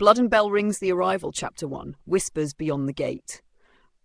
Blood and Bell Rings the Arrival, Chapter 1, Whispers Beyond the Gate.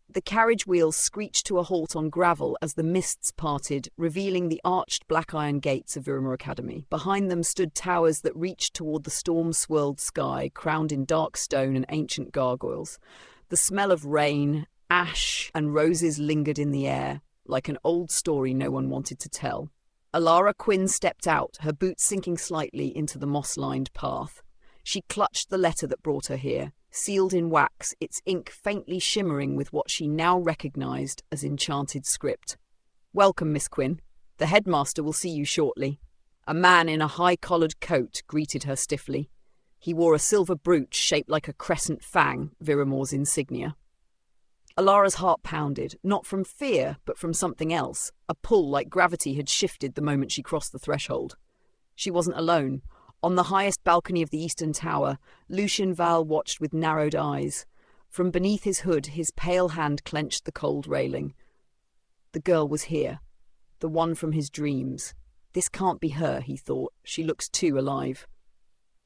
The carriage wheels screeched to a halt on gravel as the mists parted, revealing the arched black iron gates of Viremoor Academy. Behind them stood towers that reached toward the storm-swirled sky, crowned in dark stone and ancient gargoyles. The smell of rain, ash, and roses lingered in the air, like an old story no one wanted to tell. Elara Quinn stepped out, her boots sinking slightly into the moss-lined path. She clutched the letter that brought her here, sealed in wax, its ink faintly shimmering with what she now recognized as enchanted script. "Welcome, Miss Quinn. The headmaster will see you shortly." A man in a high-collared coat greeted her stiffly. He wore a silver brooch shaped like a crescent fang, Viremoor's insignia. Elara's heart pounded, not from fear, but from something else. A pull like gravity had shifted the moment she crossed the threshold. She wasn't alone. On the highest balcony of the eastern tower, Lucien Val watched with narrowed eyes. From beneath his hood, his pale hand clenched the cold railing. The girl was here, the one from his dreams. This can't be her, he thought. She looks too alive.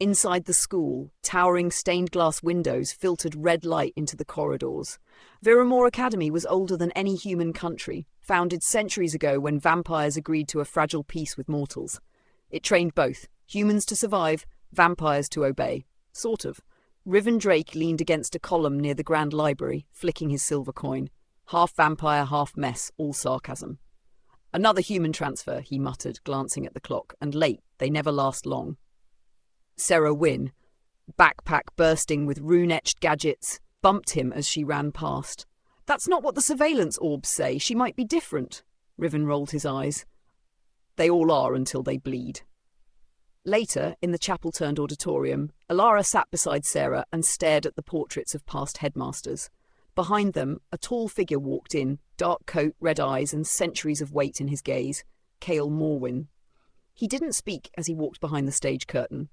Inside the school, towering stained-glass windows filtered red light into the corridors. Viremoor Academy was older than any human country, founded centuries ago when vampires agreed to a fragile peace with mortals. It trained both, humans to survive, vampires to obey. Sort of. Riven Drake leaned against a column near the Grand Library, flicking his silver coin. Half vampire, half mess, all sarcasm. "Another human transfer," he muttered, glancing at the clock, "and late, they never last long." Sarah Wynne, backpack bursting with rune-etched gadgets, bumped him as she ran past. "That's not what the surveillance orbs say. She might be different." Riven rolled his eyes. "They all are until they bleed." Later, in the chapel-turned-auditorium, Elara sat beside Sarah and stared at the portraits of past headmasters. Behind them, a tall figure walked in, dark coat, red eyes, and centuries of weight in his gaze. Cale Morwyn. He didn't speak as he walked behind the stage curtain,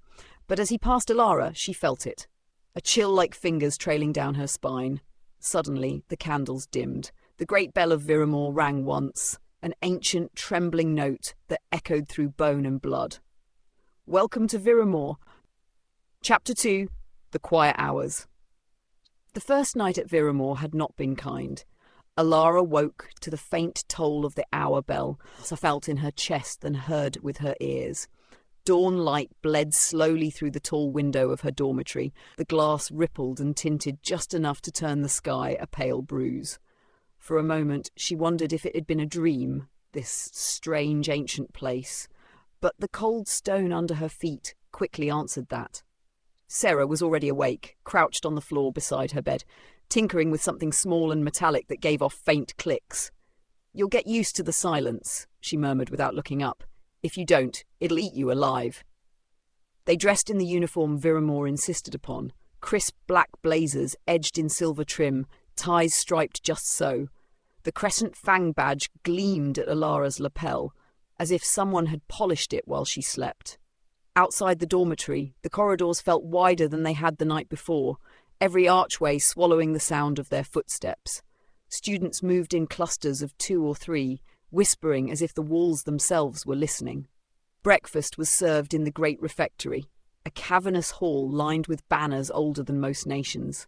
but as he passed Elara, she felt it. A chill like fingers trailing down her spine. Suddenly, the candles dimmed. The great bell of Viremoor rang once, an ancient, trembling note that echoed through bone and blood. Welcome to Viremoor. Chapter 2, The Quiet Hours. The first night at Viremoor had not been kind. Elara woke to the faint toll of the hour bell, felt in her chest and heard with her ears. Dawn light bled slowly through the tall window of her dormitory. The glass rippled and tinted just enough to turn the sky a pale bruise. For a moment, she wondered if it had been a dream, this strange ancient place. But the cold stone under her feet quickly answered that. Sarah was already awake, crouched on the floor beside her bed, tinkering with something small and metallic that gave off faint clicks. "You'll get used to the silence," she murmured without looking up. "If you don't, it'll eat you alive." They dressed in the uniform Viremoor insisted upon, crisp black blazers edged in silver trim, ties striped just so. The crescent fang badge gleamed at Elara's lapel, as if someone had polished it while she slept. Outside the dormitory, the corridors felt wider than they had the night before, every archway swallowing the sound of their footsteps. Students moved in clusters of 2 or 3, whispering as if the walls themselves were listening. Breakfast was served in the great refectory, a cavernous hall lined with banners older than most nations.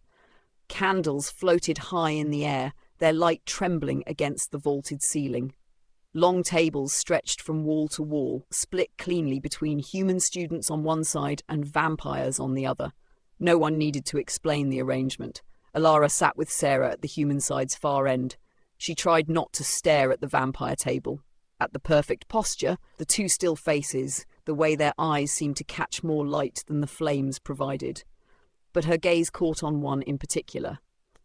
Candles floated high in the air, their light trembling against the vaulted ceiling. Long tables stretched from wall to wall, split cleanly between human students on one side and vampires on the other. No one needed to explain the arrangement. Elara sat with Sarah at the human side's far end. She tried not to stare at the vampire table. At the perfect posture, the two still faces, the way their eyes seemed to catch more light than the flames provided. But her gaze caught on one in particular.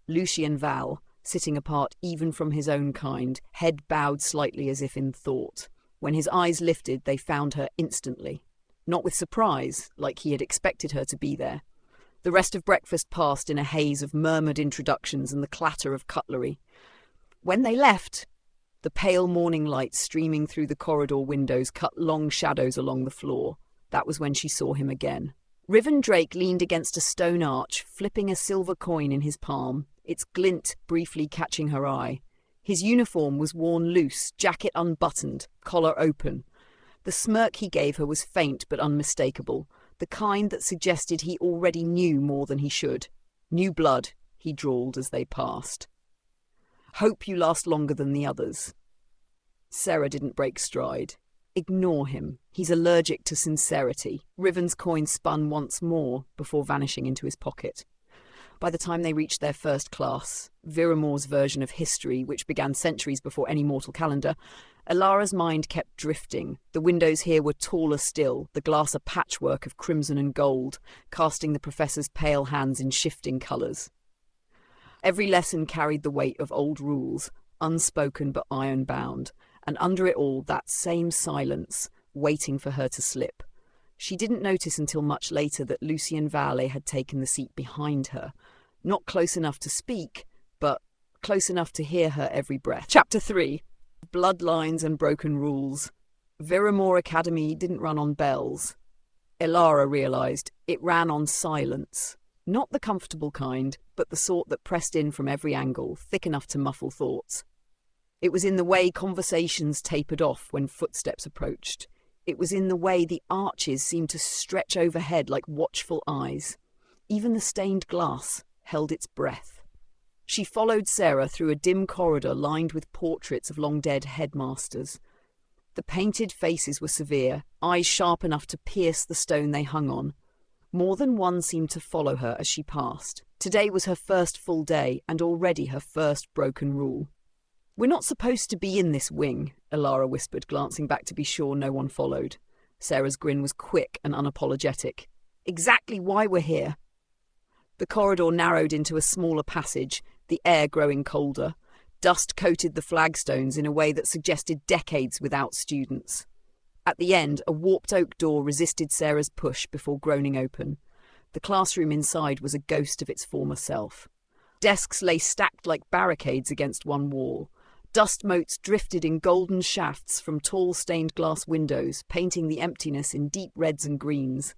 Lucien Val, sitting apart even from his own kind, head bowed slightly as if in thought. When his eyes lifted, they found her instantly. Not with surprise, like he had expected her to be there. The rest of breakfast passed in a haze of murmured introductions and the clatter of cutlery. When they left, the pale morning light streaming through the corridor windows cut long shadows along the floor. That was when she saw him again. Riven Drake leaned against a stone arch, flipping a silver coin in his palm, its glint briefly catching her eye. His uniform was worn loose, jacket unbuttoned, collar open. The smirk he gave her was faint but unmistakable. The the kind that suggested he already knew more than he should. "New blood," he drawled as they passed. "Hope you last longer than the others." Sarah didn't break stride. "Ignore him. He's allergic to sincerity." Riven's coin spun once more before vanishing into his pocket. By the time they reached their first class, Viremoor's version of history, which began centuries before any mortal calendar, Elara's mind kept drifting. The windows here were taller still, the glass a patchwork of crimson and gold, casting the professor's pale hands in shifting colours. Every lesson carried the weight of old rules, unspoken but iron-bound, and under it all that same silence, waiting for her to slip. She didn't notice until much later that Lucien Vallée had taken the seat behind her, not close enough to speak, but close enough to hear her every breath. Chapter 3. Bloodlines and Broken Rules. Viremoor Academy didn't run on bells. Elara realised it ran on silence. Not the comfortable kind, but the sort that pressed in from every angle, thick enough to muffle thoughts. It was in the way conversations tapered off when footsteps approached. It was in the way the arches seemed to stretch overhead like watchful eyes. Even the stained glass held its breath. She followed Sarah through a dim corridor lined with portraits of long-dead headmasters. The painted faces were severe, eyes sharp enough to pierce the stone they hung on. More than one seemed to follow her as she passed. Today was her first full day, and already her first broken rule. "We're not supposed to be in this wing," Elara whispered, glancing back to be sure no one followed. Sarah's grin was quick and unapologetic. "Exactly why we're here." The corridor narrowed into a smaller passage, the air growing colder. Dust coated the flagstones in a way that suggested decades without students. At the end, a warped oak door resisted Sarah's push before groaning open. The classroom inside was a ghost of its former self. Desks lay stacked like barricades against one wall. Dust motes drifted in golden shafts from tall stained glass windows, painting the emptiness in deep reds and greens.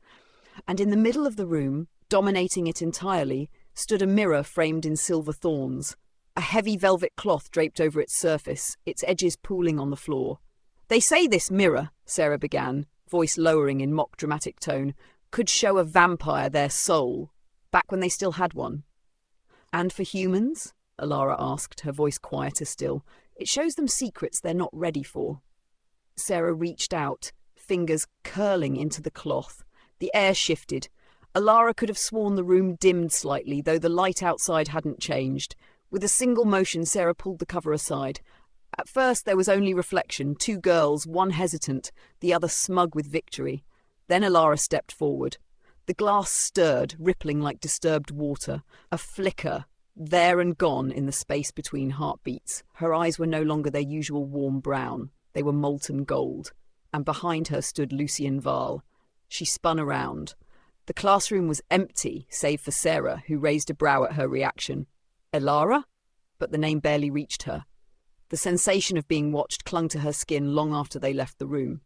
And in the middle of the room, dominating it entirely, stood a mirror framed in silver thorns. A heavy velvet cloth draped over its surface, its edges pooling on the floor. "They say this mirror," Sarah began, voice lowering in mock dramatic tone, "could show a vampire their soul, back when they still had one." "And for humans?" Elara asked, her voice quieter still. "It shows them secrets they're not ready for." Sarah reached out, fingers curling into the cloth. The air shifted. Elara could have sworn the room dimmed slightly, though the light outside hadn't changed. With a single motion, Sarah pulled the cover aside. At first there was only reflection, two girls, one hesitant, the other smug with victory. Then Elara stepped forward. The glass stirred, rippling like disturbed water. A flicker, there and gone in the space between heartbeats. Her eyes were no longer their usual warm brown. They were molten gold. And behind her stood Lucien Vallée. She spun around. The classroom was empty, save for Sarah, who raised a brow at her reaction. "Elara?" But the name barely reached her. The sensation of being watched clung to her skin long after they left the room.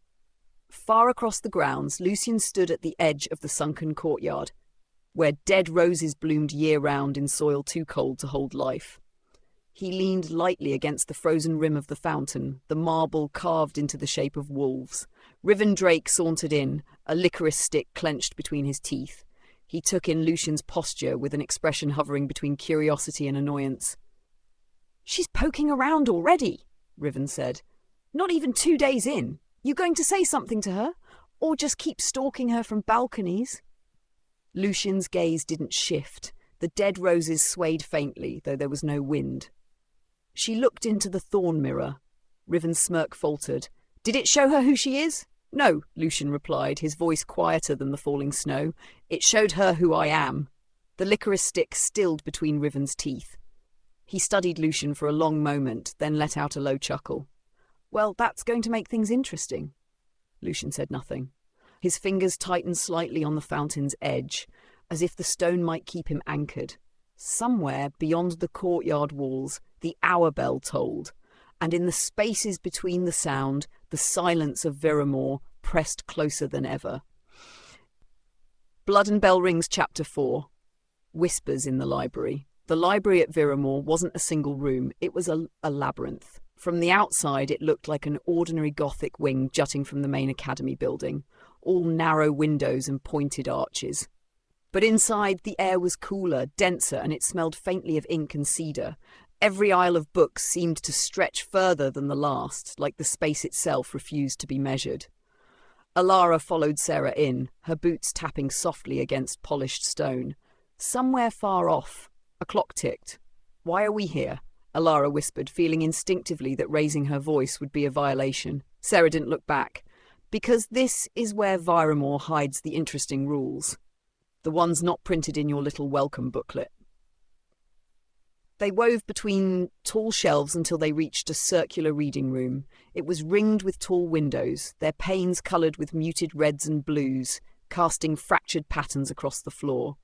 Far across the grounds, Lucien stood at the edge of the sunken courtyard, where dead roses bloomed year-round in soil too cold to hold life. He leaned lightly against the frozen rim of the fountain, the marble carved into the shape of wolves. Riven Drake sauntered in, a licorice stick clenched between his teeth. He took in Lucien's posture with an expression hovering between curiosity and annoyance. "She's poking around already," Riven said. "Not even 2 days in. You going to say something to her? Or just keep stalking her from balconies?" Lucien's gaze didn't shift. The dead roses swayed faintly, though there was no wind. She looked into the thorn mirror. Riven's smirk faltered. "Did it show her who she is?" "No," Lucien replied, his voice quieter than the falling snow. "It showed her who I am." The licorice stick stilled between Riven's teeth. He studied Lucien for a long moment, then let out a low chuckle. "Well, that's going to make things interesting." Lucien said nothing. His fingers tightened slightly on the fountain's edge, as if the stone might keep him anchored. Somewhere beyond the courtyard walls, the hour bell tolled, and in the spaces between the sound, the silence of Viremoor pressed closer than ever. Blood and Bell Rings Chapter 4. Whispers in the library. The library at Viremoor wasn't a single room, it was a labyrinth. From the outside it looked like an ordinary Gothic wing jutting from the main academy building. all narrow windows and pointed arches. But inside, the air was cooler, denser, and it smelled faintly of ink and cedar. Every aisle of books seemed to stretch further than the last, like the space itself refused to be measured. Elara followed Sarah in, her boots tapping softly against polished stone. Somewhere far off, a clock ticked. "Why are we here?" Elara whispered, feeling instinctively that raising her voice would be a violation. Sarah didn't look back. "Because this is where Viremoor hides the interesting rules. The ones not printed in your little welcome booklet." They wove between tall shelves until they reached a circular reading room. It was ringed with tall windows, their panes coloured with muted reds and blues, casting fractured patterns across the floor.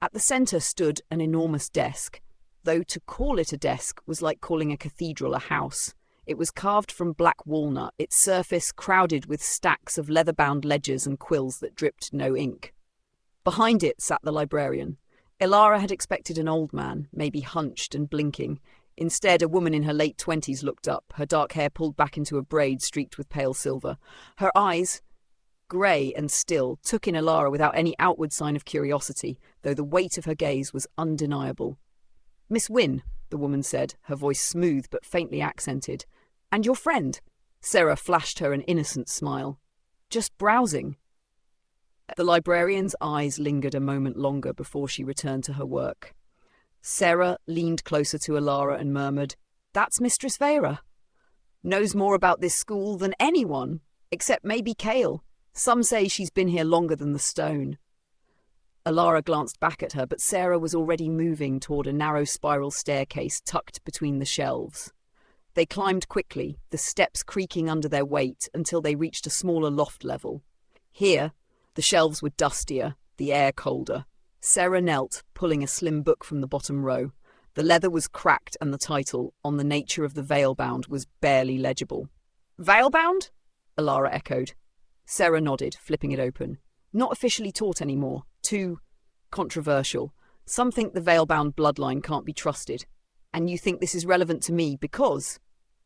At the centre stood an enormous desk, though to call it a desk was like calling a cathedral a house. It was carved from black walnut, its surface crowded with stacks of leather-bound ledgers and quills that dripped no ink. Behind it sat the librarian. Elara had expected an old man, maybe hunched and blinking. Instead, a woman in her late 20s looked up, her dark hair pulled back into a braid streaked with pale silver. Her eyes, grey and still, took in Elara without any outward sign of curiosity, though the weight of her gaze was undeniable. "Miss Wynne," the woman said, her voice smooth but faintly accented. "And your friend?" Sarah flashed her an innocent smile. "Just browsing." The librarian's eyes lingered a moment longer before she returned to her work. Sarah leaned closer to Elara and murmured, "That's Mistress Vera. Knows more about this school than anyone, except maybe Cale. Some say she's been here longer than the stone." Elara glanced back at her, but Sarah was already moving toward a narrow spiral staircase tucked between the shelves. They climbed quickly, the steps creaking under their weight, until they reached a smaller loft level. Here, the shelves were dustier, the air colder. Sarah knelt, pulling a slim book from the bottom row. The leather was cracked and the title, On the Nature of the Veilbound, was barely legible. "Veilbound?" Elara echoed. Sarah nodded, flipping it open. "Not officially taught anymore. Too controversial. Some think the Veilbound bloodline can't be trusted. And you think this is relevant to me because..."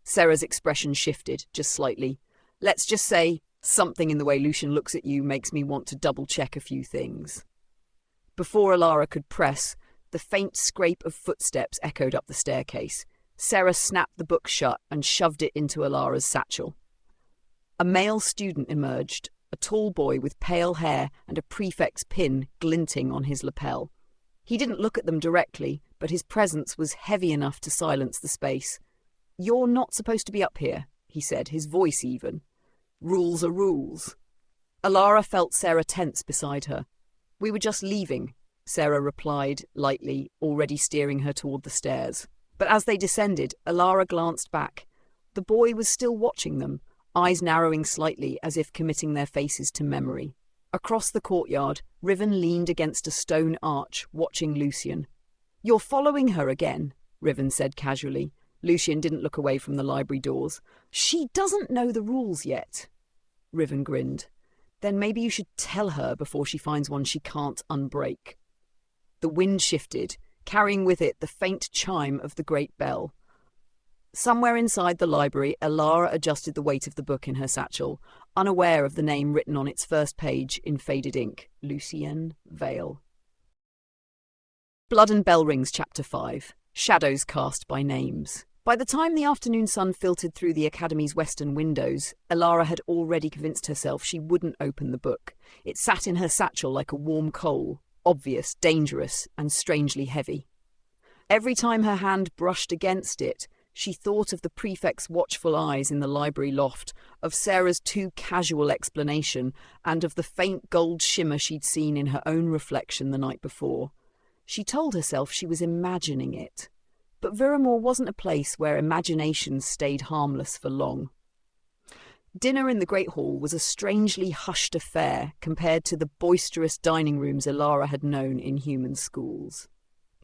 Sarah's expression shifted, just slightly. "Let's just say something in the way Lucian looks at you makes me want to double-check a few things." Before Elara could press, the faint scrape of footsteps echoed up the staircase. Sarah snapped the book shut and shoved it into Elara's satchel. A male student emerged, a tall boy with pale hair and a prefect's pin glinting on his lapel. He didn't look at them directly, but his presence was heavy enough to silence the space. "You're not supposed to be up here," he said, his voice even. "Rules are rules." Elara felt Sarah tense beside her. "We were just leaving," Sarah replied lightly, already steering her toward the stairs. But as they descended, Elara glanced back. The boy was still watching them, eyes narrowing slightly as if committing their faces to memory. Across the courtyard, Riven leaned against a stone arch, watching Lucian. "You're following her again," Riven said casually. Lucian didn't look away from the library doors. "She doesn't know the rules yet." Riven grinned. "Then maybe you should tell her before she finds one she can't unbreak." The wind shifted, carrying with it the faint chime of the great bell. Somewhere inside the library, Elara adjusted the weight of the book in her satchel, unaware of the name written on its first page in faded ink, Lucienne Vale. Blood and Bell Rings Chapter 5. Shadows Cast by Names. By the time the afternoon sun filtered through the Academy's western windows, Elara had already convinced herself she wouldn't open the book. It sat in her satchel like a warm coal, obvious, dangerous, and strangely heavy. Every time her hand brushed against it, she thought of the prefect's watchful eyes in the library loft, of Sarah's too casual explanation, and of the faint gold shimmer she'd seen in her own reflection the night before. She told herself she was imagining it. But Viremoor wasn't a place where imagination stayed harmless for long. Dinner in the Great Hall was a strangely hushed affair compared to the boisterous dining rooms Elara had known in human schools.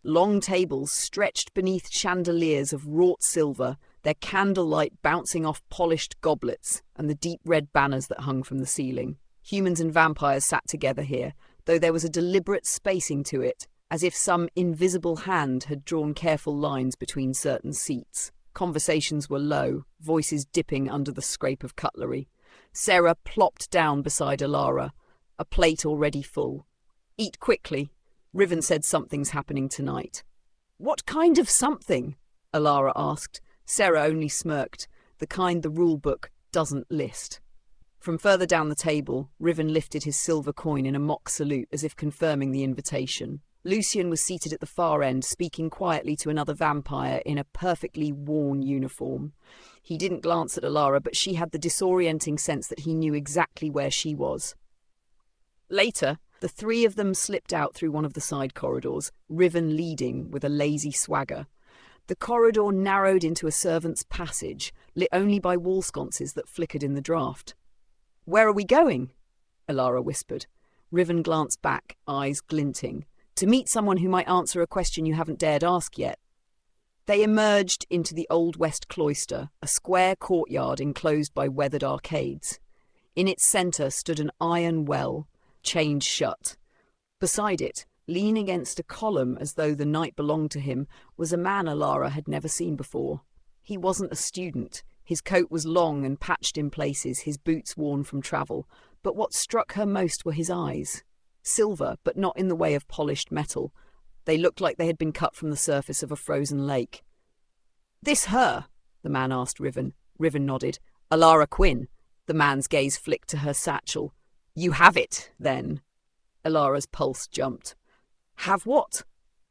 Long tables stretched beneath chandeliers of wrought silver, their candlelight bouncing off polished goblets and the deep red banners that hung from the ceiling. Humans and vampires sat together here, though there was a deliberate spacing to it, as if some invisible hand had drawn careful lines between certain seats. Conversations were low, voices dipping under the scrape of cutlery. Sarah plopped down beside Elara, a plate already full. "Eat quickly." Riven said something's happening tonight. "What kind of something?" Elara asked. Sarah only smirked, the kind the rule book doesn't list. From further down the table, Riven lifted his silver coin in a mock salute as if confirming the invitation. Lucien was seated at the far end, speaking quietly to another vampire in a perfectly worn uniform. He didn't glance at Elara, but she had the disorienting sense that he knew exactly where she was. Later, the three of them slipped out through one of the side corridors, Riven leading with a lazy swagger. The corridor narrowed into a servant's passage, lit only by wall sconces that flickered in the draught. "Where are we going?" Elara whispered. Riven glanced back, eyes glinting. "To meet someone who might answer a question you haven't dared ask yet." They emerged into the Old West Cloister, a square courtyard enclosed by weathered arcades. In its centre stood an iron well, chained shut. Beside it, leaning against a column as though the night belonged to him, was a man Elara had never seen before. He wasn't a student. His coat was long and patched in places, his boots worn from travel. But what struck her most were his eyes. Silver, but not in the way of polished metal. They looked like they had been cut from the surface of a frozen lake. "This her?" the man asked Riven. Riven nodded. "Elara Quinn." The man's gaze flicked to her satchel. "You have it, then." Elara's pulse jumped. "Have what?"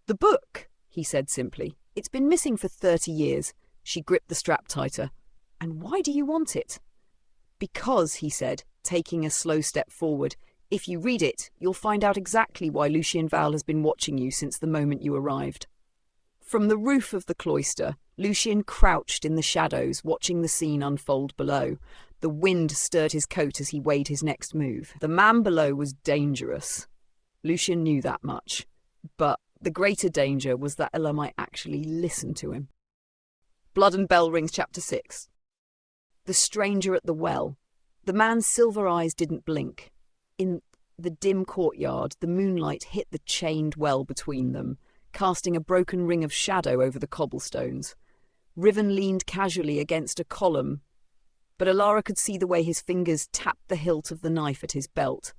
"The book," he said simply. "It's been missing for 30 years. She gripped the strap tighter. "And why do you want it?" "Because," he said, taking a slow step forward, "if you read it, you'll find out exactly why Lucien Val has been watching you since the moment you arrived." From the roof of the cloister, Lucien crouched in the shadows, watching the scene unfold below. The wind stirred his coat as he weighed his next move. The man below was dangerous. Lucien knew that much. But the greater danger was that Ella might actually listen to him. Blood and Bell Rings, Chapter 6. The stranger at the well. The man's silver eyes didn't blink. In the dim courtyard, the moonlight hit the chained well between them, casting a broken ring of shadow over the cobblestones. Riven leaned casually against a column, but Elara could see the way his fingers tapped the hilt of the knife at his belt.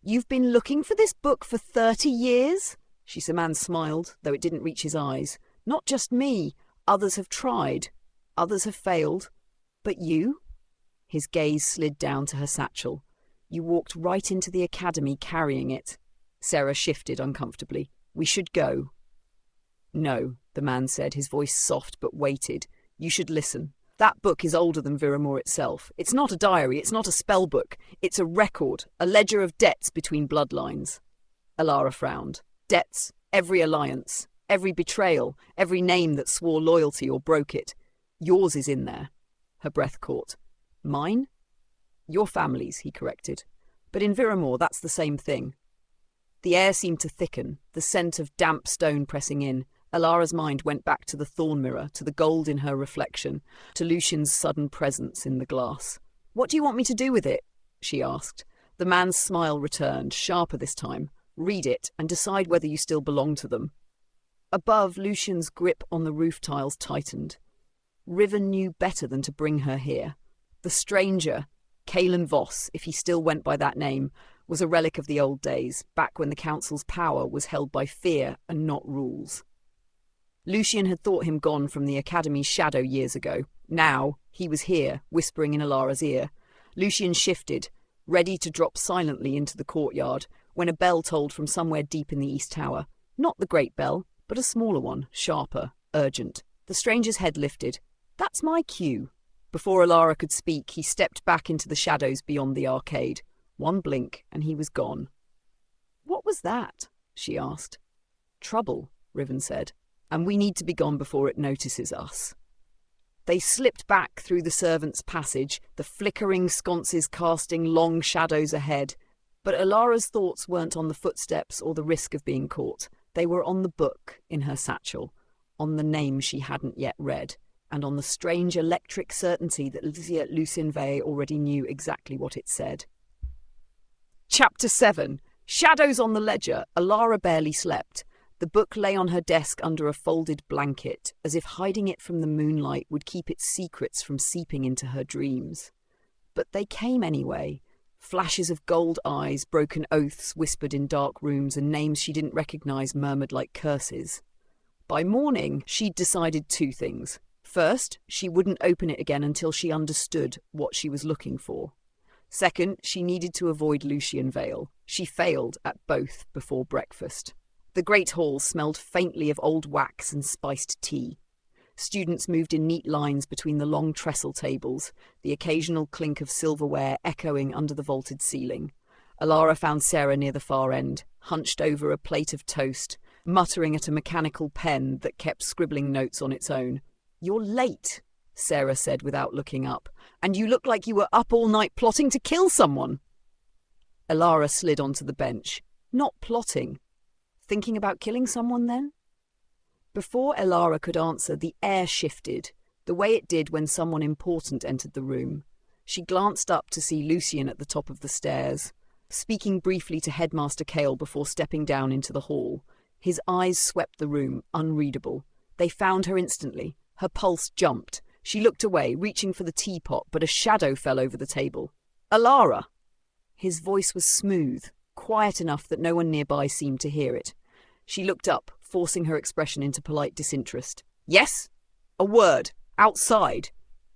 "You've been looking for this book for 30 years? Shisaman smiled, though it didn't reach his eyes. "Not just me. Others have tried. Others have failed. But you?" His gaze slid down to her satchel. "You walked right into the academy carrying it." Sarah shifted uncomfortably. "We should go." "No," the man said, his voice soft but weighted. "You should listen. That book is older than Viremoor itself. It's not a diary, it's not a spell book. It's a record, a ledger of debts between bloodlines." Elara frowned. "Debts, every alliance, every betrayal, every name that swore loyalty or broke it. Yours is in there." Her breath caught. "Mine?" "Your family's," he corrected. "But in Viremoor, that's the same thing." The air seemed to thicken, the scent of damp stone pressing in. Elara's mind went back to the thorn mirror, to the gold in her reflection, to Lucien's sudden presence in the glass. "What do you want me to do with it?" she asked. The man's smile returned, sharper this time. "Read it, and decide whether you still belong to them." Above, Lucien's grip on the roof tiles tightened. Riven knew better than to bring her here. The stranger, Kalen Voss, if he still went by that name, was a relic of the old days, back when the council's power was held by fear and not rules. Lucien had thought him gone from the academy's shadow years ago. Now, he was here, whispering in Elara's ear. Lucien shifted, ready to drop silently into the courtyard, when a bell tolled from somewhere deep in the east tower. Not the great bell, but a smaller one, sharper, urgent. The stranger's head lifted. "That's my cue." Before Elara could speak, he stepped back into the shadows beyond the arcade. One blink, and he was gone. "What was that?" she asked. "Trouble," Riven said. "And we need to be gone before it notices us." They slipped back through the servants' passage, the flickering sconces casting long shadows ahead. But Elara's thoughts weren't on the footsteps or the risk of being caught. They were on the book in her satchel, on the name she hadn't yet read, and on the strange electric certainty that Lucien Vey already knew exactly what it said. Chapter 7. Shadows on the ledger. Elara barely slept. The book lay on her desk under a folded blanket, as if hiding it from the moonlight would keep its secrets from seeping into her dreams. But they came anyway. Flashes of gold eyes, broken oaths whispered in dark rooms, and names she didn't recognize murmured like curses. By morning, she'd decided two things. First, she wouldn't open it again until she understood what she was looking for. Second, she needed to avoid Lucian Vale. She failed at both before breakfast. The great hall smelled faintly of old wax and spiced tea. Students moved in neat lines between the long trestle tables, the occasional clink of silverware echoing under the vaulted ceiling. Elara found Sarah near the far end, hunched over a plate of toast, muttering at a mechanical pen that kept scribbling notes on its own. "You're late," Sarah said without looking up, "and you look like you were up all night plotting to kill someone." Elara slid onto the bench. Not plotting. Thinking about killing someone, then? Before Elara could answer, the air shifted, the way it did when someone important entered the room. She glanced up to see Lucian at the top of the stairs, speaking briefly to Headmaster Cale before stepping down into the hall. His eyes swept the room, unreadable. They found her instantly. Her pulse jumped. She looked away, reaching for the teapot, but a shadow fell over the table. "Elara!" His voice was smooth, quiet enough that no one nearby seemed to hear it. She looked up, forcing her expression into polite disinterest. "Yes? A word. Outside."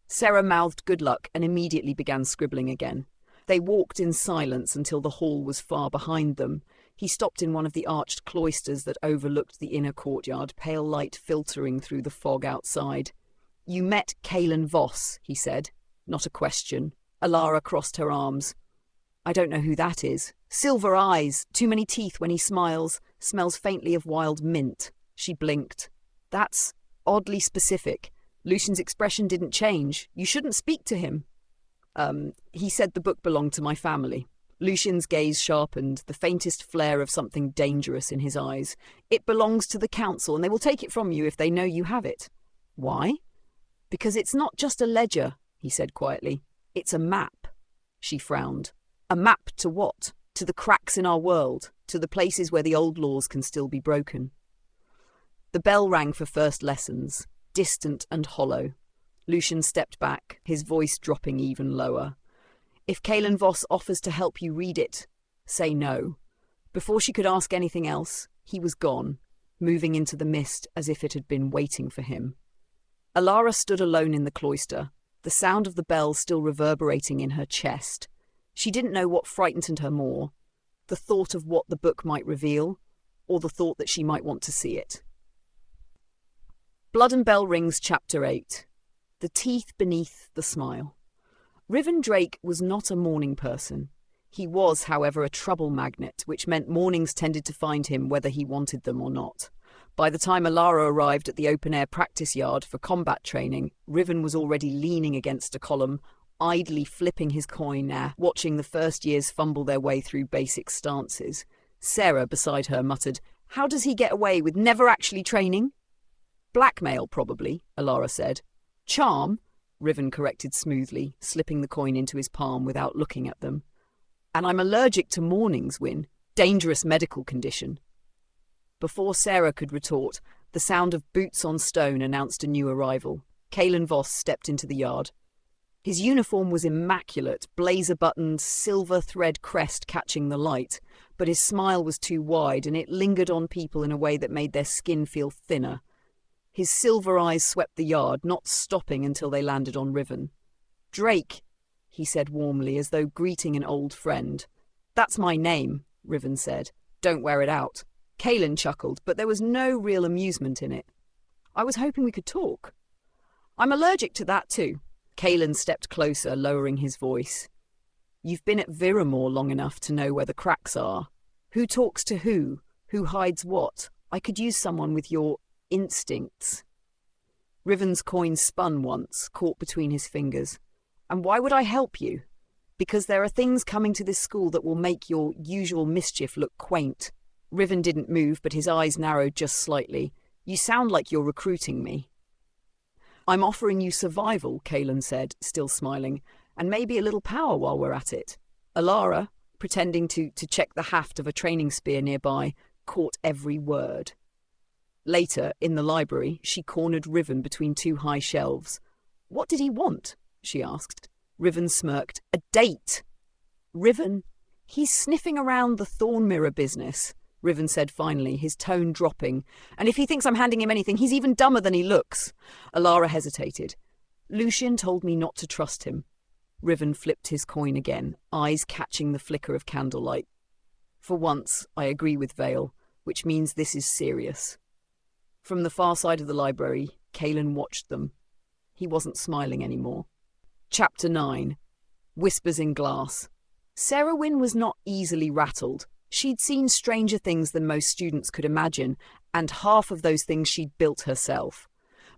Sarah mouthed good luck and immediately began scribbling again. They walked in silence until the hall was far behind them. He stopped in one of the arched cloisters that overlooked the inner courtyard, pale light filtering through the fog outside. "You met Kalen Voss," he said. Not a question. Elara crossed her arms. "I don't know who that is. Silver eyes, too many teeth when he smiles, smells faintly of wild mint." She blinked. "That's oddly specific. Lucian's expression didn't change. You shouldn't speak to him." He said the book belonged to my family." Lucian's gaze sharpened, the faintest flare of something dangerous in his eyes. "It belongs to the council, and they will take it from you if they know you have it." "Why?" "Because it's not just a ledger," he said quietly. "It's a map." She frowned. "A map to what? To the cracks in our world, to the places where the old laws can still be broken." The bell rang for first lessons, distant and hollow. Lucian stepped back, his voice dropping even lower. "If Kalen Voss offers to help you read it, say no." Before she could ask anything else, he was gone, moving into the mist as if it had been waiting for him. Elara stood alone in the cloister, the sound of the bell still reverberating in her chest. She didn't know what frightened her more, the thought of what the book might reveal, or the thought that she might want to see it. Blood and Bell Rings Chapter 8. The Teeth Beneath the Smile. Riven Drake was not a morning person. He was, however, a trouble magnet, which meant mornings tended to find him whether he wanted them or not. By the time Elara arrived at the open-air practice yard for combat training, Riven was already leaning against a column, idly flipping his coin, watching the first years fumble their way through basic stances. Sarah, beside her, muttered, "How does he get away with never actually training?" "Blackmail, probably," Elara said. "Charm," Riven corrected smoothly, slipping the coin into his palm without looking at them. "And I'm allergic to mornings, Win. Dangerous medical condition." Before Sarah could retort, the sound of boots on stone announced a new arrival. Kalen Voss stepped into the yard. His uniform was immaculate, blazer-buttoned, silver thread crest catching the light, but his smile was too wide and it lingered on people in a way that made their skin feel thinner. His silver eyes swept the yard, not stopping until they landed on Riven. "Drake," he said warmly, as though greeting an old friend. "That's my name," Riven said. "Don't wear it out." Kalen chuckled, but there was no real amusement in it. "I was hoping we could talk." "I'm allergic to that too." Kalen stepped closer, lowering his voice. "You've been at Viremoor long enough to know where the cracks are. Who talks to who? Who hides what? I could use someone with your instincts." Riven's coin spun once, caught between his fingers. "And why would I help you?" "Because there are things coming to this school that will make your usual mischief look quaint." Riven didn't move, but his eyes narrowed just slightly. "You sound like you're recruiting me." "I'm offering you survival," Kalen said, still smiling, "and maybe a little power while we're at it." Elara, pretending to check the haft of a training spear nearby, caught every word. Later, in the library, she cornered Riven between two high shelves. "What did he want?" she asked. Riven smirked. A date? Riven? He's sniffing around the thorn mirror business, Riven said finally, his tone dropping. And if he thinks I'm handing him anything, he's even dumber than he looks. Elara hesitated. Lucien told me not to trust him. Riven flipped his coin again, eyes catching the flicker of candlelight. For once, I agree with Vale, which means this is serious. From the far side of the library, Kaelin watched them. He wasn't smiling anymore. Chapter 9. Whispers in Glass. Sarah Wynne was not easily rattled. She'd seen stranger things than most students could imagine, and half of those things she'd built herself.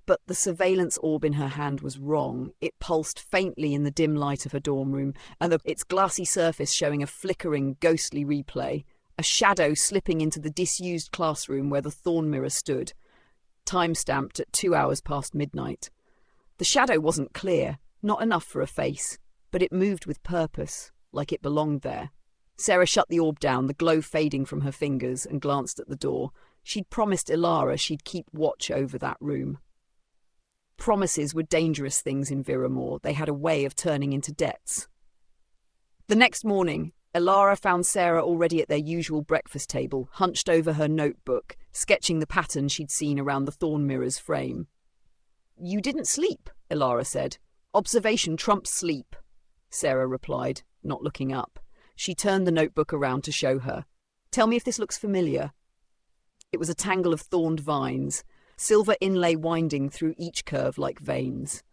But the surveillance orb in her hand was wrong. It pulsed faintly in the dim light of her dorm room, and its glassy surface showing a flickering, ghostly replay, a shadow slipping into the disused classroom where the thorn mirror stood, time-stamped at 2 hours past midnight. The shadow wasn't clear, not enough for a face, but it moved with purpose, like it belonged there. Sarah shut the orb down, the glow fading from her fingers, and glanced at the door. She'd promised Elara she'd keep watch over that room. Promises were dangerous things in Viremoor. They had a way of turning into debts. The next morning, Elara found Sarah already at their usual breakfast table, hunched over her notebook, sketching the pattern she'd seen around the thorn mirror's frame. "You didn't sleep," Elara said. "Observation trumps sleep," Sarah replied, not looking up. She turned the notebook around to show her. "Tell me if this looks familiar." It was a tangle of thorned vines, silver inlay winding through each curve like veins.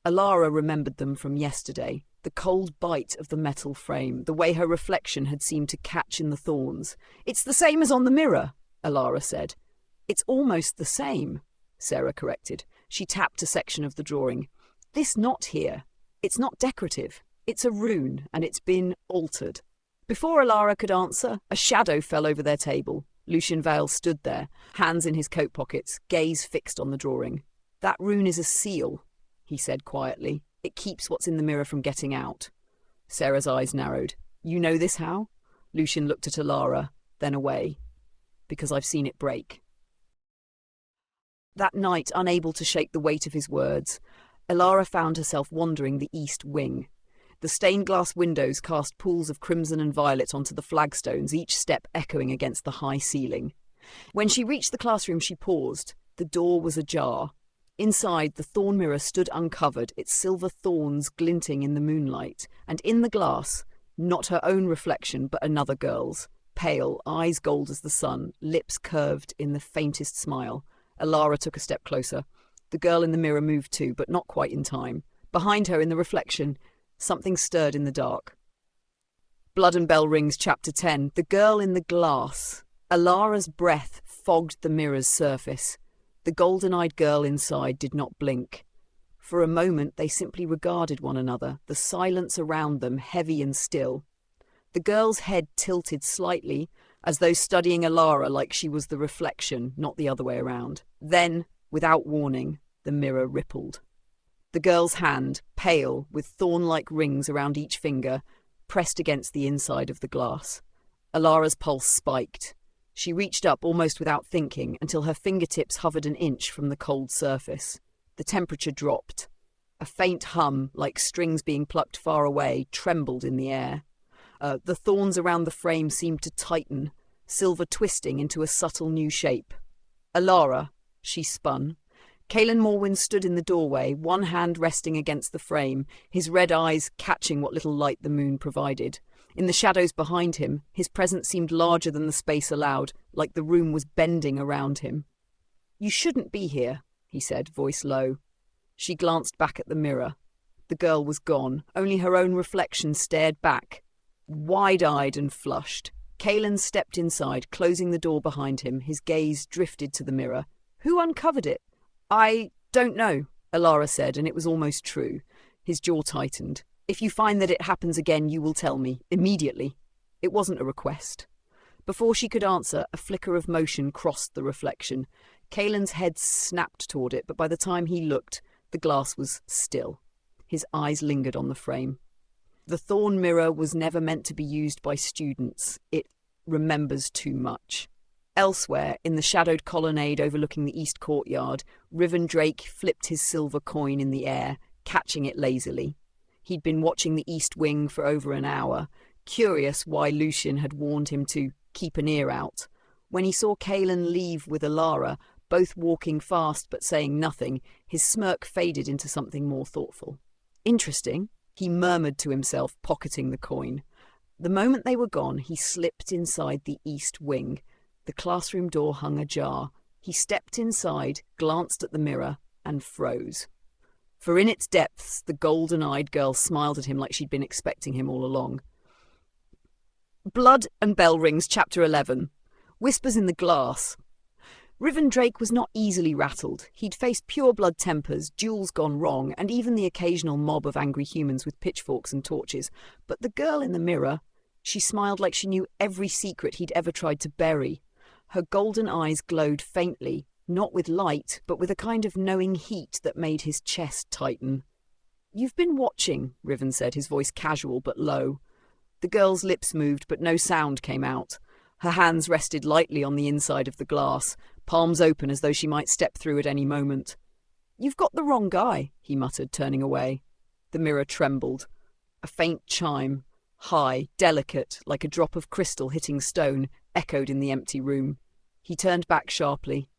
Elara remembered them from yesterday, the cold bite of the metal frame, the way her reflection had seemed to catch in the thorns. "It's the same as on the mirror," Elara said. "It's almost the same," Sarah corrected. She tapped a section of the drawing. "This knot here, it's not decorative. It's a rune, and it's been altered." Before Elara could answer, a shadow fell over their table. Lucien Vale stood there, hands in his coat pockets, gaze fixed on the drawing. "That rune is a seal," he said quietly. "It keeps what's in the mirror from getting out." Sarah's eyes narrowed. "You know this how?" Lucien looked at Elara, then away. "Because I've seen it break." That night, unable to shake the weight of his words, Elara found herself wandering the east wing. The stained glass windows cast pools of crimson and violet onto the flagstones, each step echoing against the high ceiling. When she reached the classroom, she paused. The door was ajar. Inside, the thorn mirror stood uncovered, its silver thorns glinting in the moonlight, and in the glass, not her own reflection, but another girl's, pale, eyes gold as the sun, lips curved in the faintest smile. Elara took a step closer. The girl in the mirror moved too, but not quite in time. Behind her, in the reflection, something stirred in the dark. Blood and Bell Rings, Chapter 10. The Girl in the Glass. Elara's breath fogged the mirror's surface. The golden-eyed girl inside did not blink. For a moment they simply regarded one another, the silence around them heavy and still. The girl's head tilted slightly, as though studying Elara like she was the reflection, not the other way around. Then, without warning, the mirror rippled. The girl's hand, pale, with thorn-like rings around each finger, pressed against the inside of the glass. Elara's pulse spiked. She reached up almost without thinking until her fingertips hovered an inch from the cold surface. The temperature dropped. A faint hum, like strings being plucked far away, trembled in the air. The thorns around the frame seemed to tighten, silver twisting into a subtle new shape. "Elara," she spun. Kaelin Morwen stood in the doorway, one hand resting against the frame, his red eyes catching what little light the moon provided. In the shadows behind him, his presence seemed larger than the space allowed, like the room was bending around him. "You shouldn't be here," he said, voice low. She glanced back at the mirror. The girl was gone. Only her own reflection stared back, wide-eyed and flushed. Kaelin stepped inside, closing the door behind him. His gaze drifted to the mirror. "Who uncovered it?" "I don't know," Elara said, and it was almost true. His jaw tightened. "If you find that it happens again, you will tell me. Immediately." It wasn't a request. Before she could answer, a flicker of motion crossed the reflection. Kaelin's head snapped toward it, but by the time he looked, the glass was still. His eyes lingered on the frame. The thorn mirror was never meant to be used by students. It remembers too much. Elsewhere, in the shadowed colonnade overlooking the east courtyard, Riven Drake flipped his silver coin in the air, catching it lazily. He'd been watching the East Wing for over an hour, curious why Lucien had warned him to keep an ear out. When he saw Kaelin leave with Elara, both walking fast but saying nothing, his smirk faded into something more thoughtful. Interesting, he murmured to himself, pocketing the coin. The moment they were gone, he slipped inside the East Wing. The classroom door hung ajar. He stepped inside, glanced at the mirror, and froze. For in its depths, the golden-eyed girl smiled at him like she'd been expecting him all along. Blood and Bell Rings, Chapter 11. Whispers in the Glass. Riven Drake was not easily rattled. He'd faced pure-blood tempers, duels gone wrong, and even the occasional mob of angry humans with pitchforks and torches. But the girl in the mirror, she smiled like she knew every secret he'd ever tried to bury. Her golden eyes glowed faintly, not with light, but with a kind of knowing heat that made his chest tighten. "You've been watching," Riven said, his voice casual but low. The girl's lips moved, but no sound came out. Her hands rested lightly on the inside of the glass, palms open as though she might step through at any moment. "You've got the wrong guy," he muttered, turning away. The mirror trembled. A faint chime, high, delicate, like a drop of crystal hitting stone, echoed in the empty room. He turned back sharply.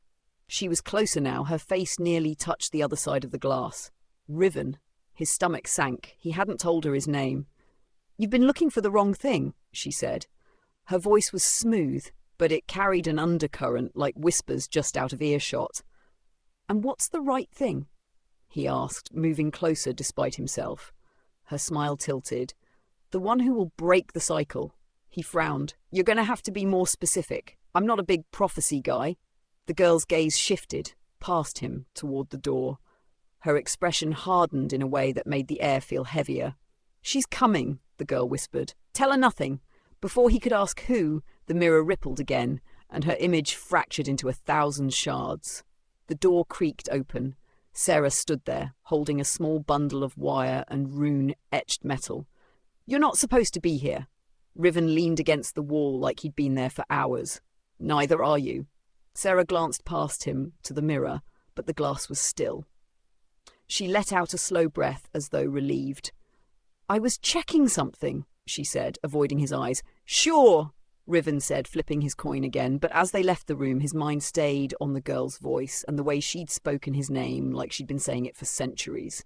She was closer now, her face nearly touched the other side of the glass. Riven. His stomach sank. He hadn't told her his name. "You've been looking for the wrong thing," she said. Her voice was smooth, but it carried an undercurrent like whispers just out of earshot. "And what's the right thing?" he asked, moving closer despite himself. Her smile tilted. "The one who will break the cycle." He frowned. "You're going to have to be more specific. I'm not a big prophecy guy." The girl's gaze shifted, past him, toward the door. Her expression hardened in a way that made the air feel heavier. "She's coming," the girl whispered. "Tell her nothing." Before he could ask who, the mirror rippled again, and her image fractured into 1,000 shards. The door creaked open. Sarah stood there, holding a small bundle of wire and rune-etched metal. "You're not supposed to be here." Riven leaned against the wall like he'd been there for hours. "Neither are you." Sarah glanced past him to the mirror, but the glass was still. She let out a slow breath as though relieved. "I was checking something," she said, avoiding his eyes. "Sure," Riven said, flipping his coin again, but as they left the room, his mind stayed on the girl's voice and the way she'd spoken his name like she'd been saying it for centuries.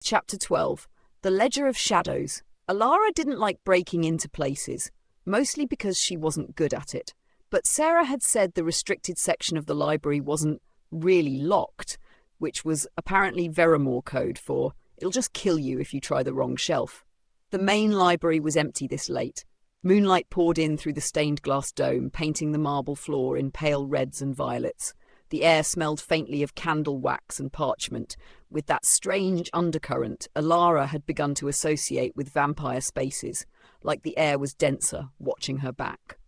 Chapter 12. The Ledger of Shadows. Elara didn't like breaking into places, mostly because she wasn't good at it. But Sarah had said the restricted section of the library wasn't really locked, which was apparently Viremoor code for "it'll just kill you if you try the wrong shelf." The main library was empty this late. Moonlight poured in through the stained glass dome, painting the marble floor in pale reds and violets. The air smelled faintly of candle wax and parchment, with that strange undercurrent Elara had begun to associate with vampire spaces, like the air was denser, watching her back.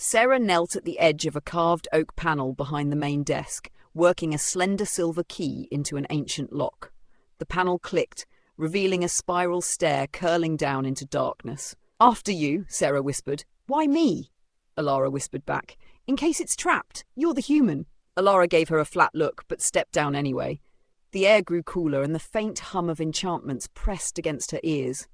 Sarah knelt at the edge of a carved oak panel behind the main desk, working a slender silver key into an ancient lock. The panel clicked, revealing a spiral stair curling down into darkness. "After you," Sarah whispered. "Why me?" Elara whispered back. "In case it's trapped. You're the human." Elara gave her a flat look, but stepped down anyway. The air grew cooler, and the faint hum of enchantments pressed against her ears.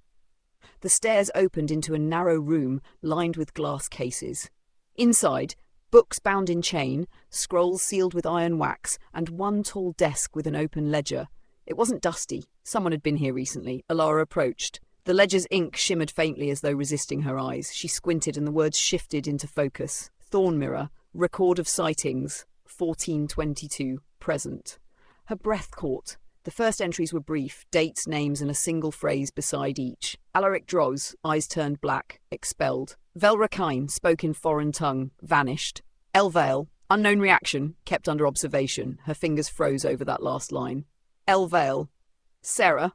The stairs opened into a narrow room lined with glass cases. Inside, books bound in chain, scrolls sealed with iron wax, and one tall desk with an open ledger. It wasn't dusty. Someone had been here recently. Elara approached. The ledger's ink shimmered faintly as though resisting her eyes. She squinted and the words shifted into focus. Thorn Mirror, record of sightings, 1422, present. Her breath caught. The first entries were brief, dates, names, and a single phrase beside each. Alaric Droz, eyes turned black, expelled. Elara Quinn, spoke in foreign tongue, vanished. Elvale, unknown reaction, kept under observation. Her fingers froze over that last line. Elvale. Sarah,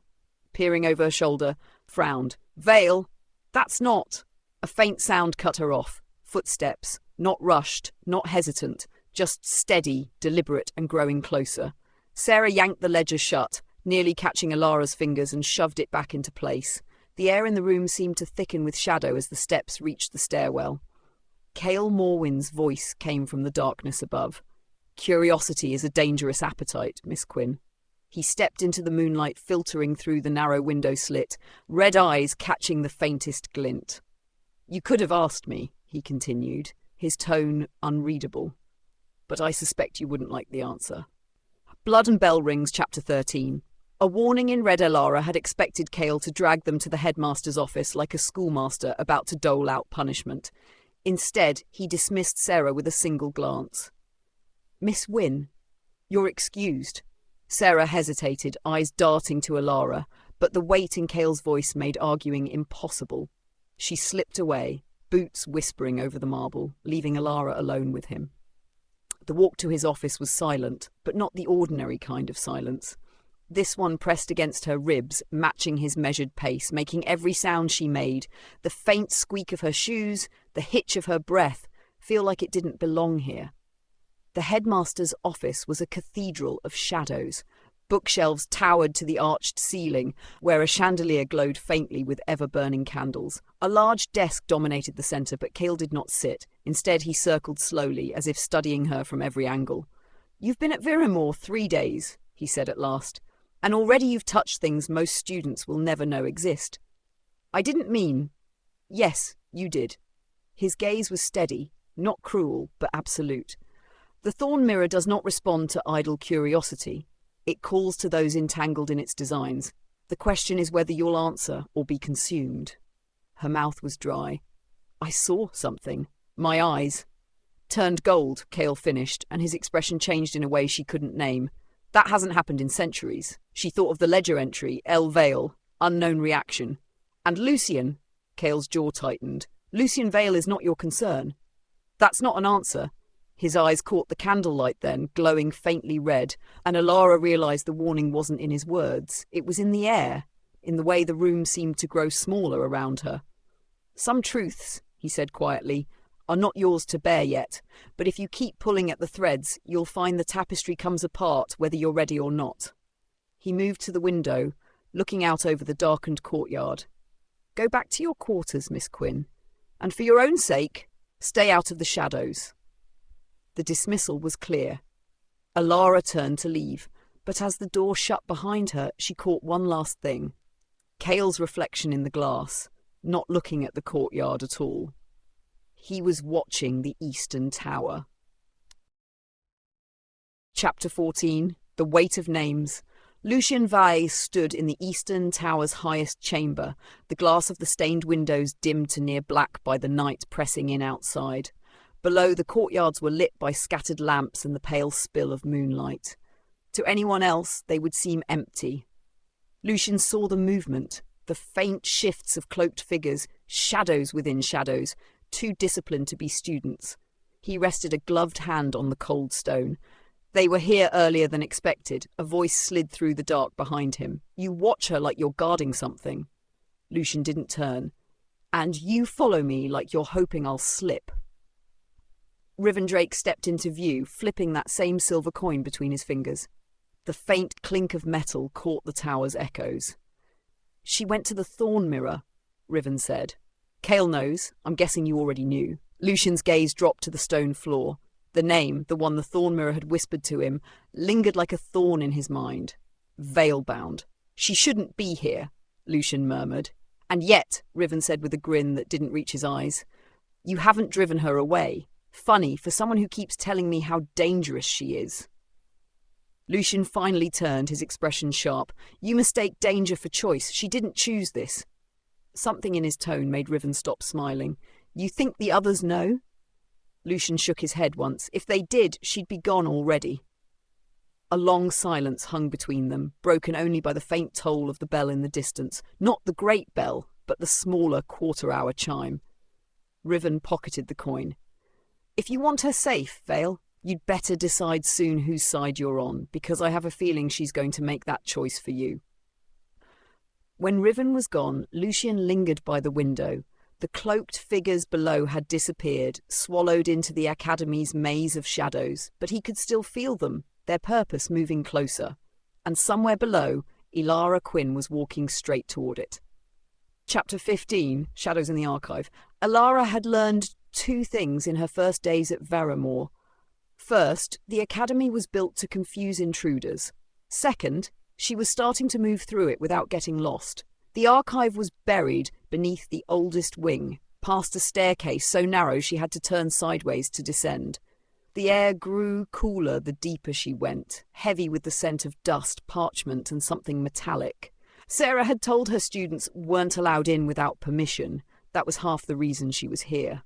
peering over her shoulder, frowned. Vale, that's not. A faint sound cut her off. Footsteps, not rushed, not hesitant, just steady, deliberate, and growing closer. Sarah yanked the ledger shut, nearly catching Elara's fingers, and shoved it back into place. The air in the room seemed to thicken with shadow as the steps reached the stairwell. Cale Morwyn's voice came from the darkness above. "Curiosity is a dangerous appetite, Miss Quinn." He stepped into the moonlight filtering through the narrow window slit, red eyes catching the faintest glint. "You could have asked me," he continued, his tone unreadable. "But I suspect you wouldn't like the answer." Blood and Bell Rings, Chapter 13. A warning in red Elara had expected Cale to drag them to the headmaster's office like a schoolmaster about to dole out punishment. Instead, he dismissed Sarah with a single glance. "Miss Wynne, you're excused." Sarah hesitated, eyes darting to Elara, but the weight in Cale's voice made arguing impossible. She slipped away, boots whispering over the marble, leaving Elara alone with him. The walk to his office was silent, but not the ordinary kind of silence. This one pressed against her ribs, matching his measured pace, making every sound she made, the faint squeak of her shoes, the hitch of her breath, feel like it didn't belong here. The headmaster's office was a cathedral of shadows. Bookshelves towered to the arched ceiling, where a chandelier glowed faintly with ever-burning candles. A large desk dominated the centre, but Cale did not sit. Instead, he circled slowly, as if studying her from every angle. "You've been at Viremoor 3 days," he said at last, "and already you've touched things most students will never know exist." "I didn't mean—" "Yes, you did." His gaze was steady, not cruel, but absolute. "The Thorn Mirror does not respond to idle curiosity. It calls to those entangled in its designs. The question is whether you'll answer or be consumed." Her mouth was dry. "I saw something. My eyes." "Turned gold," Cale finished, and his expression changed in a way she couldn't name. That hasn't happened in centuries. She thought of the ledger entry, El Vale, unknown reaction. "And Lucian," Cale's jaw tightened. "Lucian Vale is not your concern." "That's not an answer." His eyes caught the candlelight then, glowing faintly red, and Elara realised the warning wasn't in his words. It was in the air, in the way the room seemed to grow smaller around her. "Some truths," he said quietly, "are not yours to bear yet, but if you keep pulling at the threads, you'll find the tapestry comes apart whether you're ready or not." He moved to the window, looking out over the darkened courtyard. "Go back to your quarters, Miss Quinn, and for your own sake, stay out of the shadows." The dismissal was clear. Elara turned to leave, but as the door shut behind her, she caught one last thing. Cale's reflection in the glass, not looking at the courtyard at all. He was watching the Eastern Tower. Chapter 14. The Weight of Names. Lucian Valle stood in the Eastern Tower's highest chamber, the glass of the stained windows dimmed to near black by the night pressing in outside. Below, the courtyards were lit by scattered lamps and the pale spill of moonlight. To anyone else, they would seem empty. Lucian saw the movement, the faint shifts of cloaked figures, shadows within shadows, too disciplined to be students. He rested a gloved hand on the cold stone. "They were here earlier than expected." A voice slid through the dark behind him. "You watch her like you're guarding something." Lucian didn't turn. "And you follow me like you're hoping I'll slip." Rivendrake stepped into view, flipping that same silver coin between his fingers. The faint clink of metal caught the tower's echoes. "She went to the Thorn Mirror," Riven said. "Cale knows. I'm guessing you already knew." Lucian's gaze dropped to the stone floor. The name, the one the Thorn Mirror had whispered to him, lingered like a thorn in his mind. Veil-bound. "She shouldn't be here," Lucian murmured. "And yet," Riven said with a grin that didn't reach his eyes, "you haven't driven her away. Funny, for someone who keeps telling me how dangerous she is." Lucian finally turned, his expression sharp. "You mistake danger for choice. She didn't choose this." Something in his tone made Riven stop smiling. "You think the others know?" Lucian shook his head once. "If they did, she'd be gone already." A long silence hung between them, broken only by the faint toll of the bell in the distance. Not the great bell, but the smaller quarter-hour chime. Riven pocketed the coin. "If you want her safe, Vale, you'd better decide soon whose side you're on, because I have a feeling she's going to make that choice for you." When Riven was gone, Lucian lingered by the window. The cloaked figures below had disappeared, swallowed into the Academy's maze of shadows, but he could still feel them, their purpose moving closer. And somewhere below, Elara Quinn was walking straight toward it. Chapter 15, Shadows in the Archive. Elara had learned 2 things in her first days at Viremoor. First, the Academy was built to confuse intruders. Second, She was starting to move through it without getting lost. The archive was buried beneath the oldest wing, past a staircase so narrow she had to turn sideways to descend. The air grew cooler the deeper she went, heavy with the scent of dust, parchment, and something metallic. Sarah had told her students weren't allowed in without permission. That was half the reason she was here.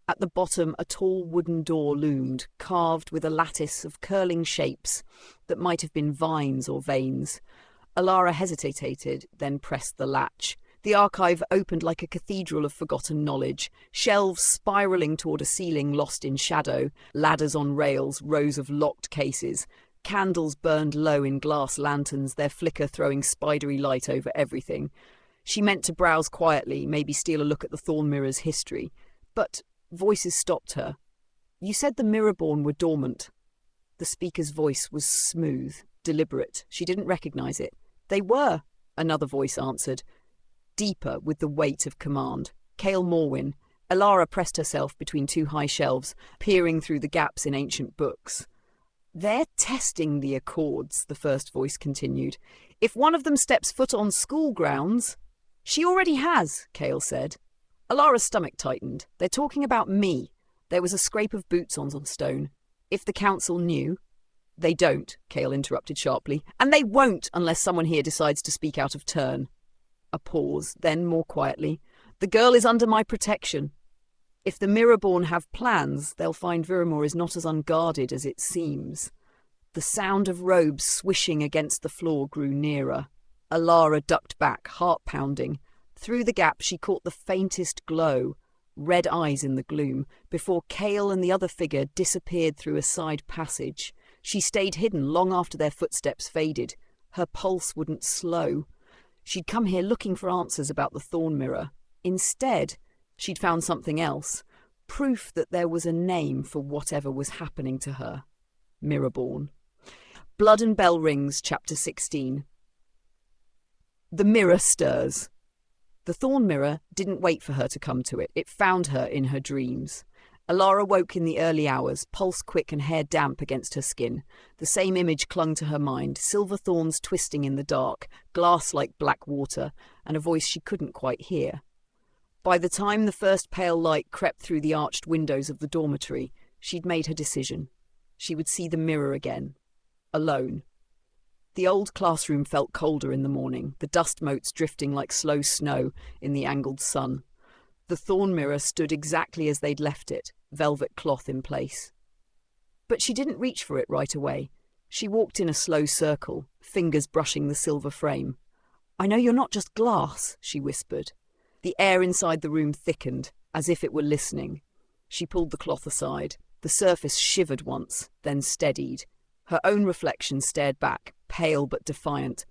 At the bottom, a tall wooden door loomed, carved with a lattice of curling shapes that might have been vines or veins. Elara hesitated, then pressed the latch. The archive opened like a cathedral of forgotten knowledge, shelves spiralling toward a ceiling lost in shadow, ladders on rails, rows of locked cases. Candles burned low in glass lanterns, their flicker throwing spidery light over everything. She meant to browse quietly, maybe steal a look at the Thorn Mirror's history. But voices stopped her. "You said the Mirrorborn were dormant." The speaker's voice was smooth, deliberate. She didn't recognize it. "They were," another voice answered, deeper with the weight of command. Cale Morwyn. Elara pressed herself between two high shelves, peering through the gaps in ancient books. "They're testing the Accords," the first voice continued. "If one of them steps foot on school grounds—" "She already has," Cale said. Alara's stomach tightened. "They're talking about me." There was a scrape of boots on stone. "If the council knew—" "They don't," Cale interrupted sharply. "And they won't unless someone here decides to speak out of turn." A pause, then more quietly. "The girl is under my protection. If the Mirrorborn have plans, they'll find Viremoor is not as unguarded as it seems." The sound of robes swishing against the floor grew nearer. Elara ducked back, heart pounding. Through the gap she caught the faintest glow, red eyes in the gloom, before Cale and the other figure disappeared through a side passage. She stayed hidden long after their footsteps faded. Her pulse wouldn't slow. She'd come here looking for answers about the Thorn Mirror. Instead, she'd found something else, proof that there was a name for whatever was happening to her. Mirrorborn. Blood and Bell Rings, Chapter 16. The mirror stirs. The Thorn Mirror didn't wait for her to come to it. It found her in her dreams. Elara woke in the early hours, pulse quick and hair damp against her skin. The same image clung to her mind, silver thorns twisting in the dark, glass like black water, and a voice she couldn't quite hear. By the time the first pale light crept through the arched windows of the dormitory, she'd made her decision. She would see the mirror again. Alone. The old classroom felt colder in the morning, the dust motes drifting like slow snow in the angled sun. The Thorn Mirror stood exactly as they'd left it, velvet cloth in place. But she didn't reach for it right away. She walked in a slow circle, fingers brushing the silver frame. "I know you're not just glass," she whispered. The air inside the room thickened, as if it were listening. She pulled the cloth aside. The surface shivered once, then steadied. Her own reflection stared back, pale but defiant.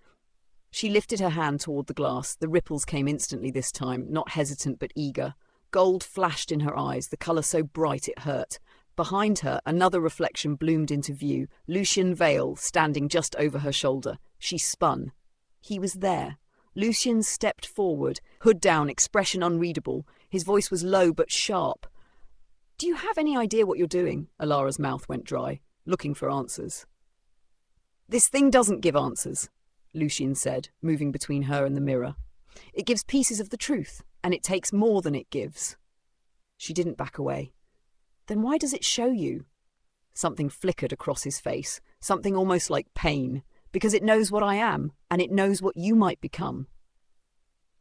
She lifted her hand toward the glass. The ripples came instantly this time, not hesitant but eager. Gold flashed in her eyes, the colour so bright it hurt. Behind her, another reflection bloomed into view, Lucien Vale standing just over her shoulder. She spun. He was there. Lucien stepped forward, hood down, expression unreadable. His voice was low but sharp. "Do you have any idea what you're doing?" Elara's mouth went dry, looking for answers. "This thing doesn't give answers," Lucien said, moving between her and the mirror. "It gives pieces of the truth, and it takes more than it gives." She didn't back away. "Then why does it show you?" Something flickered across his face, something almost like pain. "Because it knows what I am, and it knows what you might become."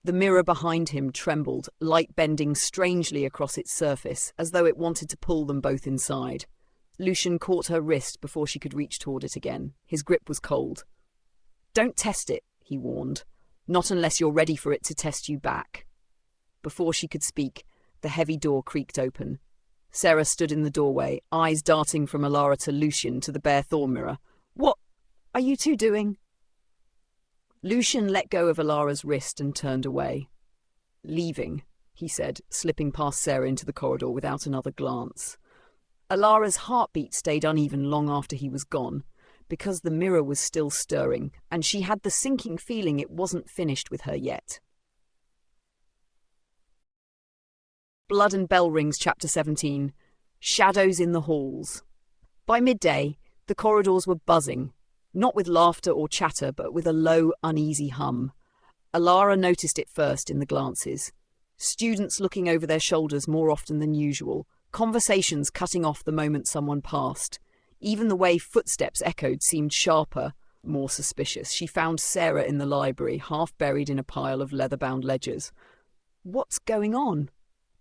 The mirror behind him trembled, light bending strangely across its surface, as though it wanted to pull them both inside. Lucien caught her wrist before she could reach toward it again. His grip was cold. "Don't test it," he warned. "Not unless you're ready for it to test you back." Before she could speak, the heavy door creaked open. Sarah stood in the doorway, eyes darting from Elara to Lucien to the bare Thorn Mirror. "What are you two doing?" Lucien let go of Elara's wrist and turned away. "Leaving," he said, slipping past Sarah into the corridor without another glance. Elara's heartbeat stayed uneven long after he was gone, because the mirror was still stirring, and she had the sinking feeling it wasn't finished with her yet. Blood and Bell Rings, Chapter 17. Shadows in the Halls. By midday, the corridors were buzzing. Not with laughter or chatter, but with a low, uneasy hum. Elara noticed it first in the glances. Students looking over their shoulders more often than usual, conversations cutting off the moment someone passed. Even the way footsteps echoed seemed sharper, more suspicious. She found Sarah in the library, half buried in a pile of leather-bound ledgers. "What's going on?"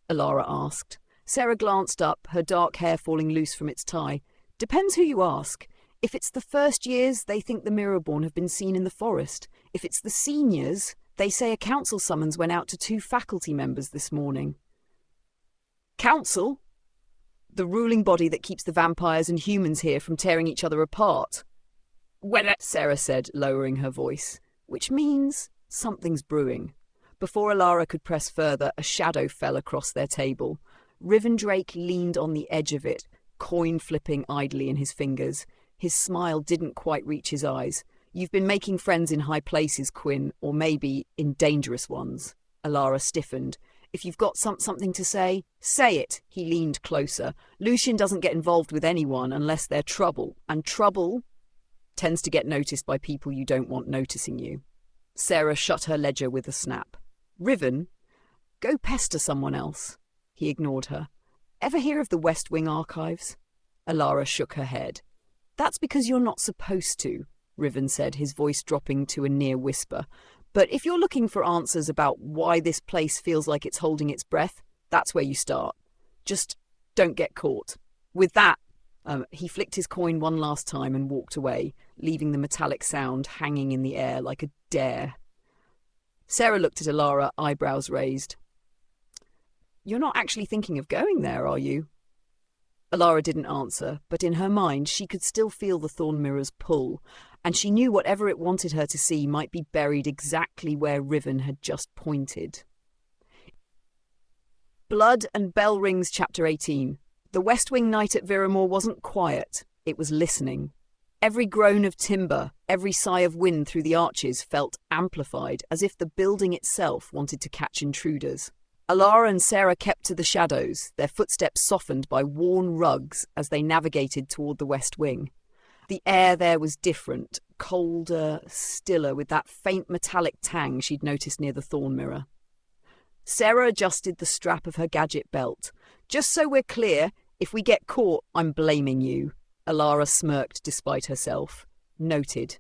Elara asked. Sarah glanced up, her dark hair falling loose from its tie. "Depends who you ask. If it's the first years, they think the Mirrorborn have been seen in the forest. If it's the seniors, they say a council summons went out to 2 faculty members this morning." "Council? The ruling body that keeps the vampires and humans here from tearing each other apart?" "Well," Sarah said, lowering her voice, which means something's brewing. Before Elara could press further, a shadow fell across their table. Rivendrake leaned on the edge of it, coin flipping idly in his fingers. His smile didn't quite reach his eyes. "You've been making friends in high places, Quinn, or maybe in dangerous ones." Elara stiffened. "If you've got something to say, say it." He leaned closer. "Lucian doesn't get involved with anyone unless they're trouble, and trouble tends to get noticed by people you don't want noticing you." Sarah shut her ledger with a snap. "Riven, go pester someone else." He ignored her. "Ever hear of the West Wing archives?" Elara shook her head. "That's because you're not supposed to," Riven said, his voice dropping to a near whisper. "But if you're looking for answers about why this place feels like it's holding its breath, that's where you start. Just don't get caught." With that, he flicked his coin one last time and walked away, leaving the metallic sound hanging in the air like a dare. Sarah looked at Elara, eyebrows raised. "You're not actually thinking of going there, are you?" Elara didn't answer, but in her mind she could still feel the Thorn Mirror's pull, and she knew whatever it wanted her to see might be buried exactly where Riven had just pointed. Blood and Bell Rings, Chapter 18. The West Wing night at Viremoor wasn't quiet, it was listening. Every groan of timber, every sigh of wind through the arches felt amplified, as if the building itself wanted to catch intruders. Elara and Sarah kept to the shadows, their footsteps softened by worn rugs as they navigated toward the West Wing. The air there was different, colder, stiller, with that faint metallic tang she'd noticed near the Thorn Mirror. Sarah adjusted the strap of her gadget belt. "Just so we're clear, if we get caught, I'm blaming you." Elara smirked despite herself. "Noted."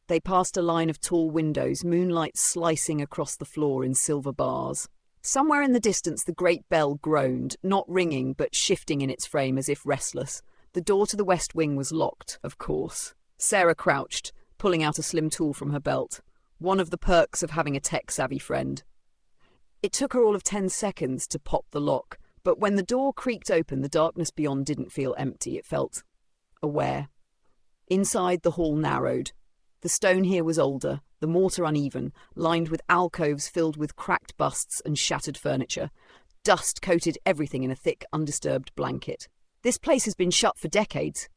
They passed a line of tall windows, moonlight slicing across the floor in silver bars. Somewhere in the distance the great bell groaned, not ringing but shifting in its frame as if restless. The door to the West Wing was locked, of course. Sarah crouched, pulling out a slim tool from her belt. One of the perks of having a tech-savvy friend. It took her all of 10 seconds to pop the lock, but when the door creaked open, the darkness beyond didn't feel empty. It felt aware. Inside, the hall narrowed. The stone here was older, the mortar uneven, lined with alcoves filled with cracked busts and shattered furniture. Dust coated everything in a thick, undisturbed blanket. "This place has been shut for decades,"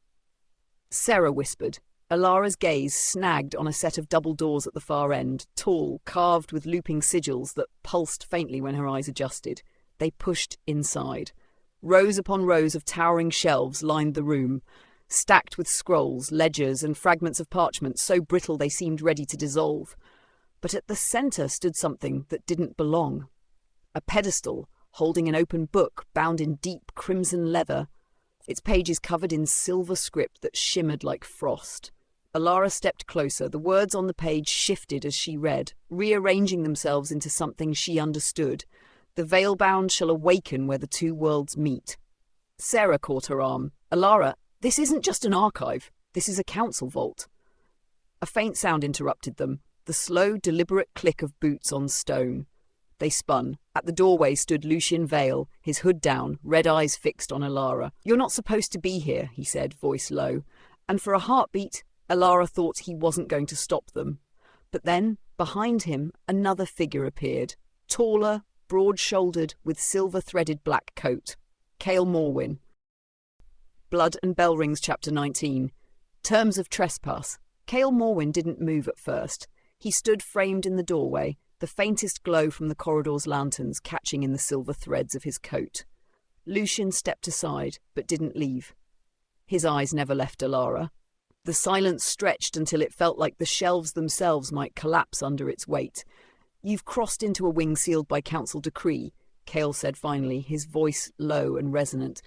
Sarah whispered. Elara's gaze snagged on a set of double doors at the far end, tall, carved with looping sigils that pulsed faintly when her eyes adjusted. They pushed inside. Rows upon rows of towering shelves lined the room, stacked with scrolls, ledgers, and fragments of parchment so brittle they seemed ready to dissolve. But at the centre stood something that didn't belong. A pedestal, holding an open book bound in deep crimson leather, its pages covered in silver script that shimmered like frost. Elara stepped closer. The words on the page shifted as she read, rearranging themselves into something she understood. "The Veilbound shall awaken where the 2 worlds meet." Sarah caught her arm. "Elara, this isn't just an archive. This is a council vault." A faint sound interrupted them, the slow, deliberate click of boots on stone. They spun. At the doorway stood Lucian Vale, his hood down, red eyes fixed on Elara. "You're not supposed to be here," he said, voice low. And for a heartbeat, Elara thought he wasn't going to stop them. But then, behind him, another figure appeared, taller, broad-shouldered, with silver-threaded black coat. Cale Morwyn. Blood and Bell Rings, Chapter 19. Terms of Trespass. Cale Morwyn didn't move at first. He stood framed in the doorway, the faintest glow from the corridor's lanterns catching in the silver threads of his coat. Lucian stepped aside, but didn't leave. His eyes never left Elara. The silence stretched until it felt like the shelves themselves might collapse under its weight. "You've crossed into a wing sealed by council decree," Cale said finally, his voice low and resonant.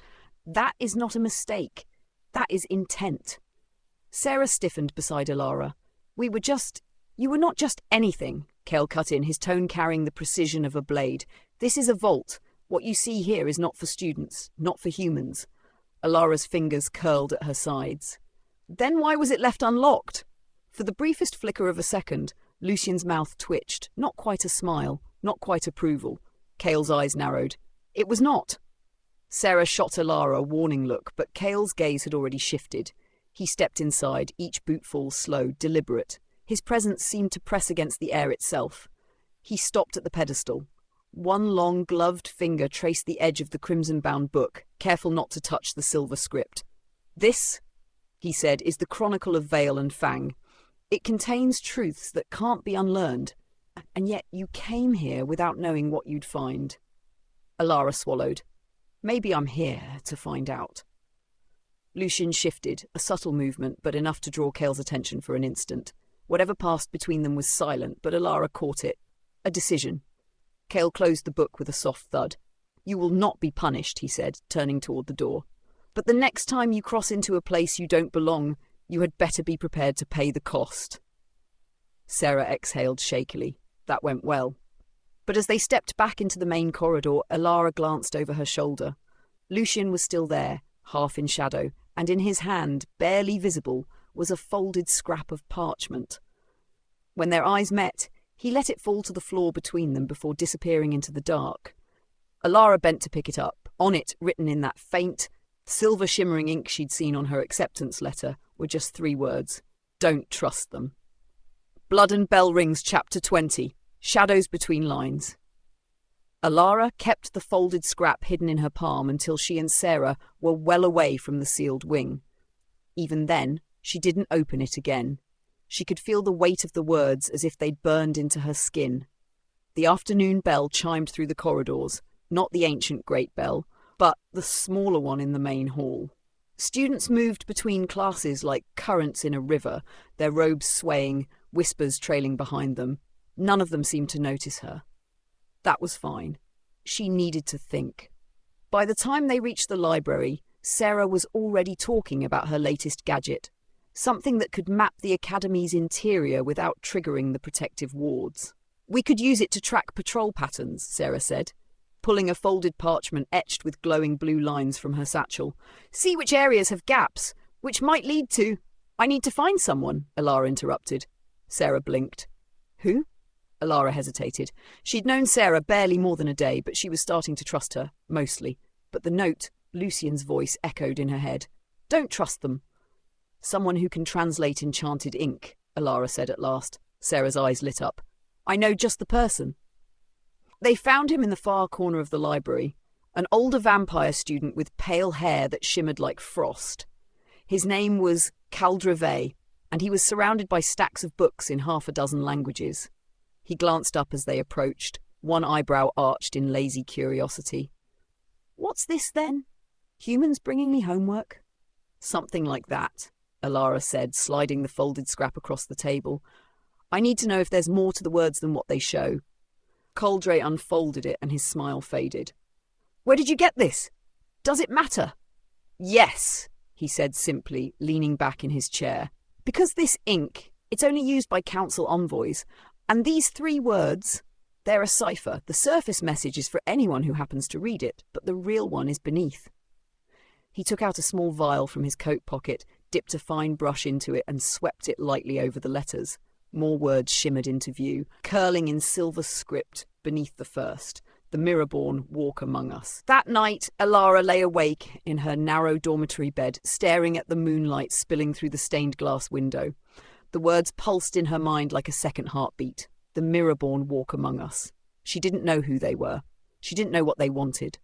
"That is not a mistake. That is intent." Sarah stiffened beside Elara. You were not just anything," Cale cut in, his tone carrying the precision of a blade. "This is a vault. What you see here is not for students, not for humans." Elara's fingers curled at her sides. "Then why was it left unlocked?" For the briefest flicker of a second, Lucian's mouth twitched, not quite a smile, not quite approval. Cale's eyes narrowed. "It was not." Sarah shot Elara a warning look, but Cale's gaze had already shifted. He stepped inside, each bootfall slow, deliberate. His presence seemed to press against the air itself. He stopped at the pedestal. One long, gloved finger traced the edge of the crimson-bound book, careful not to touch the silver script. "This," he said, "is the Chronicle of Vale and Fang. It contains truths that can't be unlearned. And yet you came here without knowing what you'd find." Elara swallowed. "Maybe I'm here to find out." Lucian shifted, a subtle movement, but enough to draw Cale's attention for an instant. Whatever passed between them was silent, but Elara caught it. A decision. Cale closed the book with a soft thud. "You will not be punished," he said, turning toward the door. "But the next time you cross into a place you don't belong, you had better be prepared to pay the cost." Sarah exhaled shakily. That went well. But as they stepped back into the main corridor, Elara glanced over her shoulder. Lucian was still there, half in shadow, and in his hand, barely visible, was a folded scrap of parchment. When their eyes met, he let it fall to the floor between them before disappearing into the dark. Elara bent to pick it up. On it, written in that faint, silver-shimmering ink she'd seen on her acceptance letter, were just 3 words. "Don't trust them." Blood and Bell Rings, Chapter 20. Shadows Between Lines. Elara kept the folded scrap hidden in her palm until she and Sarah were well away from the sealed wing. Even then, she didn't open it again. She could feel the weight of the words as if they'd burned into her skin. The afternoon bell chimed through the corridors, not the ancient great bell, but the smaller one in the main hall. Students moved between classes like currents in a river, their robes swaying, whispers trailing behind them. None of them seemed to notice her. That was fine. She needed to think. By the time they reached the library, Sarah was already talking about her latest gadget, something that could map the Academy's interior without triggering the protective wards. "We could use it to track patrol patterns," Sarah said, pulling a folded parchment etched with glowing blue lines from her satchel. "See which areas have gaps, which might lead to—" "I need to find someone," Elara interrupted. Sarah blinked. "Who?" Elara hesitated. She'd known Sarah barely more than a day, but she was starting to trust her, mostly. But the note, Lucian's voice, echoed in her head. "Don't trust them." "Someone who can translate enchanted ink," Elara said at last. Sarah's eyes lit up. "I know just the person." They found him in the far corner of the library, an older vampire student with pale hair that shimmered like frost. His name was Caldreve, and he was surrounded by stacks of books in 6 languages. He glanced up as they approached, one eyebrow arched in lazy curiosity. "What's this, then? Humans bringing me homework?" "Something like that," Elara said, sliding the folded scrap across the table. "I need to know if there's more to the words than what they show." Caldre unfolded it and his smile faded. "Where did you get this? Does it matter?" "Yes," he said simply, leaning back in his chair. "Because this ink, it's only used by council envoys. And these 3 words, they're a cipher. The surface message is for anyone who happens to read it, but the real one is beneath." He took out a small vial from his coat pocket, dipped a fine brush into it and swept it lightly over the letters. More words shimmered into view, curling in silver script beneath the first. "The Mirrorborn walk among us." That night, Elara lay awake in her narrow dormitory bed, staring at the moonlight spilling through the stained glass window. The words pulsed in her mind like a second heartbeat. "The Mirrorborn walk among us." She didn't know who they were. She didn't know what they wanted.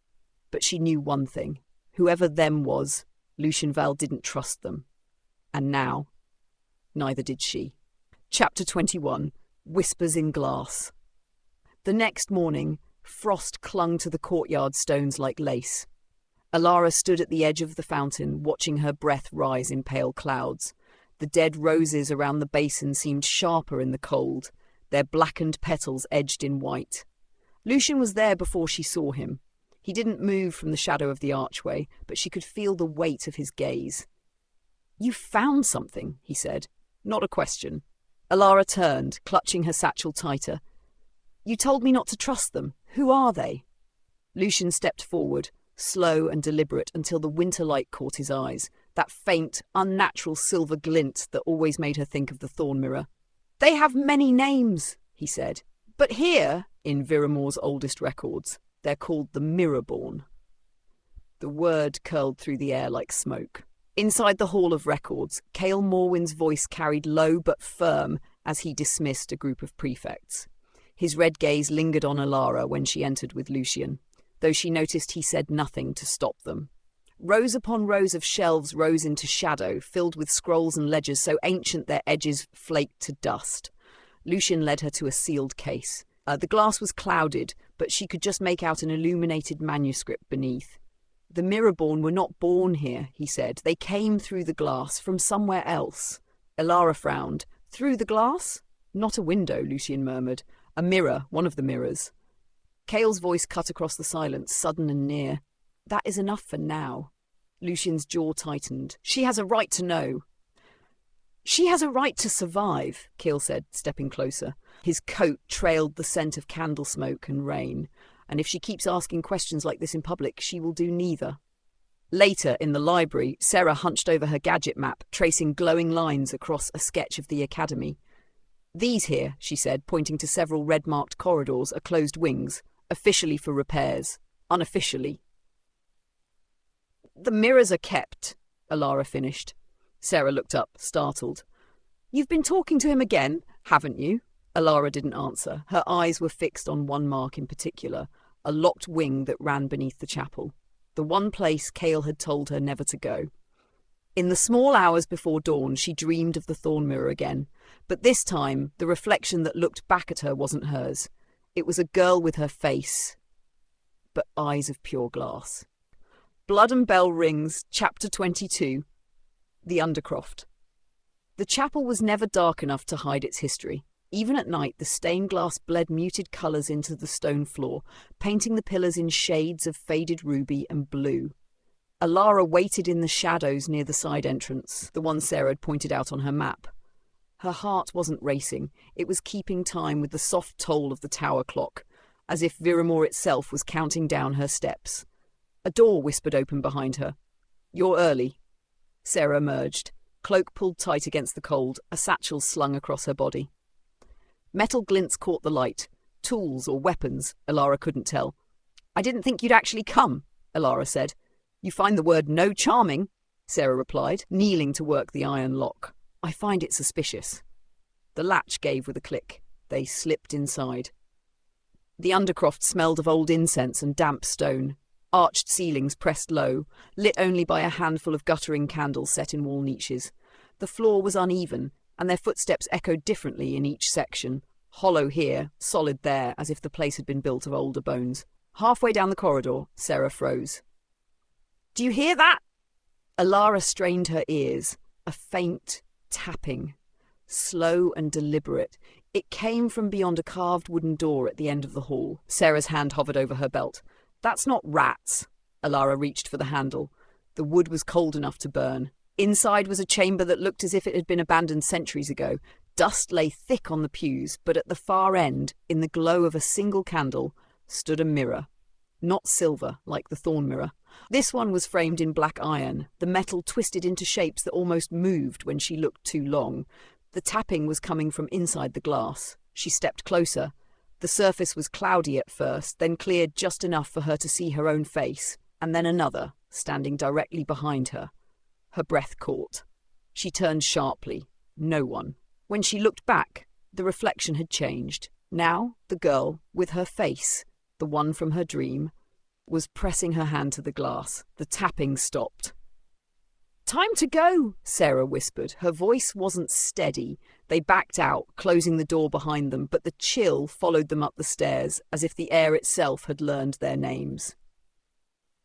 But she knew one thing. Whoever them was, Lucian Val didn't trust them. And now, neither did she. Chapter 21. Whispers in Glass. The next morning, frost clung to the courtyard stones like lace. Elara stood at the edge of the fountain, watching her breath rise in pale clouds. The dead roses around the basin seemed sharper in the cold, their blackened petals edged in white. Lucian was there before she saw him. He didn't move from the shadow of the archway, but she could feel the weight of his gaze. "You found something," he said. Not a question. Elara turned, clutching her satchel tighter. "You told me not to trust them. Who are they?" Lucian stepped forward, slow and deliberate, until the winter light caught his eyes, that faint, unnatural silver glint that always made her think of the Thorn Mirror. "They have many names," he said. "But here, in Viremoor's oldest records, they're called the Mirrorborn." The word curled through the air like smoke. Inside the Hall of Records, Cale Morwen's voice carried low but firm as he dismissed a group of prefects. His red gaze lingered on Elara when she entered with Lucian, though she noticed he said nothing to stop them. Rows upon rows of shelves rose into shadow, filled with scrolls and ledgers so ancient their edges flaked to dust. Lucian led her to a sealed case. The glass was clouded, but she could just make out an illuminated manuscript beneath. "The Mirrorborn were not born here," he said. "They came through the glass, from somewhere else." Elara frowned. "Through the glass?" "Not a window," Lucian murmured. "A mirror, one of the mirrors." Cale's voice cut across the silence, sudden and near. "That is enough for now." Lucian's jaw tightened. "She has a right to know." "She has a right to survive," Cale said, stepping closer. His coat trailed the scent of candle smoke and rain, and if she keeps asking questions like this in public, she will do neither. Later, in the library, Sarah hunched over her gadget map, tracing glowing lines across a sketch of the academy. "These here," she said, pointing to several red-marked corridors, are closed wings, officially for repairs, unofficially. "The mirrors are kept," Elara finished. Sarah looked up, startled. "You've been talking to him again, haven't you?" Elara didn't answer. Her eyes were fixed on one mark in particular, a locked wing that ran beneath the chapel, the one place Cale had told her never to go. In the small hours before dawn, she dreamed of the Thorn Mirror again, but this time the reflection that looked back at her wasn't hers. It was a girl with her face, but eyes of pure glass. Blood and Bell Rings, Chapter 22. The Undercroft. The chapel was never dark enough to hide its history. Even at night, the stained glass bled muted colours into the stone floor, painting the pillars in shades of faded ruby and blue. Elara waited in the shadows near the side entrance, the one Sarah had pointed out on her map. Her heart wasn't racing. It was keeping time with the soft toll of the tower clock, as if Viremoor itself was counting down her steps. A door whispered open behind her. "You're early." Sarah emerged, cloak pulled tight against the cold, a satchel slung across her body. Metal glints caught the light. Tools or weapons, Elara couldn't tell. "I didn't think you'd actually come," Elara said. "You find the word no charming," Sarah replied, kneeling to work the iron lock. "I find it suspicious." The latch gave with a click. They slipped inside. The undercroft smelled of old incense and damp stone. Arched ceilings pressed low, lit only by a handful of guttering candles set in wall niches. The floor was uneven, and their footsteps echoed differently in each section, hollow here, solid there, as if the place had been built of older bones. Halfway down the corridor, Sarah froze. "Do you hear that?" Elara strained her ears. A faint tapping, slow and deliberate. It came from beyond a carved wooden door at the end of the hall. Sarah's hand hovered over her belt. "That's not rats." Elara reached for the handle. The wood was cold enough to burn. Inside was a chamber that looked as if it had been abandoned centuries ago. Dust lay thick on the pews, but at the far end, in the glow of a single candle, stood a mirror. Not silver, like the Thorn Mirror. This one was framed in black iron, the metal twisted into shapes that almost moved when she looked too long. The tapping was coming from inside the glass. She stepped closer. The surface was cloudy at first, then cleared just enough for her to see her own face, and then another, standing directly behind her. Her breath caught. She turned sharply. No one. When she looked back, the reflection had changed. Now, the girl, with her face, the one from her dream, was pressing her hand to the glass. The tapping stopped. "Time to go," Sarah whispered. Her voice wasn't steady. They backed out, closing the door behind them, but the chill followed them up the stairs, as if the air itself had learned their names.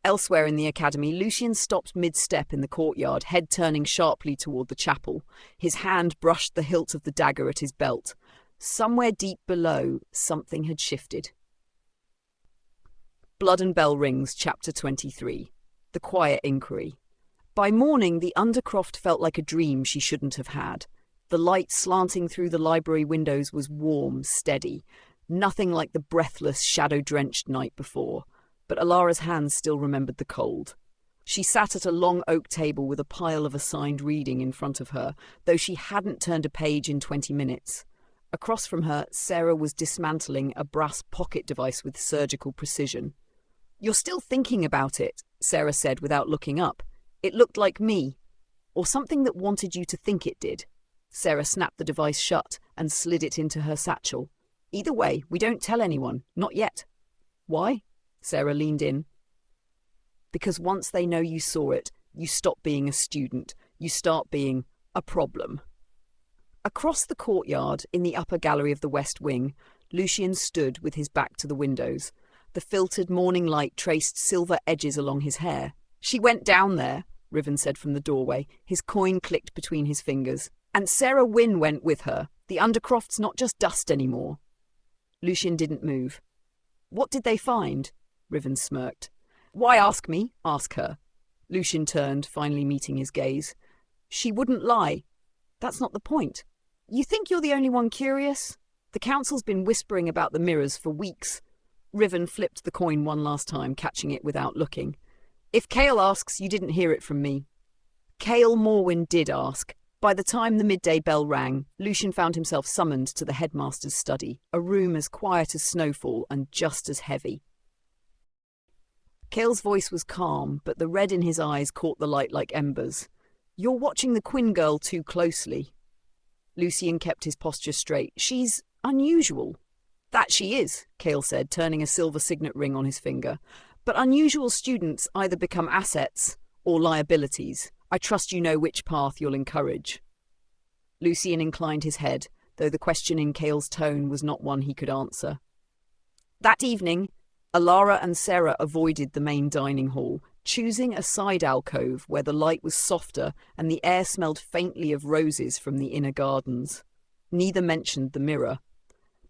Elsewhere in the academy, Lucien stopped mid-step in the courtyard, head turning sharply toward the chapel. His hand brushed the hilt of the dagger at his belt. Somewhere deep below, something had shifted. Blood and Bell Rings, Chapter 23. The Quiet Inquiry. By morning, the Undercroft felt like a dream she shouldn't have had. The light slanting through the library windows was warm, steady. Nothing like the breathless, shadow-drenched night before. But Elara's hands still remembered the cold. She sat at a long oak table with a pile of assigned reading in front of her, though she hadn't turned a page in 20 minutes. Across from her, Sarah was dismantling a brass pocket device with surgical precision. "You're still thinking about it," Sarah said without looking up. "It looked like me. Or something that wanted you to think it did." Sarah snapped the device shut and slid it into her satchel. "Either way, we don't tell anyone. Not yet." "Why?" Sarah leaned in. "Because once they know you saw it, you stop being a student. You start being a problem." Across the courtyard, in the upper gallery of the West Wing, Lucien stood with his back to the windows. The filtered morning light traced silver edges along his hair. "She went down there," Riven said from the doorway. His coin clicked between his fingers. "And Sarah Wynne went with her. The Undercroft's not just dust anymore." Lucien didn't move. "What did they find?" Riven smirked. "Why ask me? Ask her." Lucien turned, finally meeting his gaze. "She wouldn't lie." "That's not the point. You think you're the only one curious? The council's been whispering about the mirrors for weeks." Riven flipped the coin one last time, catching it without looking. "If Cale asks, you didn't hear it from me." Cale Morwyn did ask. By the time the midday bell rang, Lucien found himself summoned to the headmaster's study, a room as quiet as snowfall and just as heavy. Cale's voice was calm, but the red in his eyes caught the light like embers. "You're watching the Quinn girl too closely." Lucien kept his posture straight. "She's unusual." "That she is," Cale said, turning a silver signet ring on his finger. "But unusual students either become assets or liabilities. I trust you know which path you'll encourage." Lucien inclined his head, though the question in Cale's tone was not one he could answer. That evening, Elara and Sarah avoided the main dining hall, choosing a side alcove where the light was softer and the air smelled faintly of roses from the inner gardens. Neither mentioned the mirror.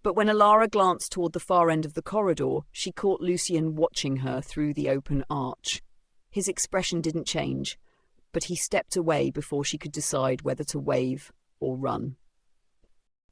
But when Elara glanced toward the far end of the corridor, she caught Lucien watching her through the open arch. His expression didn't change, but he stepped away before she could decide whether to wave or run.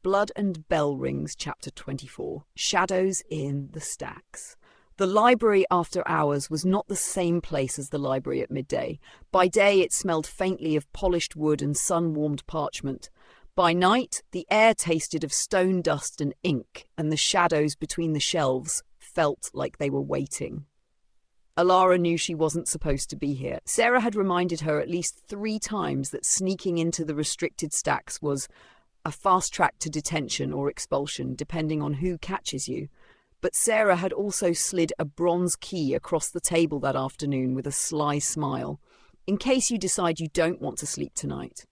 Blood and Bell Rings, Chapter 24. Shadows in the Stacks. The library after hours was not the same place as the library at midday. By day it smelled faintly of polished wood and sun-warmed parchment. By night the air tasted of stone dust and ink, and the shadows between the shelves felt like they were waiting. Elara knew she wasn't supposed to be here. Sarah had reminded her at least 3 times that sneaking into the restricted stacks was a fast track to detention or expulsion, depending on who catches you. But Sarah had also slid a bronze key across the table that afternoon with a sly smile, in case you decide you don't want to sleep tonight.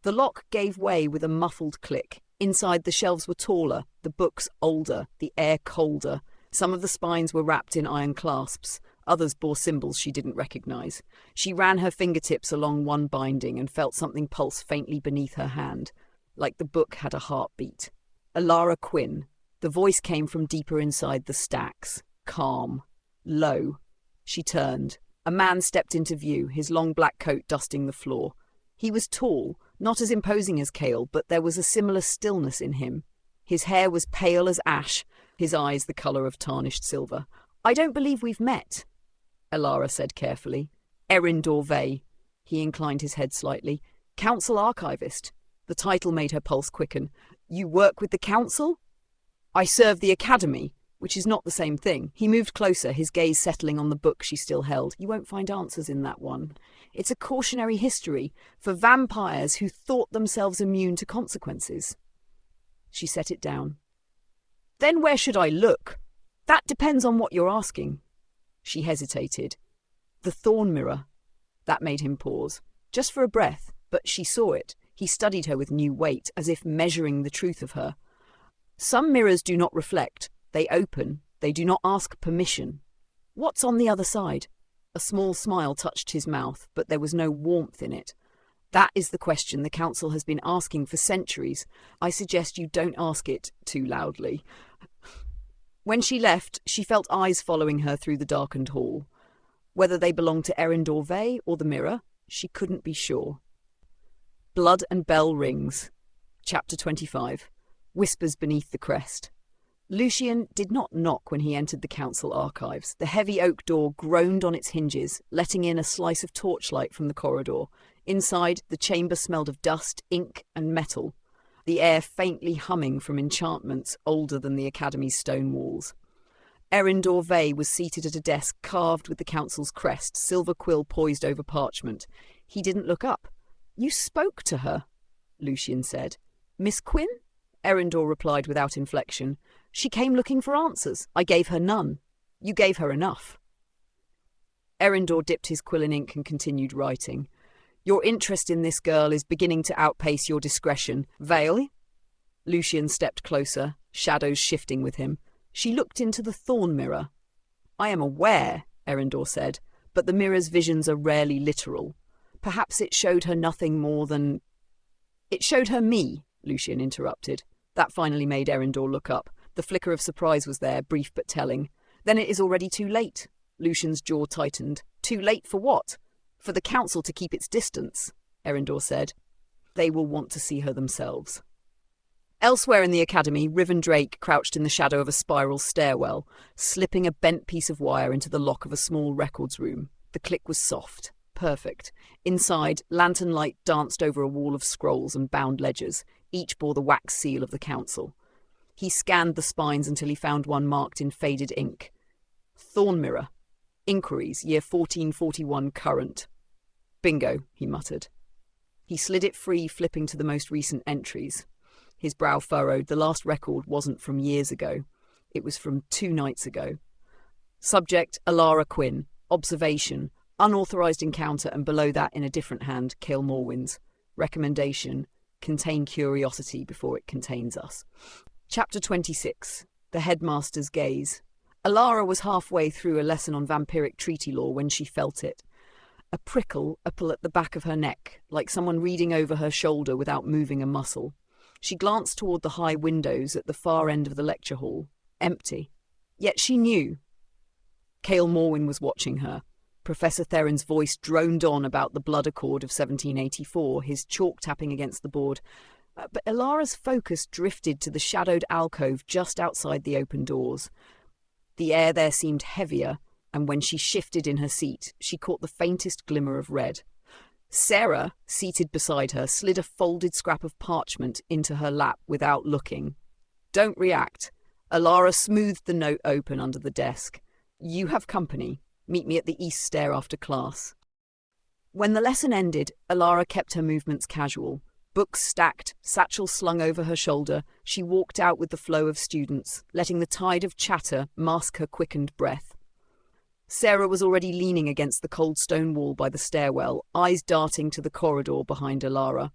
The lock gave way with a muffled click. Inside, the shelves were taller, the books older, the air colder. Some of the spines were wrapped in iron clasps. Others bore symbols she didn't recognize. She ran her fingertips along one binding and felt something pulse faintly beneath her hand, like the book had a heartbeat. Elara Quinn. The voice came from deeper inside the stacks. Calm. Low. She turned. A man stepped into view, his long black coat dusting the floor. He was tall, not as imposing as Cale, but there was a similar stillness in him. His hair was pale as ash, his eyes the colour of tarnished silver. "I don't believe we've met," Elara said carefully. "Erin Dorvey." He inclined his head slightly. "Council archivist." The title made her pulse quicken. "You work with the council?" "I serve the academy," which is not the same thing. He moved closer, his gaze settling on the book she still held. "You won't find answers in that one. It's a cautionary history for vampires who thought themselves immune to consequences." She set it down. "Then where should I look?" "That depends on what you're asking." She hesitated. "The thorn mirror." That made him pause. Just for a breath, but she saw it. He studied her with new weight, as if measuring the truth of her. "Some mirrors do not reflect. They open. They do not ask permission." What's on the other side? A small smile touched his mouth, but there was no warmth in it. That is the question the council has been asking for centuries. I suggest you don't ask it too loudly. When she left, she felt eyes following her through the darkened hall. Whether they belonged to Erin Dorvey or the mirror, she couldn't be sure. Blood and Bell Rings. Chapter 25. Whispers Beneath the Crest. Lucian did not knock when he entered the council archives. The heavy oak door groaned on its hinges, letting in a slice of torchlight from the corridor. Inside, the chamber smelled of dust, ink, and metal, the air faintly humming from enchantments older than the Academy's stone walls. Erin Dorvey was seated at a desk carved with the council's crest, silver quill poised over parchment. He didn't look up. "You spoke to her," Lucian said. "Miss Quinn?" Erindor replied without inflection. "She came looking for answers. I gave her none. You gave her enough." Erindor dipped his quill in ink and continued writing. "Your interest in this girl is beginning to outpace your discretion. Vale?" Lucian stepped closer, shadows shifting with him. She looked into the thorn mirror. "I am aware," Erindor said, "but the mirror's visions are rarely literal. Perhaps it showed her nothing more than—" "It showed her me," Lucian interrupted. That finally made Erindor look up. The flicker of surprise was there, brief but telling. "Then it is already too late." Lucian's jaw tightened. "Too late for what?" "For the council to keep its distance," Erindor said. "They will want to see her themselves." Elsewhere in the academy, Riven Drake crouched in the shadow of a spiral stairwell, slipping a bent piece of wire into the lock of a small records room. The click was soft, perfect. Inside, lantern light danced over a wall of scrolls and bound ledgers. Each bore the wax seal of the council. He scanned the spines until he found one marked in faded ink. "Thorn Mirror. Inquiries, year 1441 current." "Bingo," he muttered. He slid it free, flipping to the most recent entries. His brow furrowed. The last record wasn't from years ago. It was from 2 nights ago. Subject, Elara Quinn. Observation, unauthorized encounter, and below that, in a different hand, Cale Morwyn's. Recommendation, contain curiosity before it contains us. Chapter 26. The Headmaster's Gaze. Elara was halfway through a lesson on vampiric treaty law when she felt it. A prickle at the back of her neck, like someone reading over her shoulder without moving a muscle. She glanced toward the high windows at the far end of the lecture hall. Empty. Yet she knew. Cale Morwyn was watching her. Professor Theron's voice droned on about the blood accord of 1784, his chalk tapping against the board. But Elara's focus drifted to the shadowed alcove just outside the open doors. The air there seemed heavier, and when she shifted in her seat, she caught the faintest glimmer of red. Sarah, seated beside her, slid a folded scrap of parchment into her lap without looking. "Don't react." Elara smoothed the note open under the desk. "You have company. Meet me at the east stair after class." When the lesson ended, Elara kept her movements casual. Books stacked, satchel slung over her shoulder, she walked out with the flow of students, letting the tide of chatter mask her quickened breath. Sarah was already leaning against the cold stone wall by the stairwell, eyes darting to the corridor behind Elara.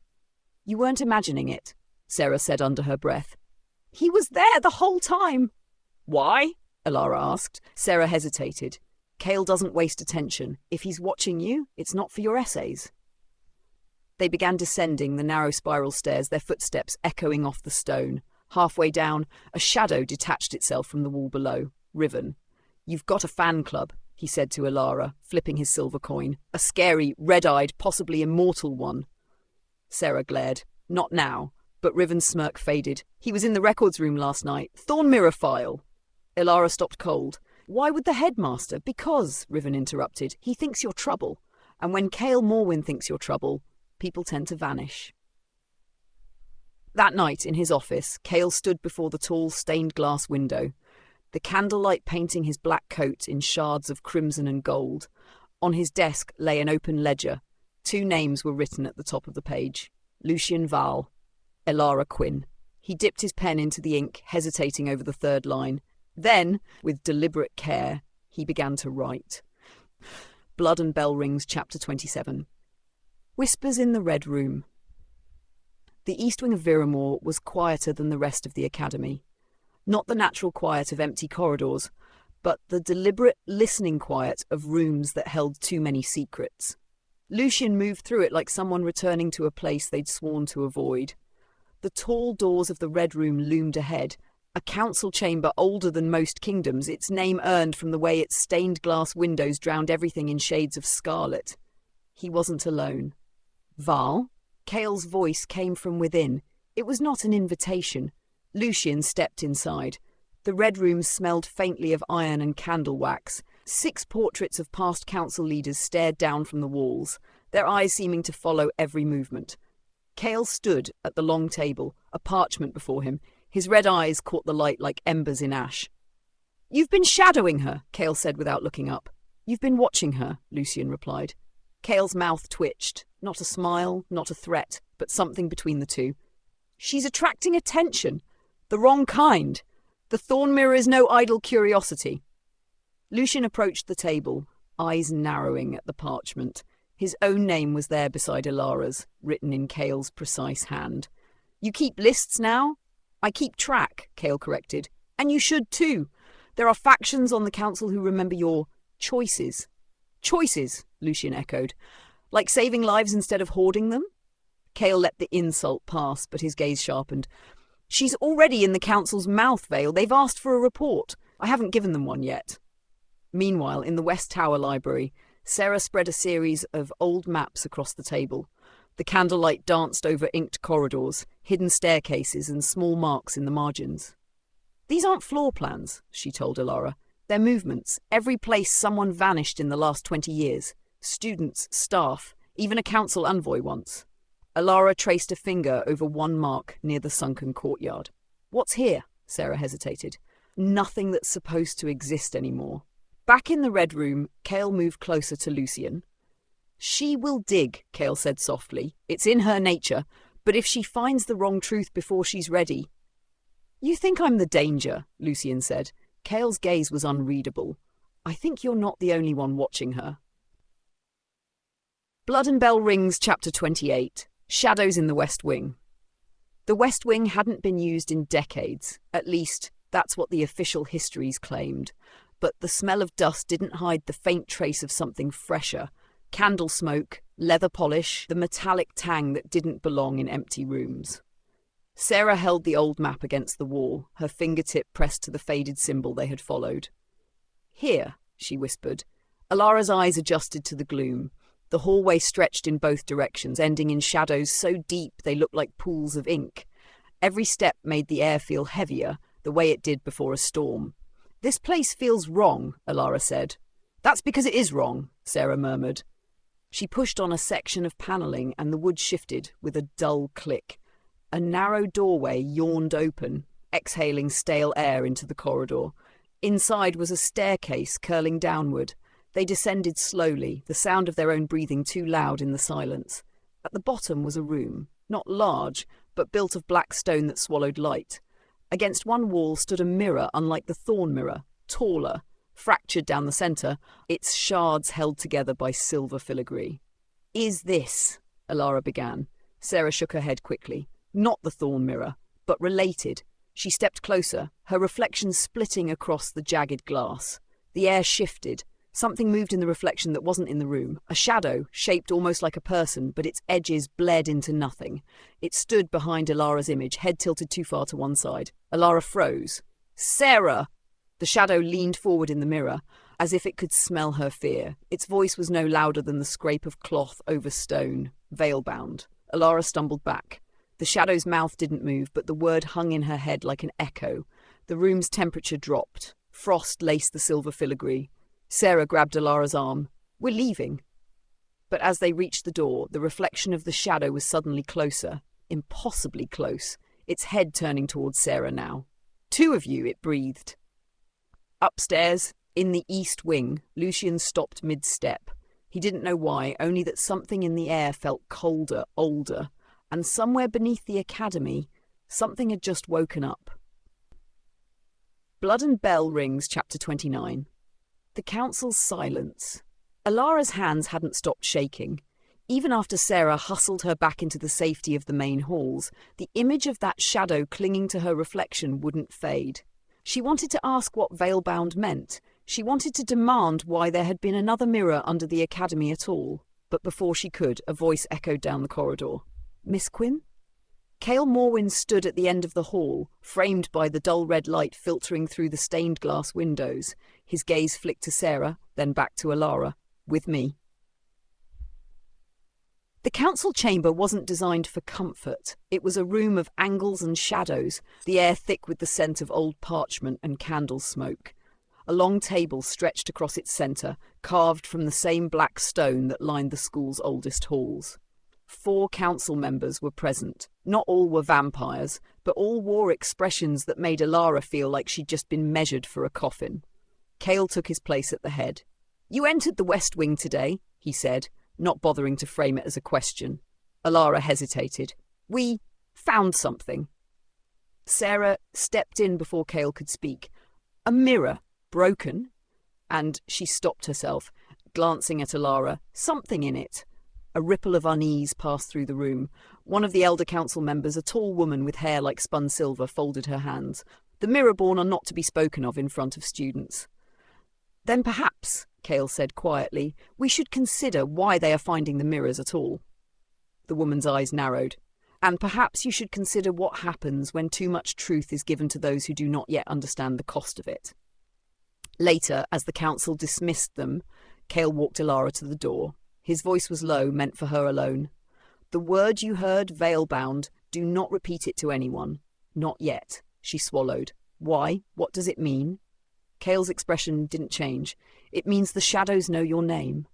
"You weren't imagining it," Sarah said under her breath. "He was there the whole time." "Why?" Elara asked. Sarah hesitated. "Cale doesn't waste attention. If he's watching you, it's not for your essays." They began descending the narrow spiral stairs, their footsteps echoing off the stone. Halfway down, a shadow detached itself from the wall below. Riven. "You've got a fan club," he said to Elara, flipping his silver coin. "A scary, red-eyed, possibly immortal one." Sarah glared. "Not now." But Riven's smirk faded. "He was in the records room last night. Thorn Mirror file." Elara stopped cold. "Why would the headmaster?" "Because," Riven interrupted, "he thinks you're trouble. And when Cale Morwyn thinks you're trouble, people tend to vanish." That night, in his office, Cale stood before the tall, stained-glass window, the candlelight painting his black coat in shards of crimson and gold. On his desk lay an open ledger. 2 names were written at the top of the page. Lucian Val, Elara Quinn. He dipped his pen into the ink, hesitating over the 3rd line. Then, with deliberate care, he began to write. Blood and Bell Rings, Chapter 27. Whispers in the Red Room. The east wing of Viremoor was quieter than the rest of the academy. Not the natural quiet of empty corridors, but the deliberate listening quiet of rooms that held too many secrets. Lucian moved through it like someone returning to a place they'd sworn to avoid. The tall doors of the Red Room loomed ahead, a council chamber older than most kingdoms, its name earned from the way its stained glass windows drowned everything in shades of scarlet. He wasn't alone. Val? Cale's voice came from within. It was not an invitation. Lucian stepped inside. The Red Room smelled faintly of iron and candle wax. 6 portraits of past council leaders stared down from the walls, their eyes seeming to follow every movement. Cale stood at the long table, a parchment before him. His red eyes caught the light like embers in ash. "You've been shadowing her," Cale said without looking up. "You've been watching her," Lucian replied. Cale's mouth twitched. Not a smile, not a threat, but something between the two. "She's attracting attention. The wrong kind. The Thorn Mirror is no idle curiosity." Lucian approached the table, eyes narrowing at the parchment. His own name was there beside Elara's, written in Cale's precise hand. "You keep lists now?" "I keep track," Cale corrected. "And you should too. There are factions on the council who remember your choices." "Choices," Lucian echoed. "Like saving lives instead of hoarding them?" Cale let the insult pass, but his gaze sharpened. "She's already in the council's mouth, Vale. They've asked for a report. I haven't given them one yet." Meanwhile, in the West Tower Library, Sarah spread a series of old maps across the table. The candlelight danced over inked corridors, hidden staircases, and small marks in the margins. "These aren't floor plans," she told Elara. "They're movements. Every place someone vanished in the last 20 years. Students, staff, even a council envoy once." Elara traced a finger over one mark near the sunken courtyard. "What's here?" Sarah hesitated. "Nothing that's supposed to exist anymore." Back in the Red Room, Cale moved closer to Lucian. "She will dig," Cale said softly. "It's in her nature. But if she finds the wrong truth before she's ready—" "You think I'm the danger," Lucian said. Cale's gaze was unreadable. "I think you're not the only one watching her." Blood and Bell Rings, Chapter 28. Shadows in the West Wing. The West Wing hadn't been used in decades. At least, that's what the official histories claimed. But the smell of dust didn't hide the faint trace of something fresher. Candle smoke, leather polish, the metallic tang that didn't belong in empty rooms. Sarah held the old map against the wall, her fingertip pressed to the faded symbol they had followed. "Here," she whispered. Elara's eyes adjusted to the gloom. The hallway stretched in both directions, ending in shadows so deep they looked like pools of ink. Every step made the air feel heavier, the way it did before a storm. "This place feels wrong," Elara said. "That's because it is wrong," Sarah murmured. She pushed on a section of panelling and the wood shifted with a dull click. A narrow doorway yawned open, exhaling stale air into the corridor. Inside was a staircase curling downward. They descended slowly, the sound of their own breathing too loud in the silence. At the bottom was a room, not large, but built of black stone that swallowed light. Against one wall stood a mirror unlike the Thorn Mirror, taller, fractured down the centre, its shards held together by silver filigree. "Is this?" Elara began. Sarah shook her head quickly. "Not the Thorn Mirror, but related." She stepped closer, her reflection splitting across the jagged glass. The air shifted. Something moved in the reflection that wasn't in the room. A shadow, shaped almost like a person, but its edges bled into nothing. It stood behind Elara's image, head tilted too far to one side. Elara froze. "Sarah!" The shadow leaned forward in the mirror, as if it could smell her fear. Its voice was no louder than the scrape of cloth over stone, veil-bound. Elara stumbled back. The shadow's mouth didn't move, but the word hung in her head like an echo. The room's temperature dropped. Frost laced the silver filigree. Sarah grabbed Elara's arm. "We're leaving." But as they reached the door, the reflection of the shadow was suddenly closer, impossibly close, its head turning towards Sarah now. "Two of you," it breathed. Upstairs, in the east wing, Lucian stopped mid-step. He didn't know why, only that something in the air felt colder, older, and somewhere beneath the academy, something had just woken up. Blood and Bell Rings, Chapter 29. The council's silence. Elara's hands hadn't stopped shaking. Even after Sarah hustled her back into the safety of the main halls, the image of that shadow clinging to her reflection wouldn't fade. She wanted to ask what veil-bound meant, She wanted to demand why there had been another mirror under the academy at all, but before she could, a voice echoed down the corridor. "Miss Quinn?" Cale Morwyn stood at the end of the hall, framed by the dull red light filtering through the stained glass windows. His gaze flicked to Sarah, then back to Elara. "With me." The council chamber wasn't designed for comfort. It was a room of angles and shadows, the air thick with the scent of old parchment and candle smoke. A long table stretched across its centre, carved from the same black stone that lined the school's oldest halls. 4 council members were present. Not all were vampires, but all wore expressions that made Elara feel like she'd just been measured for a coffin. Cale took his place at the head. "You entered the West Wing today," he said, not bothering to frame it as a question. Elara hesitated. "We found something." Sarah stepped in before Cale could speak. "A mirror. Broken?" And she stopped herself, glancing at Elara. "Something in it." A ripple of unease passed through the room. One of the elder council members, a tall woman with hair like spun silver, folded her hands. "The Mirrorborn are not to be spoken of in front of students." "Then perhaps," Cale said quietly, "we should consider why they are finding the mirrors at all." The woman's eyes narrowed. "And perhaps you should consider what happens when too much truth is given to those who do not yet understand the cost of it." Later, as the council dismissed them, Cale walked Elara to the door. His voice was low, meant for her alone. "The word you heard, veil-bound, do not repeat it to anyone. Not yet." She swallowed. "Why? What does it mean?" Cale's expression didn't change. "It means the shadows know your name."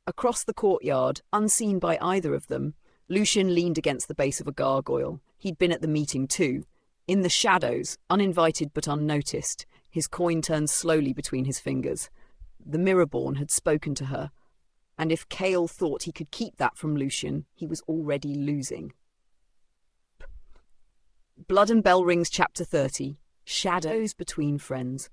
Across the courtyard, unseen by either of them, Lucian leaned against the base of a gargoyle. He'd been at the meeting too. In the shadows, uninvited but unnoticed, his coin turned slowly between his fingers. The Mirrorborn had spoken to her. And if Cale thought he could keep that from Lucian, he was already losing. Blood and Bell Rings Chapter 30. Shadows Between Friends.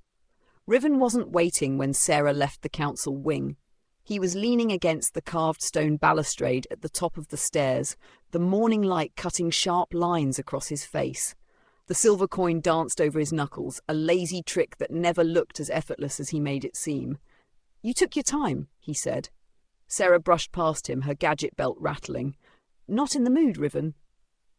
Riven wasn't waiting when Sarah left the council wing. He was leaning against the carved stone balustrade at the top of the stairs, the morning light cutting sharp lines across his face. The silver coin danced over his knuckles, a lazy trick that never looked as effortless as he made it seem. "You took your time," he said. Sarah brushed past him, her gadget belt rattling. "Not in the mood, Riven."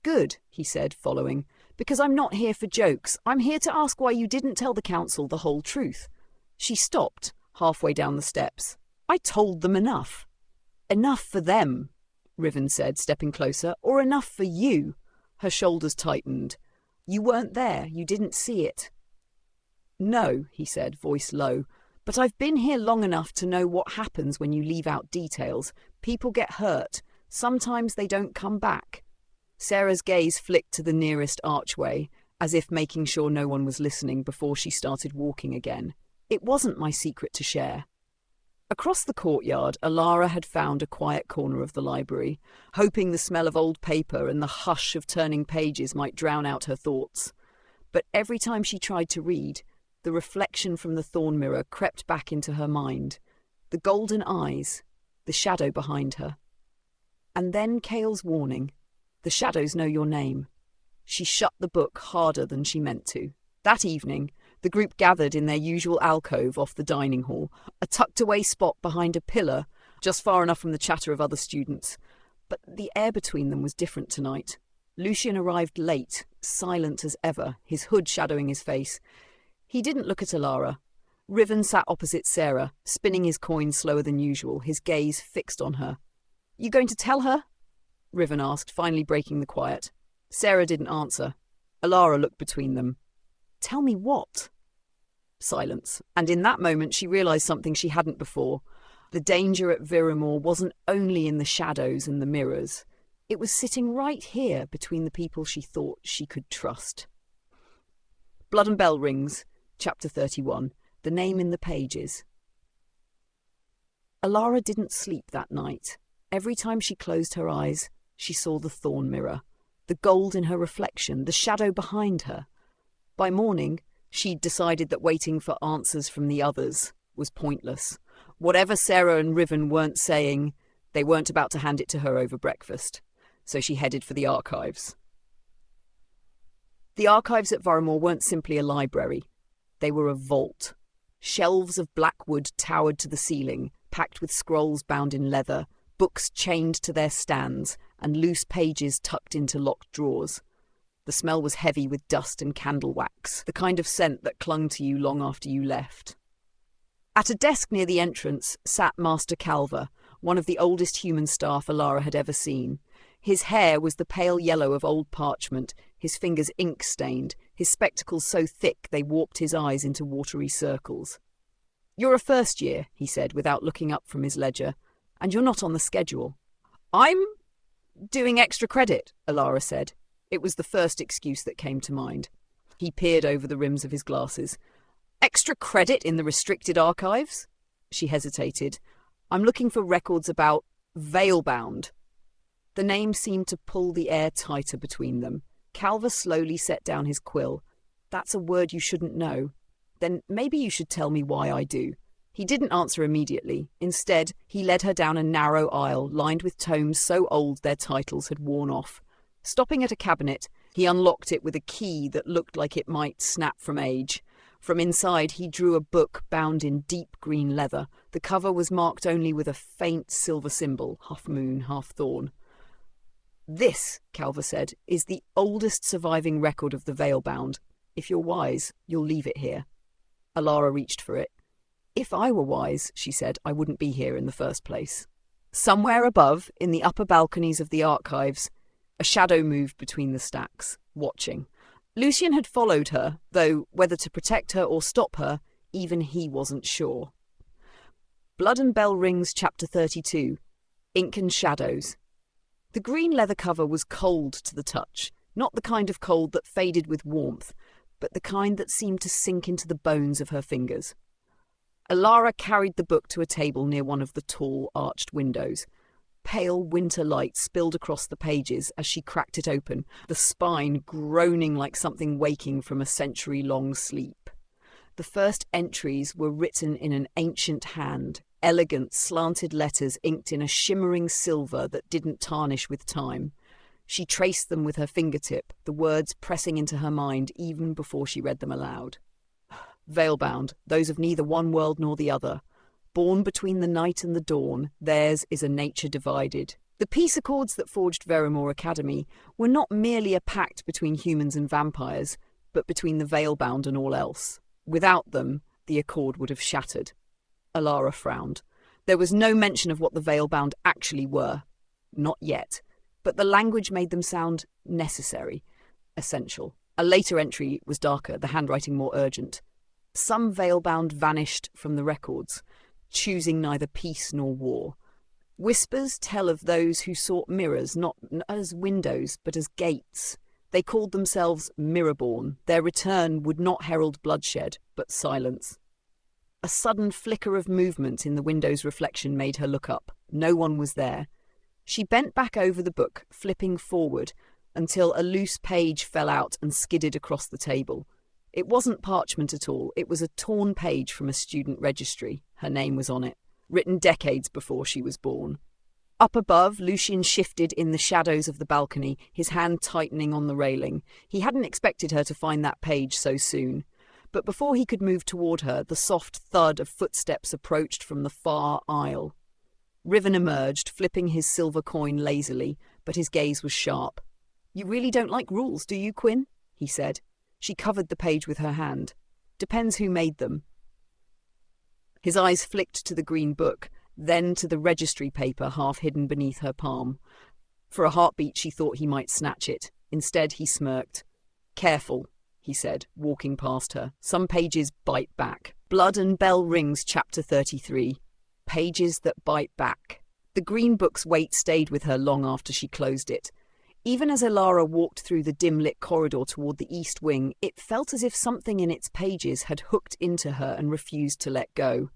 "Good," he said, following, "because I'm not here for jokes. I'm here to ask why you didn't tell the council the whole truth." She stopped, halfway down the steps. "I told them enough." "Enough for them," Riven said, stepping closer, "or enough for you?" Her shoulders tightened. "You weren't there. You didn't see it." "No," he said, voice low. "But I've been here long enough to know what happens when you leave out details. People get hurt. Sometimes they don't come back." Sarah's gaze flicked to the nearest archway, as if making sure no one was listening before she started walking again. "It wasn't my secret to share." Across the courtyard, Elara had found a quiet corner of the library, hoping the smell of old paper and the hush of turning pages might drown out her thoughts. But every time she tried to read, the reflection from the thorn mirror crept back into her mind. The golden eyes, the shadow behind her. And then Cale's warning. "The shadows know your name." She shut the book harder than she meant to. That evening, the group gathered in their usual alcove off the dining hall, a tucked-away spot behind a pillar, just far enough from the chatter of other students. But the air between them was different tonight. Lucian arrived late, silent as ever, his hood shadowing his face. He didn't look at Elara. Riven sat opposite Sarah, spinning his coin slower than usual, his gaze fixed on her. "You going to tell her?" Riven asked, finally breaking the quiet. Sarah didn't answer. Elara looked between them. "Tell me what?" Silence. And in that moment she realised something she hadn't before. The danger at Viremoor wasn't only in the shadows and the mirrors. It was sitting right here between the people she thought she could trust. Blood and Bell Rings, Chapter 31. The Name in the Pages. Elara didn't sleep that night. Every time she closed her eyes, she saw the thorn mirror, the gold in her reflection, the shadow behind her. By morning, she'd decided that waiting for answers from the others was pointless. Whatever Sarah and Riven weren't saying, they weren't about to hand it to her over breakfast. So she headed for the archives. The archives at Viremoor weren't simply a library. They were a vault. Shelves of black wood towered to the ceiling, packed with scrolls bound in leather, books chained to their stands, and loose pages tucked into locked drawers. The smell was heavy with dust and candle wax, the kind of scent that clung to you long after you left. At a desk near the entrance sat Master Calver, one of the oldest human staff Elara had ever seen. His hair was the pale yellow of old parchment, his fingers ink-stained, his spectacles so thick they warped his eyes into watery circles. "You're a first year," he said without looking up from his ledger, "and you're not on the schedule." "I'm doing extra credit," Elara said. It was the first excuse that came to mind. He peered over the rims of his glasses. "Extra credit in the restricted archives?" She hesitated. "I'm looking for records about Veilbound." The name seemed to pull the air tighter between them. Calver slowly set down his quill. "That's a word you shouldn't know." "Then maybe you should tell me why I do." He didn't answer immediately. Instead, he led her down a narrow aisle lined with tomes so old their titles had worn off. Stopping at a cabinet, he unlocked it with a key that looked like it might snap from age. From inside, he drew a book bound in deep green leather. The cover was marked only with a faint silver symbol, half moon, half thorn. "This," Calver said, "is the oldest surviving record of the Veilbound. If you're wise, you'll leave it here." Elara reached for it. "If I were wise," she said, "I wouldn't be here in the first place." Somewhere above, in the upper balconies of the archives, a shadow moved between the stacks, watching. Lucien had followed her, though whether to protect her or stop her, even he wasn't sure. Blood and Bell Rings, Chapter 32, Ink and Shadows. The green leather cover was cold to the touch, not the kind of cold that faded with warmth, but the kind that seemed to sink into the bones of her fingers. Elara carried the book to a table near one of the tall, arched windows. Pale winter light spilled across the pages as she cracked it open, the spine groaning like something waking from a century-long sleep. The first entries were written in an ancient hand, elegant, slanted letters inked in a shimmering silver that didn't tarnish with time. She traced them with her fingertip, the words pressing into her mind even before she read them aloud. Veilbound, those of neither one world nor the other. Born between the night and the dawn, theirs is a nature divided. The peace accords that forged Viremoor Academy were not merely a pact between humans and vampires, but between the Veilbound and all else. Without them, the accord would have shattered. Elara frowned. There was no mention of what the Veilbound actually were. Not yet. But the language made them sound necessary, essential. A later entry was darker, the handwriting more urgent. Some Veilbound vanished from the records, choosing neither peace nor war. Whispers tell of those who sought mirrors, not as windows, but as gates. They called themselves Mirrorborn. Their return would not herald bloodshed, but silence. A sudden flicker of movement in the window's reflection made her look up. No one was there. She bent back over the book, flipping forward, until a loose page fell out and skidded across the table. It wasn't parchment at all. It was a torn page from a student registry. Her name was on it, written decades before she was born. Up above, Lucien shifted in the shadows of the balcony, his hand tightening on the railing. He hadn't expected her to find that page so soon. But before he could move toward her, the soft thud of footsteps approached from the far aisle. Riven emerged, flipping his silver coin lazily, but his gaze was sharp. "You really don't like rules, do you, Quinn?" he said. She covered the page with her hand. "Depends who made them." His eyes flicked to the green book, then to the registry paper half hidden beneath her palm. For a heartbeat she thought he might snatch it. Instead he smirked. "Careful," he said, walking past her. "Some pages bite back." Blood and Bell Rings, Chapter 33. Pages that bite back. The green book's weight stayed with her long after she closed it. Even as Elara walked through the dim-lit corridor toward the east wing, it felt as if something in its pages had hooked into her and refused to let go.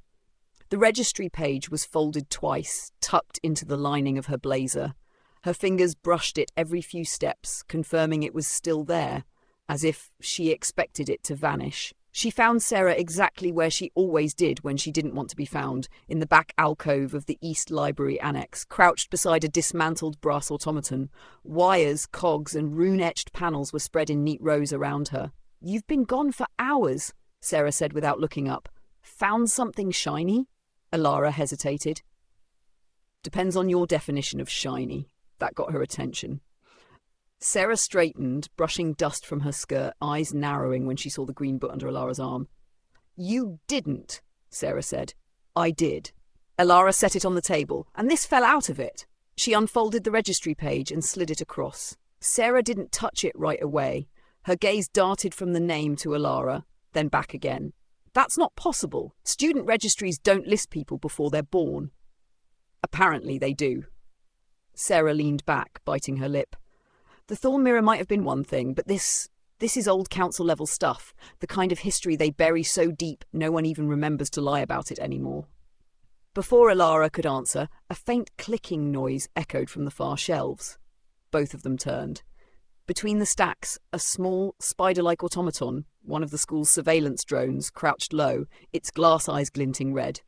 The registry page was folded twice, tucked into the lining of her blazer. Her fingers brushed it every few steps, confirming it was still there, as if she expected it to vanish. She found Sarah exactly where she always did when she didn't want to be found, in the back alcove of the East Library Annex, crouched beside a dismantled brass automaton. Wires, cogs, and rune-etched panels were spread in neat rows around her. "You've been gone for hours," Sarah said without looking up. Found something shiny? Elara hesitated. Depends on your definition of shiny. That got her attention. Sarah straightened, brushing dust from her skirt, eyes narrowing when she saw the green book under Elara's arm. You didn't, Sarah said. I did. Elara set it on the table, and this fell out of it. She unfolded the registry page and slid it across. Sarah didn't touch it right away. Her gaze darted from the name to Elara, then back again. That's not possible. Student registries don't list people before they're born. Apparently they do. Sarah leaned back, biting her lip. The Thorn Mirror might have been one thing, but this is old council-level stuff, the kind of history they bury so deep no one even remembers to lie about it anymore. Before Elara could answer, a faint clicking noise echoed from the far shelves. Both of them turned. Between the stacks, a small, spider-like automaton, one of the school's surveillance drones, crouched low, its glass eyes glinting red.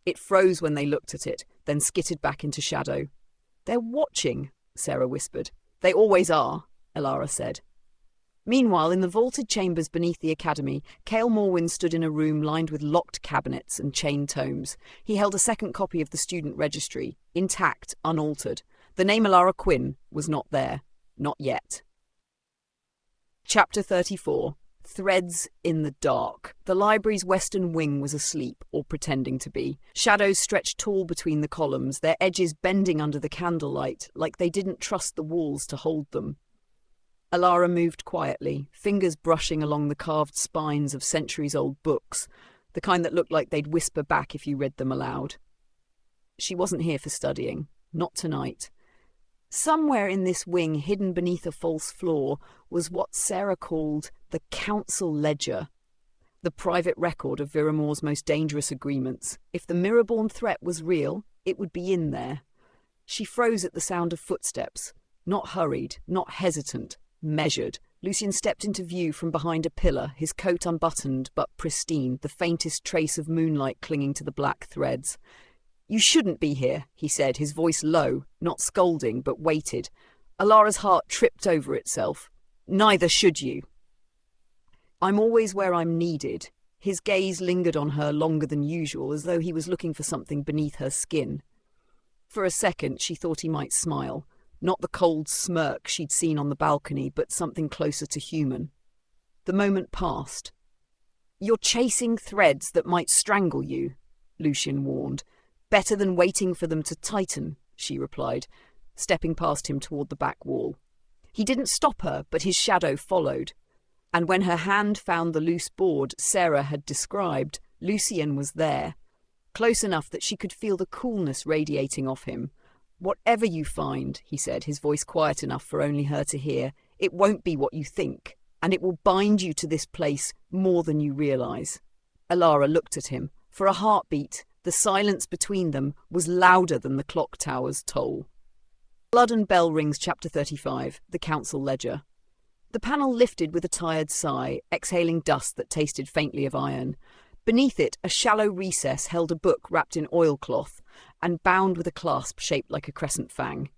It froze when they looked at it, then skittered back into shadow. They're watching, Sarah whispered. They always are, Elara said. Meanwhile, in the vaulted chambers beneath the academy, Cale Morwyn stood in a room lined with locked cabinets and chained tomes. He held a second copy of the student registry, intact, unaltered. The name Elara Quinn was not there. Not yet. Chapter 34. Threads in the dark. The library's western wing was asleep, or pretending to be. Shadows stretched tall between the columns, their edges bending under the candlelight, like they didn't trust the walls to hold them. Elara moved quietly, fingers brushing along the carved spines of centuries-old books, the kind that looked like they'd whisper back if you read them aloud. She wasn't here for studying. Not tonight. Somewhere in this wing, hidden beneath a false floor, was what Sarah called the Council Ledger, the private record of Viremoor's most dangerous agreements. If the mirror-born threat was real, it would be in there. She froze at the sound of footsteps. Not hurried, not hesitant, measured. Lucien stepped into view from behind a pillar, his coat unbuttoned but pristine, the faintest trace of moonlight clinging to the black threads. You shouldn't be here, he said, his voice low, not scolding, but weighted. Elara's heart tripped over itself. Neither should you. I'm always where I'm needed. His gaze lingered on her longer than usual, as though he was looking for something beneath her skin. For a second, she thought he might smile. Not the cold smirk she'd seen on the balcony, but something closer to human. The moment passed. You're chasing threads that might strangle you, Lucien warned. Better than waiting for them to tighten, she replied, stepping past him toward the back wall. He didn't stop her, but his shadow followed. And when her hand found the loose board Sarah had described, Lucien was there, close enough that she could feel the coolness radiating off him. Whatever you find, he said, his voice quiet enough for only her to hear, it won't be what you think, and it will bind you to this place more than you realize. Elara looked at him. For a heartbeat, the silence between them was louder than the clock tower's toll. Blood and Bell Rings, Chapter 35, The Council Ledger. The panel lifted with a tired sigh, exhaling dust that tasted faintly of iron. Beneath it, a shallow recess held a book wrapped in oilcloth and bound with a clasp shaped like a crescent fang.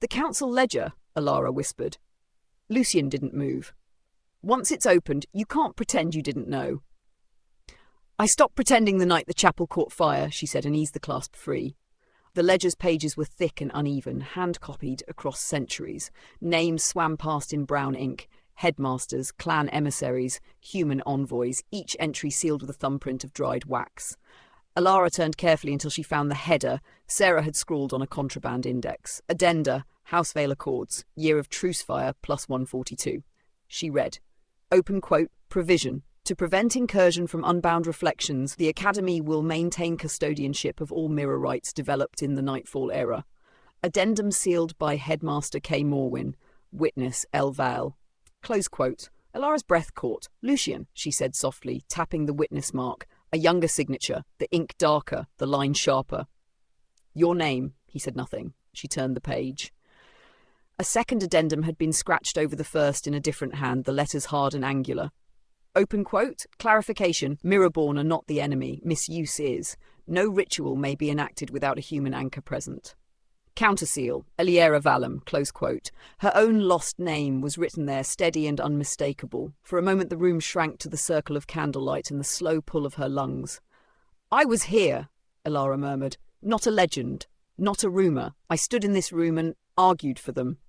The Council Ledger, Elara whispered. Lucien didn't move. Once it's opened, you can't pretend you didn't know. I stopped pretending the night the chapel caught fire, she said, and eased the clasp free. The ledger's pages were thick and uneven, hand-copied across centuries. Names swam past in brown ink. Headmasters, clan emissaries, human envoys, each entry sealed with a thumbprint of dried wax. Elara turned carefully until she found the header Sarah had scrawled on a contraband index. Addenda, Housevale Accords, year of truce fire plus 142. She read, open quote, provision. To prevent incursion from unbound reflections, the Academy will maintain custodianship of all mirror rights developed in the Nightfall era. Addendum sealed by Headmaster K. Morwyn. Witness L. Val. Close quote. Elara's breath caught. Lucien, she said softly, tapping the witness mark. A younger signature, the ink darker, the line sharper. Your name, he said nothing. She turned the page. A second addendum had been scratched over the first in a different hand, the letters hard and angular. Open quote, clarification, Mirrorborn are not the enemy, misuse is. No ritual may be enacted without a human anchor present. Counterseal, Elara Valem, close quote. Her own lost name was written there, steady and unmistakable. For a moment the room shrank to the circle of candlelight and the slow pull of her lungs. "I was here," Elara murmured. "Not a legend, not a rumour. I stood in this room and argued for them."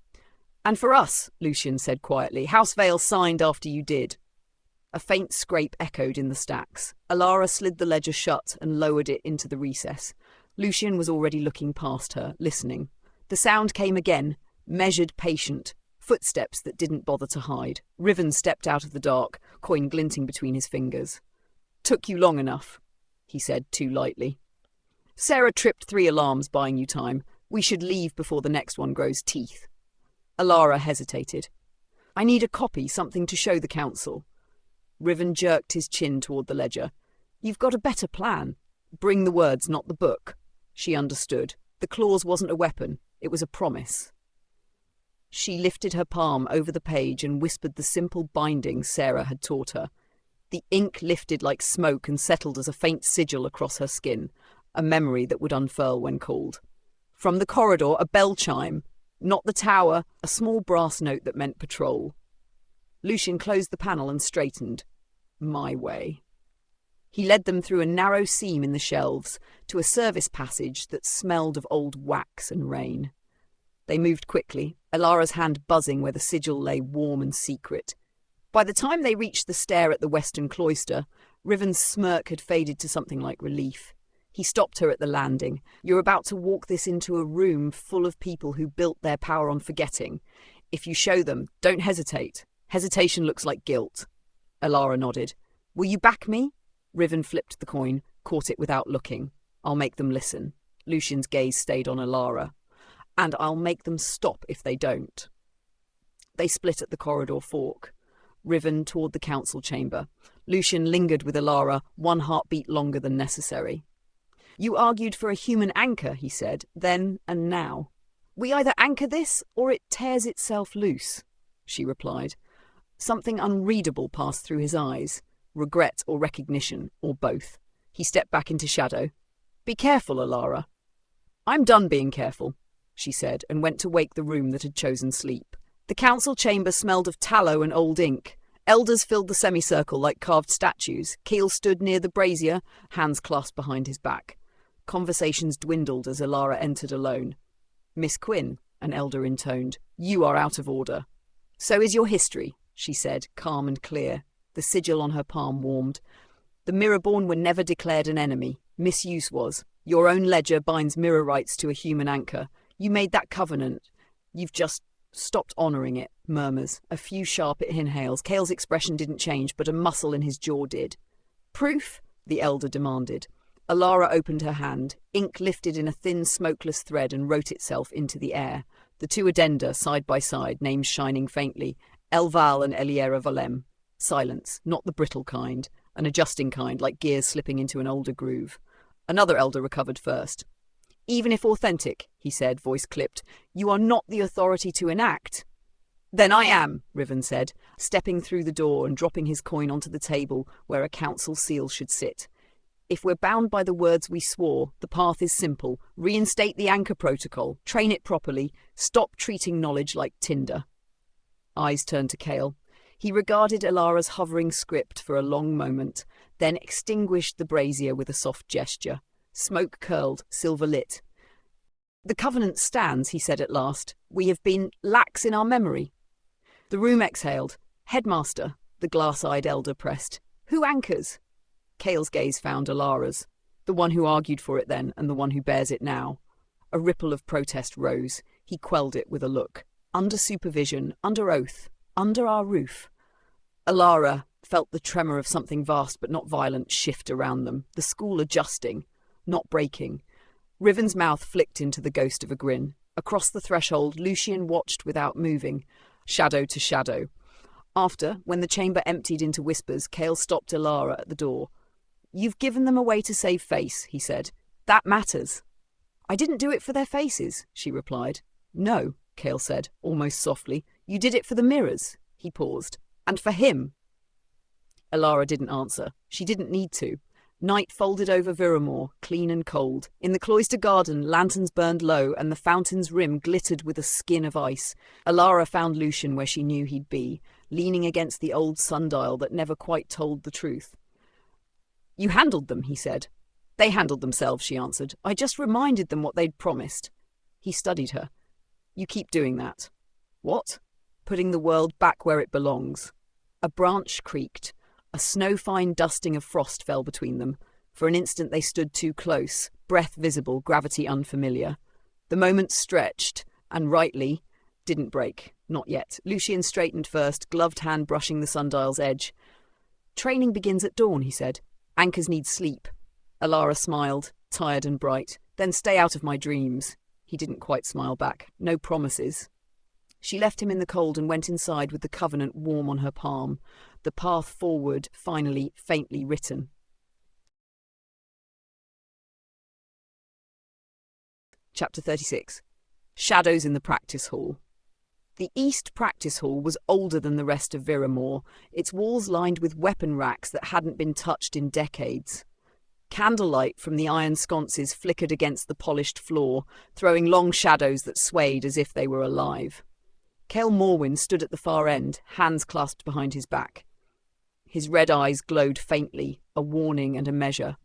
"And for us," Lucian said quietly. "House Vale signed after you did." A faint scrape echoed in the stacks. Elara slid the ledger shut and lowered it into the recess. Lucian was already looking past her, listening. The sound came again, measured, patient. Footsteps that didn't bother to hide. Riven stepped out of the dark, coin glinting between his fingers. "Took you long enough," he said too lightly. "Sarah tripped 3 alarms buying you time. We should leave before the next one grows teeth." Elara hesitated. "I need a copy, something to show the council." Riven jerked his chin toward the ledger. "You've got a better plan. Bring the words, not the book." She understood. The clause wasn't a weapon. It was a promise. She lifted her palm over the page and whispered the simple binding Sarah had taught her. The ink lifted like smoke and settled as a faint sigil across her skin, a memory that would unfurl when called. From the corridor, a bell chime. Not the tower, a small brass note that meant patrol. Lucian closed the panel and straightened. My way. He led them through a narrow seam in the shelves to a service passage that smelled of old wax and rain. They moved quickly, Elara's hand buzzing where the sigil lay warm and secret. By the time they reached the stair at the western cloister, Riven's smirk had faded to something like relief. He stopped her at the landing. "You're about to walk this into a room full of people who built their power on forgetting. If you show them, don't hesitate. Hesitation looks like guilt." Elara nodded. "Will you back me?" Riven flipped the coin, caught it without looking. "I'll make them listen." Lucian's gaze stayed on Elara. "And I'll make them stop if they don't." They split at the corridor fork. Riven toward the council chamber. Lucian lingered with Elara, 1 heartbeat longer than necessary. "You argued for a human anchor," he said, "then and now." "We either anchor this or it tears itself loose," she replied. Something unreadable passed through his eyes. Regret or recognition, or both. He stepped back into shadow. "Be careful, Elara." "I'm done being careful," she said, and went to wake the room that had chosen sleep. The council chamber smelled of tallow and old ink. Elders filled the semicircle like carved statues. Keel stood near the brazier, hands clasped behind his back. Conversations dwindled as Elara entered alone. "Miss Quinn," an elder intoned, "you are out of order." "So is your history," she said, calm and clear. The sigil on her palm warmed. "The Mirrorborn were never declared an enemy. Misuse was. Your own ledger binds mirror rights to a human anchor. You made that covenant. You've just stopped honouring it." Murmurs. A few sharp inhales. Kale's expression didn't change, but a muscle in his jaw did. "Proof?" the elder demanded. Elara opened her hand. Ink lifted in a thin, smokeless thread and wrote itself into the air. The 2 addenda, side by side, names shining faintly. Elval and Elara Valem. Silence, not the brittle kind, an adjusting kind, like gears slipping into an older groove. Another elder recovered first. "Even if authentic," he said, voice clipped, "you are not the authority to enact." "Then I am," Riven said, stepping through the door and dropping his coin onto the table where a council seal should sit. "If we're bound by the words we swore, the path is simple. Reinstate the anchor protocol, train it properly, stop treating knowledge like tinder." Eyes turned to Kale. He regarded Elara's hovering script for a long moment, then extinguished the brazier with a soft gesture. Smoke curled, silver lit. "The covenant stands," he said at last. "We have been lax in our memory." The room exhaled. "Headmaster," the glass-eyed elder pressed. "Who anchors?" Kale's gaze found Elara's, the one who argued for it then and the one who bears it now. A ripple of protest rose. He quelled it with a look. "Under supervision, under oath, under our roof." Elara felt the tremor of something vast but not violent shift around them, the school adjusting, not breaking. Riven's mouth flicked into the ghost of a grin. Across the threshold, Lucian watched without moving, shadow to shadow. After, when the chamber emptied into whispers, Kale stopped Elara at the door. "You've given them a way to save face," he said. "That matters." "I didn't do it for their faces," she replied. "No," Kale said, almost softly. "You did it for the mirrors." He paused. "And for him." Elara didn't answer. She didn't need to. Night folded over Viremoor, clean and cold. In the cloister garden, lanterns burned low, and the fountain's rim glittered with a skin of ice. Elara found Lucian where she knew he'd be, leaning against the old sundial that never quite told the truth. "You handled them," he said. "They handled themselves," she answered. "I just reminded them what they'd promised." He studied her. "You keep doing that." "What?" "Putting the world back where it belongs." A branch creaked. A snow-fine dusting of frost fell between them. For an instant they stood too close, breath visible, gravity unfamiliar. The moment stretched, and rightly, didn't break. Not yet. Lucian straightened first, gloved hand brushing the sundial's edge. "Training begins at dawn," he said. "Anchors need sleep." Elara smiled, tired and bright. "Then stay out of my dreams." He didn't quite smile back. No promises. She left him in the cold and went inside with the covenant warm on her palm, the path forward finally faintly written. Chapter 36. Shadows in the Practice Hall. The East Practice Hall was older than the rest of Viremoor, its walls lined with weapon racks that hadn't been touched in decades. Candlelight from the iron sconces flickered against the polished floor, throwing long shadows that swayed as if they were alive. Cale Morwyn stood at the far end, hands clasped behind his back. His red eyes glowed faintly, a warning and a measure.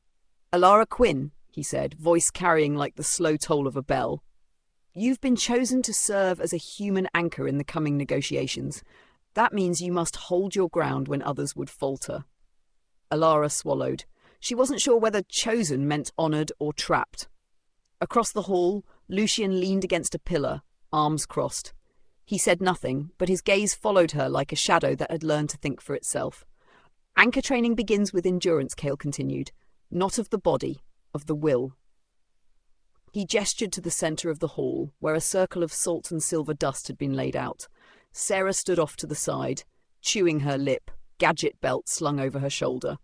"Elara Quinn," he said, voice carrying like the slow toll of a bell. "You've been chosen to serve as a human anchor in the coming negotiations. That means you must hold your ground when others would falter." Elara swallowed. She wasn't sure whether chosen meant honoured or trapped. Across the hall, Lucian leaned against a pillar, arms crossed. He said nothing, but his gaze followed her like a shadow that had learned to think for itself. "Anchor training begins with endurance," Cale continued. "Not of the body, of the will." He gestured to the centre of the hall, where a circle of salt and silver dust had been laid out. Sarah stood off to the side, chewing her lip, gadget belt slung over her shoulder.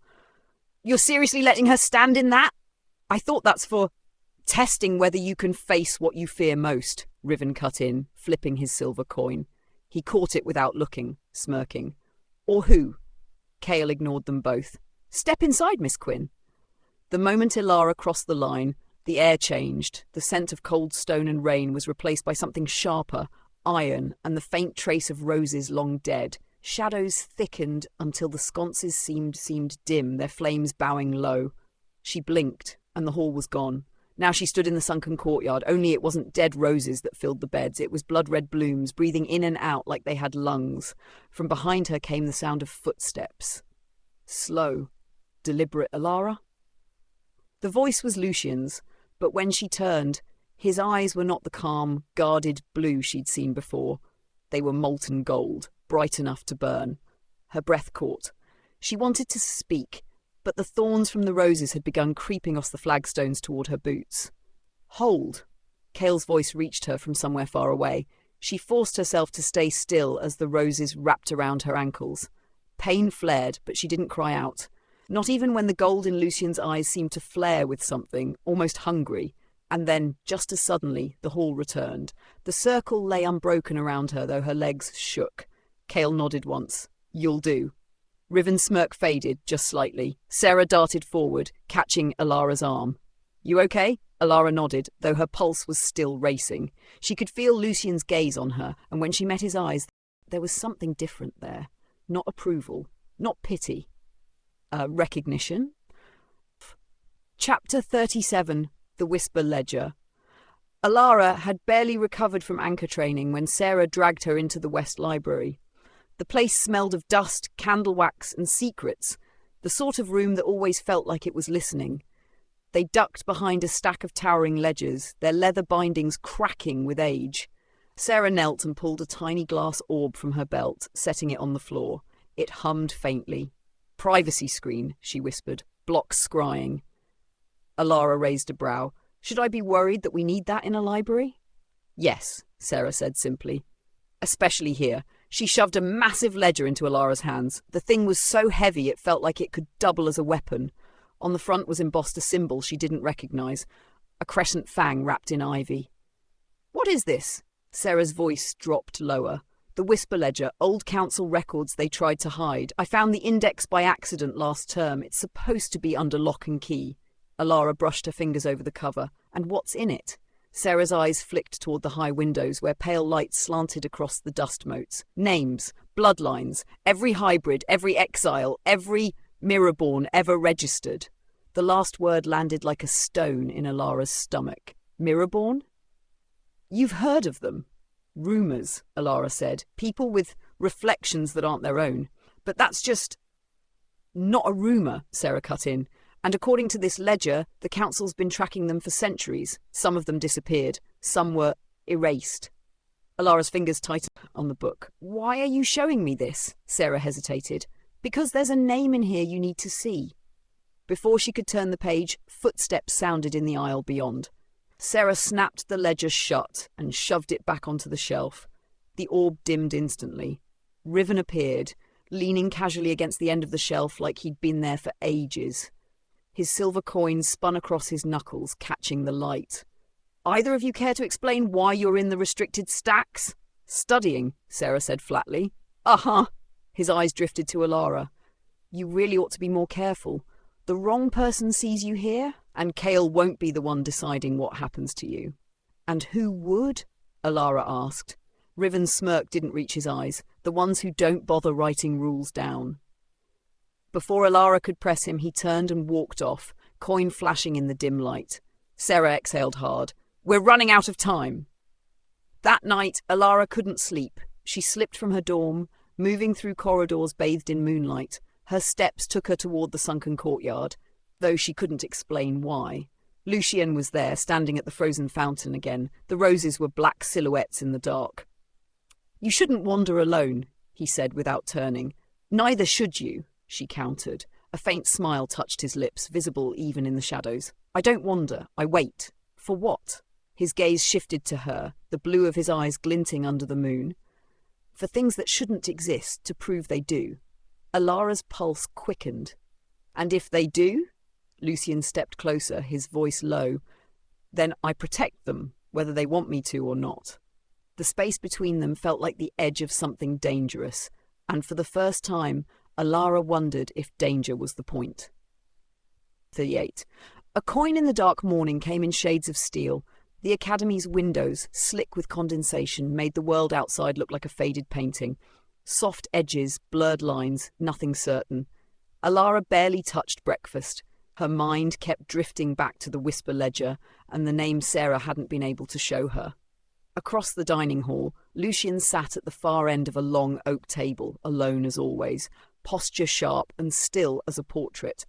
"You're seriously letting her stand in that? I thought that's for testing whether you can face what you fear most," Riven cut in, flipping his silver coin. He caught it without looking, smirking. "Or who?" Cale ignored them both. "Step inside, Miss Quinn." The moment Elara crossed the line, the air changed. The scent of cold stone and rain was replaced by something sharper, iron, and the faint trace of roses long dead. Shadows thickened until the sconces seemed dim, their flames bowing low. She blinked, and the hall was gone. Now she stood in the sunken courtyard, only it wasn't dead roses that filled the beds. It was blood-red blooms, breathing in and out like they had lungs. From behind her came the sound of footsteps. Slow, deliberate. "Elara?" The voice was Lucian's, but when she turned, his eyes were not the calm, guarded blue she'd seen before. They were molten gold, bright enough to burn. Her breath caught. She wanted to speak, but the thorns from the roses had begun creeping off the flagstones toward her boots. "Hold!" Cale's voice reached her from somewhere far away. She forced herself to stay still as the roses wrapped around her ankles. Pain flared, but she didn't cry out. Not even when the gold in Lucian's eyes seemed to flare with something, almost hungry. And then, just as suddenly, the hall returned. The circle lay unbroken around her, though her legs shook. Cale nodded once. "You'll do." Riven's smirk faded, just slightly. Sarah darted forward, catching Elara's arm. "You okay?" Elara nodded, though her pulse was still racing. She could feel Lucian's gaze on her, and when she met his eyes, there was something different there. Not approval, not pity. Recognition? Chapter 37. The Whisper Ledger. Elara had barely recovered from anchor training when Sarah dragged her into the West Library. The place smelled of dust, candle wax, and secrets, the sort of room that always felt like it was listening. They ducked behind a stack of towering ledgers, their leather bindings cracking with age. Sarah knelt and pulled a tiny glass orb from her belt, setting it on the floor. It hummed faintly. "Privacy screen," she whispered. "Blocks scrying." Elara raised a brow. "Should I be worried that we need that in a library?" "Yes," Sarah said simply. "Especially here." She shoved a massive ledger into Elara's hands. The thing was so heavy it felt like it could double as a weapon. On the front was embossed a symbol she didn't recognize, a crescent fang wrapped in ivy. "What is this?" Sarah's voice dropped lower. The The Whisper Ledger, old council records they tried to hide. I found the index by accident last term. It's supposed to be under lock and key. Elara brushed her fingers over the cover. And what's in it? Sarah's eyes flicked toward the high windows where pale light slanted across the dust motes. Names, bloodlines, every hybrid, every exile, every mirrorborn ever registered. The last word landed like a stone in Elara's stomach. Mirrorborn? You've heard of them. Rumours, Elara said. People with reflections that aren't their own. But that's just not a rumour, Sarah cut in. And according to this ledger, the council's been tracking them for centuries. Some of them disappeared. Some were erased. Elara's fingers tightened on the book. Why are you showing me this? Sarah hesitated. Because there's a name in here you need to see. Before she could turn the page, footsteps sounded in the aisle beyond. Sarah snapped the ledger shut and shoved it back onto the shelf. The orb dimmed instantly. Riven appeared, leaning casually against the end of the shelf like he'd been there for ages. His silver coin spun across his knuckles, catching the light. Either of you care to explain why you're in the restricted stacks? Studying, Sarah said flatly. Uh-huh. His eyes drifted to Elara. You really ought to be more careful. The wrong person sees you here, and Kale won't be the one deciding what happens to you. And who would? Elara asked. Riven's smirk didn't reach his eyes. The ones who don't bother writing rules down. Before Elara could press him, he turned and walked off, coin flashing in the dim light. Sarah exhaled hard. We're running out of time. That night, Elara couldn't sleep. She slipped from her dorm, moving through corridors bathed in moonlight. Her steps took her toward the sunken courtyard, though she couldn't explain why. Lucien was there, standing at the frozen fountain again. The roses were black silhouettes in the dark. You shouldn't wander alone, he said without turning. Neither should you, she countered. A faint smile touched his lips, visible even in the shadows. I don't wander, I wait. For what? His gaze shifted to her, the blue of his eyes glinting under the moon. For things that shouldn't exist, to prove they do. Elara's pulse quickened. And if they do? Lucien stepped closer, his voice low. Then I protect them, whether they want me to or not. The space between them felt like the edge of something dangerous, and for the first time, Elara wondered if danger was the point. 38. A coin in the dark morning came in shades of steel. The Academy's windows, slick with condensation, made the world outside look like a faded painting. Soft edges, blurred lines, nothing certain. Elara barely touched breakfast. Her mind kept drifting back to the Whisper Ledger and the name Sarah hadn't been able to show her. Across the dining hall, Lucien sat at the far end of a long oak table, alone as always, posture sharp and still as a portrait.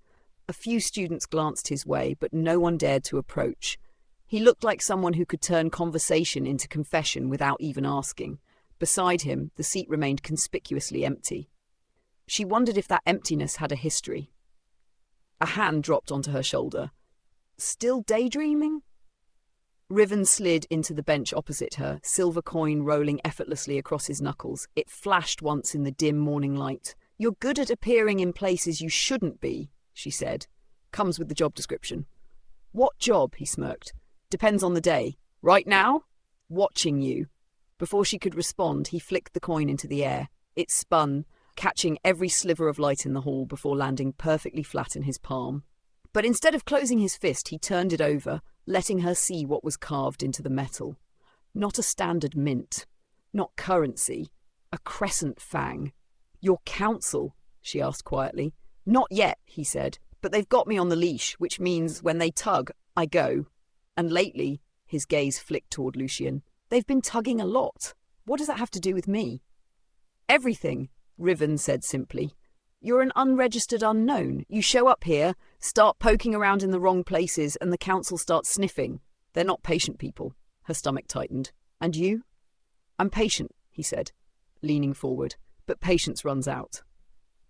A few students glanced his way, but no one dared to approach. He looked like someone who could turn conversation into confession without even asking. Beside him, the seat remained conspicuously empty. She wondered if that emptiness had a history. A hand dropped onto her shoulder. Still daydreaming? Riven slid into the bench opposite her, silver coin rolling effortlessly across his knuckles. It flashed once in the dim morning light. You're good at appearing in places you shouldn't be, she said. Comes with the job description. What job? He smirked. Depends on the day. Right now? Watching you. Before she could respond, he flicked the coin into the air. It spun, catching every sliver of light in the hall before landing perfectly flat in his palm. But instead of closing his fist, he turned it over, letting her see what was carved into the metal. Not a standard mint. Not currency. A crescent fang. Your council? She asked quietly. Not yet, he said, but they've got me on the leash, which means when they tug, I go. And lately, his gaze flicked toward Lucien, they've been tugging a lot. What does that have to do with me? Everything, Riven said simply. You're an unregistered unknown. You show up here, start poking around in the wrong places, and the council starts sniffing. They're not patient people. Her stomach tightened. And you? I'm patient, he said, leaning forward, but patience runs out.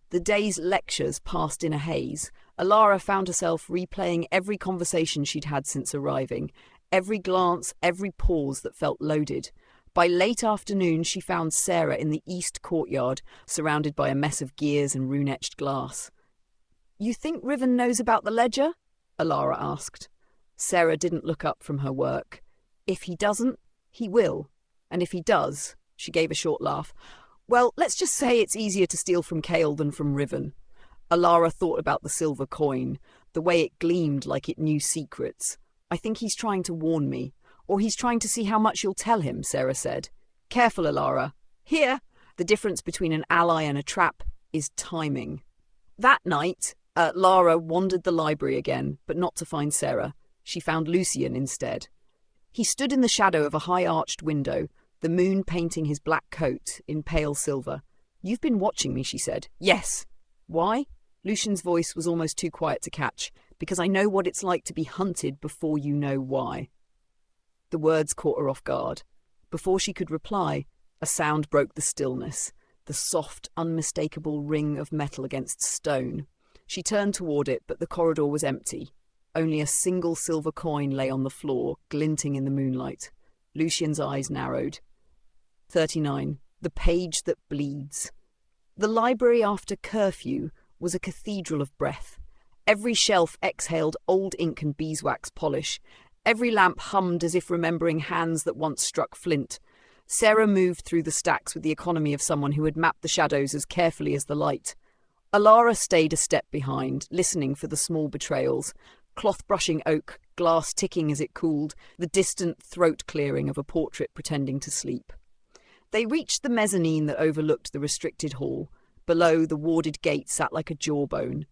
The day's lectures passed in a haze. Elara found herself replaying every conversation she'd had since arriving, every glance, every pause that felt loaded. By late afternoon, she found Sarah in the east courtyard, surrounded by a mess of gears and rune-etched glass. You think Riven knows about the ledger? Elara asked. Sarah didn't look up from her work. If he doesn't, he will. And if he does, She gave a short laugh. Well, let's just say it's easier to steal from Kale than from Riven. Elara thought about the silver coin, the way it gleamed like it knew secrets. I think he's trying to warn me. Or he's trying to see how much you'll tell him, Sarah said. Careful, Elara. Here, the difference between an ally and a trap is timing. That night, Lara wandered the library again, but not to find Sarah. She found Lucian instead. He stood in the shadow of a high-arched window, the moon painting his black coat in pale silver. You've been watching me, she said. Yes. Why? Lucian's voice was almost too quiet to catch. Because I know what it's like to be hunted before you know why. The words caught her off guard. Before she could reply, a sound broke the stillness, the soft, unmistakable ring of metal against stone. She turned toward it, but the corridor was empty. Only a single silver coin lay on the floor, glinting in the moonlight. Lucian's eyes narrowed. 39. The page that bleeds. The library after curfew was a cathedral of breath. Every shelf exhaled old ink and beeswax polish. Every lamp hummed as if remembering hands that once struck flint. Sarah moved through the stacks with the economy of someone who had mapped the shadows as carefully as the light. Elara stayed a step behind, listening for the small betrayals. Cloth-brushing oak, glass ticking as it cooled, the distant throat-clearing of a portrait pretending to sleep. They reached the mezzanine that overlooked the restricted hall. Below, the warded gate sat like a jawbone.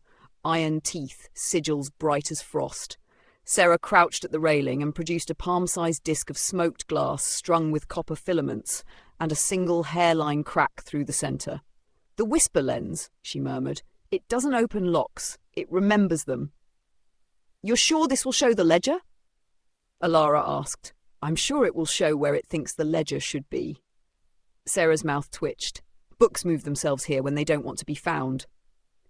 Iron teeth, sigils bright as frost. Sarah crouched at the railing and produced a palm-sized disc of smoked glass strung with copper filaments and a single hairline crack through the centre. The whisper lens, she murmured. It doesn't open locks. It remembers them. You're sure this will show the ledger? Elara asked. I'm sure it will show where it thinks the ledger should be. Sarah's mouth twitched. Books move themselves here when they don't want to be found.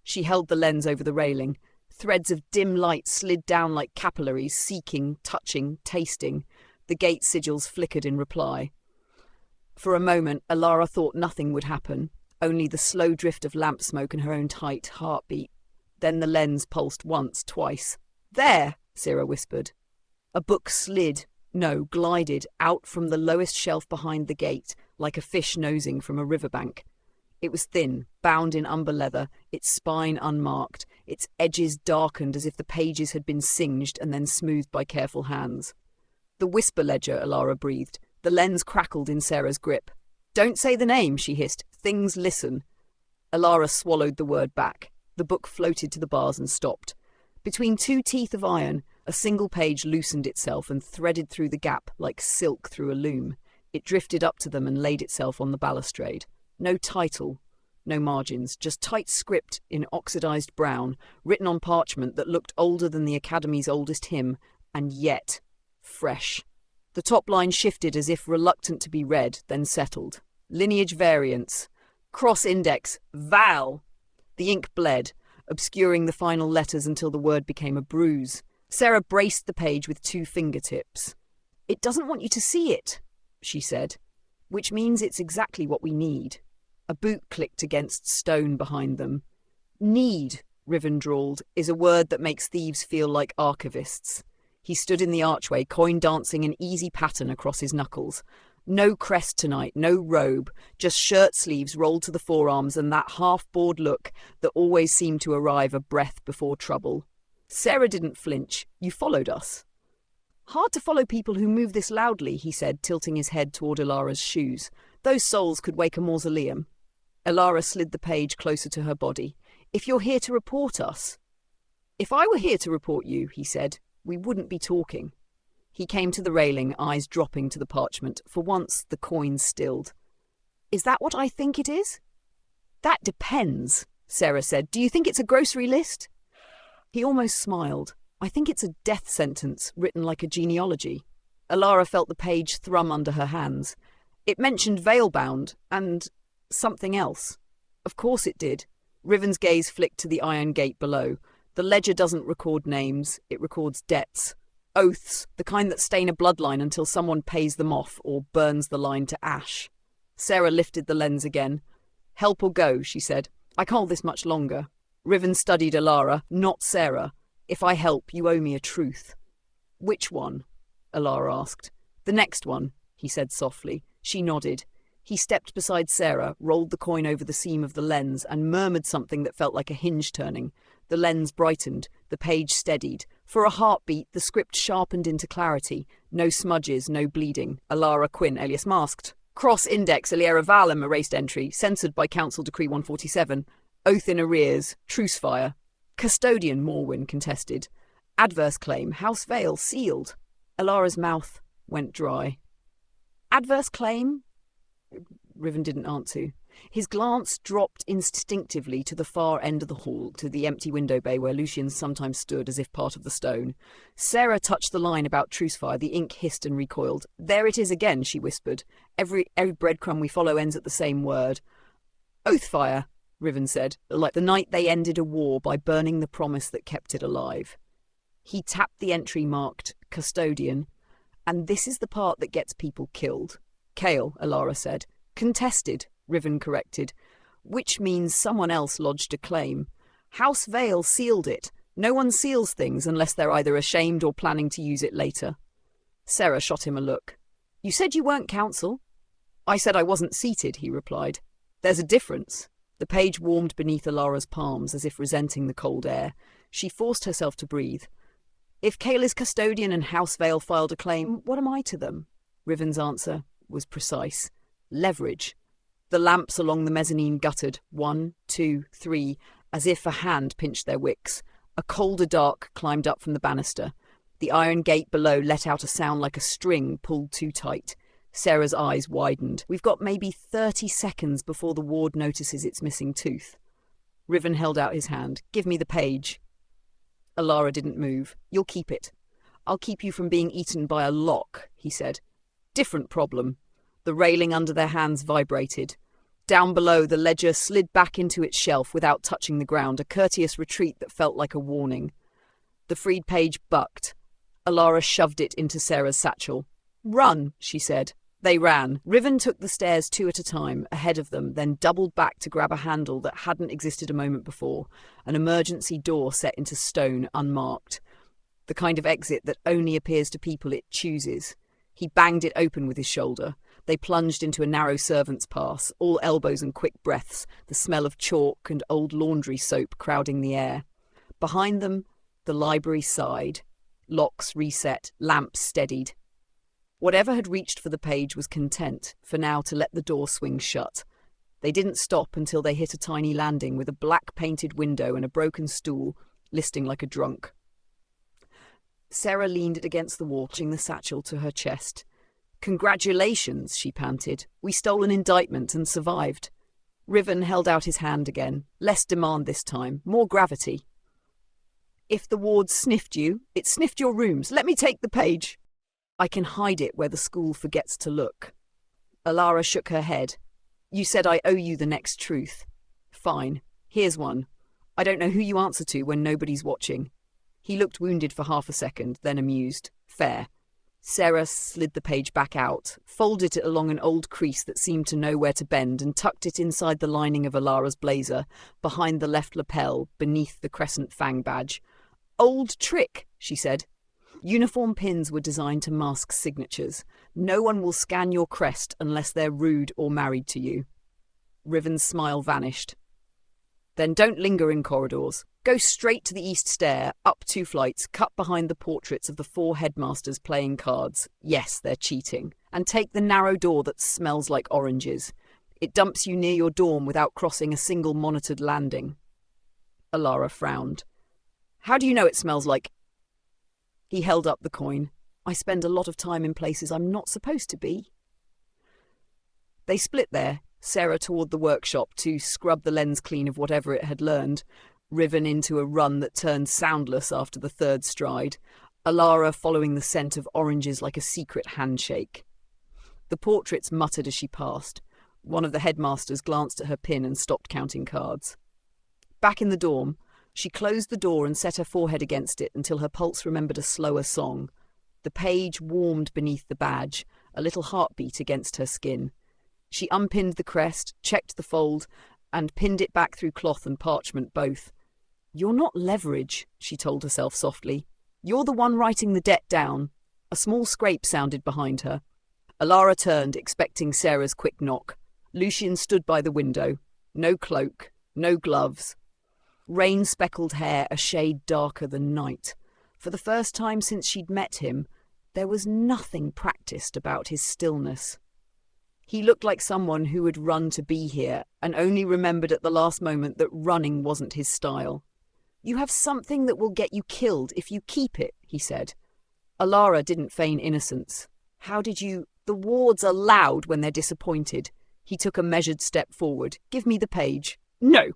She held the lens over the railing. Threads of dim light slid down like capillaries, seeking, touching, tasting. The gate sigils flickered in reply. For a moment, Elara thought nothing would happen, only the slow drift of lamp smoke and her own tight heartbeat. Then the lens pulsed once, twice. There, Sarah whispered. A book glided out from the lowest shelf behind the gate, like a fish nosing from a riverbank. It was thin, bound in umber leather, its spine unmarked, its edges darkened as if the pages had been singed and then smoothed by careful hands. The whisper ledger, Elara breathed. The lens crackled in Sarah's grip. Don't say the name, she hissed. Things listen. Elara swallowed the word back. The book floated to the bars and stopped. Between two teeth of iron, a single page loosened itself and threaded through the gap like silk through a loom. It drifted up to them and laid itself on the balustrade. No title, no margins, just tight script in oxidized brown, written on parchment that looked older than the Academy's oldest hymn, and yet fresh. The top line shifted as if reluctant to be read, then settled. Lineage variants. Cross-index. Val. The ink bled, obscuring the final letters until the word became a bruise. Sarah braced the page with two fingertips. It doesn't want you to see it, she said, which means it's exactly what we need. A boot clicked against stone behind them. Need, Riven drawled, is a word that makes thieves feel like archivists. He stood in the archway, coin dancing an easy pattern across his knuckles. No crest tonight, no robe, just shirt sleeves rolled to the forearms and that half-bored look that always seemed to arrive a breath before trouble. Sarah didn't flinch. You followed us. Hard to follow people who move this loudly, he said, tilting his head toward Elara's shoes. Those souls could wake a mausoleum. Elara slid the page closer to her body. If you're here to report us. If I were here to report you, he said, we wouldn't be talking. He came to the railing, eyes dropping to the parchment. For once, the coin stilled. Is that what I think it is? That depends, Sarah said. Do you think it's a grocery list? He almost smiled. I think it's a death sentence written like a genealogy. Elara felt the page thrum under her hands. It mentioned veil-bound and something else. Of course it did. Riven's gaze flicked to the iron gate below. The ledger doesn't record names, it records debts. Oaths, the kind that stain a bloodline until someone pays them off or burns the line to ash. Sarah lifted the lens again. Help or go, she said. I can't hold this much longer. Riven studied Elara, not Sarah. If I help, you owe me a truth. Which one? Elara asked. The next one, he said softly. She nodded. He stepped beside Sarah, rolled the coin over the seam of the lens, and murmured something that felt like a hinge turning. The lens brightened, the page steadied. For a heartbeat, the script sharpened into clarity. No smudges, no bleeding. Elara Quinn, alias Masked. Cross-index Elara Valem erased entry, censored by Council Decree 147. Oath in arrears. Truce fire. Custodian, Morwyn contested. Adverse claim, House Vale, sealed. Elara's mouth went dry. Adverse claim? Riven didn't answer. His glance dropped instinctively to the far end of the hall, to the empty window bay where Lucian sometimes stood as if part of the stone. Sarah touched the line about truce fire. The ink hissed and recoiled. There it is again, she whispered. Every breadcrumb we follow ends at the same word. Oath fire, Riven said, like the night they ended a war by burning the promise that kept it alive. He tapped the entry marked Custodian. And this is the part that gets people killed. Kale, Elara said. Contested, Riven corrected, which means someone else lodged a claim. House Vale sealed it. No one seals things unless they're either ashamed or planning to use it later. Sarah shot him a look. You said you weren't counsel. I said I wasn't seated, he replied. There's a difference. The page warmed beneath Elara's palms as if resenting the cold air. She forced herself to breathe. If Kale is custodian and House Vale filed a claim, what am I to them? Riven's answer was precise. Leverage. The lamps along the mezzanine guttered, 1, 2, 3, as if a hand pinched their wicks. A colder dark climbed up from the banister. The iron gate below let out a sound like a string pulled too tight. Sarah's eyes widened. We've got maybe 30 seconds before the ward notices its missing tooth. Riven held out his hand. Give me the page. Elara didn't move. You'll keep it. I'll keep you from being eaten by a lock, he said. Different problem. The railing under their hands vibrated. Down below, the ledger slid back into its shelf without touching the ground, a courteous retreat that felt like a warning. The freed page bucked. Elara shoved it into Sarah's satchel. Run, she said. They ran. Riven took the stairs 2 at a time, ahead of them, then doubled back to grab a handle that hadn't existed a moment before, an emergency door set into stone, unmarked. The kind of exit that only appears to people it chooses. He banged it open with his shoulder. They plunged into a narrow servant's pass, all elbows and quick breaths, the smell of chalk and old laundry soap crowding the air. Behind them, the library sighed. Locks reset, lamps steadied. Whatever had reached for the page was content, for now, to let the door swing shut. They didn't stop until they hit a tiny landing with a black-painted window and a broken stool, listing like a drunk. Sarah leaned it against the wall, touching the satchel to her chest. Congratulations, she panted. We stole an indictment and survived. Riven held out his hand again. Less demand this time, more gravity. If the ward sniffed you, it sniffed your rooms. Let me take the page. I can hide it where the school forgets to look. Elara shook her head. You said I owe you the next truth. Fine. Here's one. I don't know who you answer to when nobody's watching. He looked wounded for half a second, then amused. Fair. Sarah slid the page back out, folded it along an old crease that seemed to know where to bend, and tucked it inside the lining of Elara's blazer, behind the left lapel, beneath the crescent fang badge. Old trick, she said. Uniform pins were designed to mask signatures. No one will scan your crest unless they're rude or married to you. Riven's smile vanished. Then don't linger in corridors. Go straight to the east stair, up 2 flights, cut behind the portraits of the 4 headmasters playing cards. Yes, they're cheating. And take the narrow door that smells like oranges. It dumps you near your dorm without crossing a single monitored landing. Elara frowned. How do you know it smells like... He held up the coin. I spend a lot of time in places I'm not supposed to be. They split there, Sarah toward the workshop to scrub the lens clean of whatever it had learned, Riven into a run that turned soundless after the 3rd stride, Elara following the scent of oranges like a secret handshake. The portraits muttered as she passed. One of the headmasters glanced at her pin and stopped counting cards. Back in the dorm, she closed the door and set her forehead against it until her pulse remembered a slower song. The page warmed beneath the badge, a little heartbeat against her skin. She unpinned the crest, checked the fold, and pinned it back through cloth and parchment both. You're not leverage, she told herself softly. You're the one writing the debt down. A small scrape sounded behind her. Elara turned, expecting Sarah's quick knock. Lucian stood by the window. No cloak, no gloves. Rain-speckled hair a shade darker than night. For the first time since she'd met him, there was nothing practiced about his stillness. He looked like someone who had run to be here and only remembered at the last moment that running wasn't his style. "You have something that will get you killed if you keep it," he said. Elara didn't feign innocence. "How did you—" "The wards are loud when they're disappointed." He took a measured step forward. "Give me the page." "No!"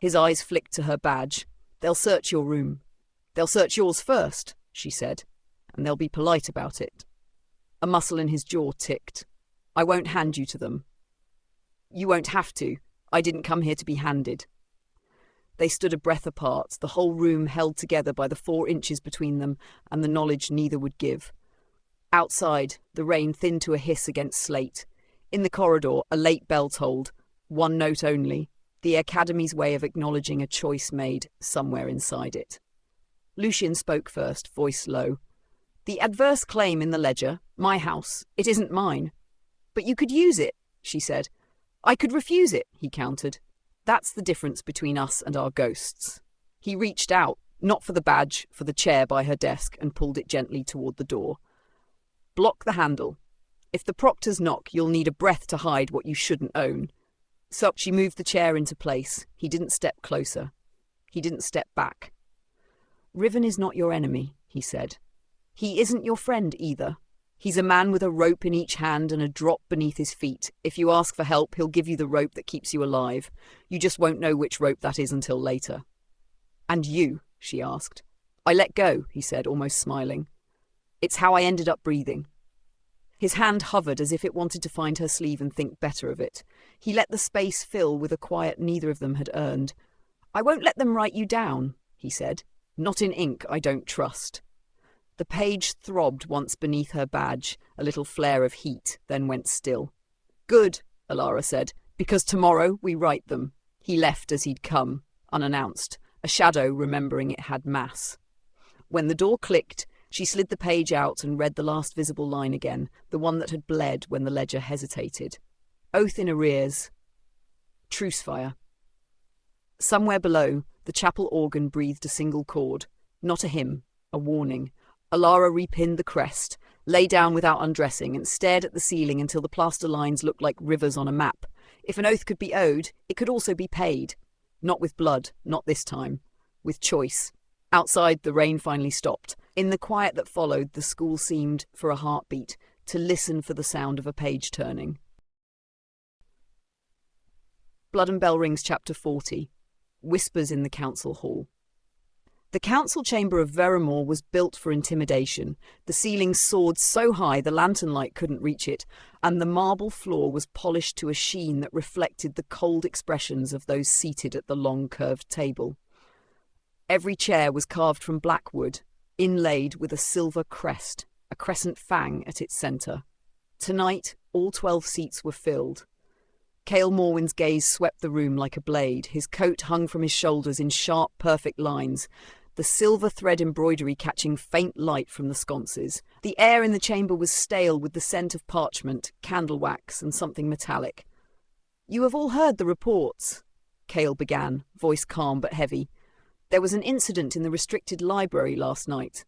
His eyes flicked to her badge. "They'll search your room." "They'll search yours first," she said, "and they'll be polite about it." A muscle in his jaw ticked. "I won't hand you to them." "You won't have to. I didn't come here to be handed." They stood a breath apart, the whole room held together by the 4 inches between them and the knowledge neither would give. Outside, the rain thinned to a hiss against slate. In the corridor, a late bell tolled, 1 note only, the Academy's way of acknowledging a choice made somewhere inside it. Lucian spoke first, voice low. "The adverse claim in the ledger, my house, it isn't mine." "But you could use it," she said. "I could refuse it," he countered. "That's the difference between us and our ghosts." He reached out, not for the badge, for the chair by her desk, and pulled it gently toward the door. "Block the handle. If the proctors knock, you'll need a breath to hide what you shouldn't own." So she moved the chair into place. He didn't step closer. He didn't step back. "Riven is not your enemy," he said. "He isn't your friend either. He's a man with a rope in each hand and a drop beneath his feet. If you ask for help, he'll give you the rope that keeps you alive. You just won't know which rope that is until later." "And you?" she asked. "I let go," he said, almost smiling. "It's how I ended up breathing." His hand hovered as if it wanted to find her sleeve and think better of it. He let the space fill with a quiet neither of them had earned. "I won't let them write you down," he said. "Not in ink I don't trust." The page throbbed once beneath her badge, a little flare of heat, then went still. "Good," Elara said, "because tomorrow we write them." He left as he'd come, unannounced, a shadow remembering it had mass. When the door clicked, she slid the page out and read the last visible line again, the one that had bled when the ledger hesitated. "Oath in arrears. Truce fire." Somewhere below, the chapel organ breathed a single chord, not a hymn, a warning. Elara repinned the crest, lay down without undressing, and stared at the ceiling until the plaster lines looked like rivers on a map. If an oath could be owed, it could also be paid. Not with blood, not this time. With choice. Outside, the rain finally stopped. In the quiet that followed, the school seemed, for a heartbeat, to listen for the sound of a page turning. Blood and Bell Rings, Chapter 40. Whispers in the Council Hall. The council chamber of Viremoor was built for intimidation. The ceiling soared so high the lantern light couldn't reach it, and the marble floor was polished to a sheen that reflected the cold expressions of those seated at the long curved table. Every chair was carved from black wood, inlaid with a silver crest, a crescent fang at its centre. Tonight, all 12 seats were filled. Cale Morwen's gaze swept the room like a blade. His coat hung from his shoulders in sharp, perfect lines, the silver thread embroidery catching faint light from the sconces. The air in the chamber was stale with the scent of parchment, candle wax, and something metallic. "You have all heard the reports," Cale began, voice calm but heavy. "There was an incident in the restricted library last night."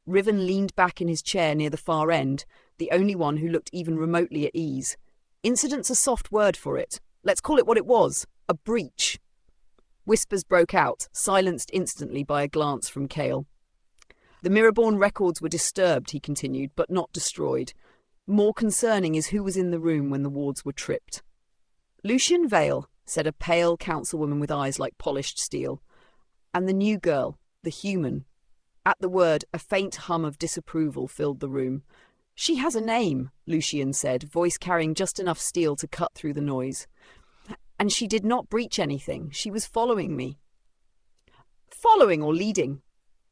Riven leaned back in his chair near the far end, the only one who looked even remotely at ease. "Incident's a soft word for it. Let's call it what it was, a breach." Whispers broke out, silenced instantly by a glance from Cale. "The Mirrorborn records were disturbed," he continued, "but not destroyed. More concerning is who was in the room when the wards were tripped." "Lucian Vale," said a pale councilwoman with eyes like polished steel. "And the new girl, the human." At the word, a faint hum of disapproval filled the room. "She has a name," Lucian said, voice carrying just enough steel to cut through the noise. "And she did not breach anything. She was following me." "Following or leading?"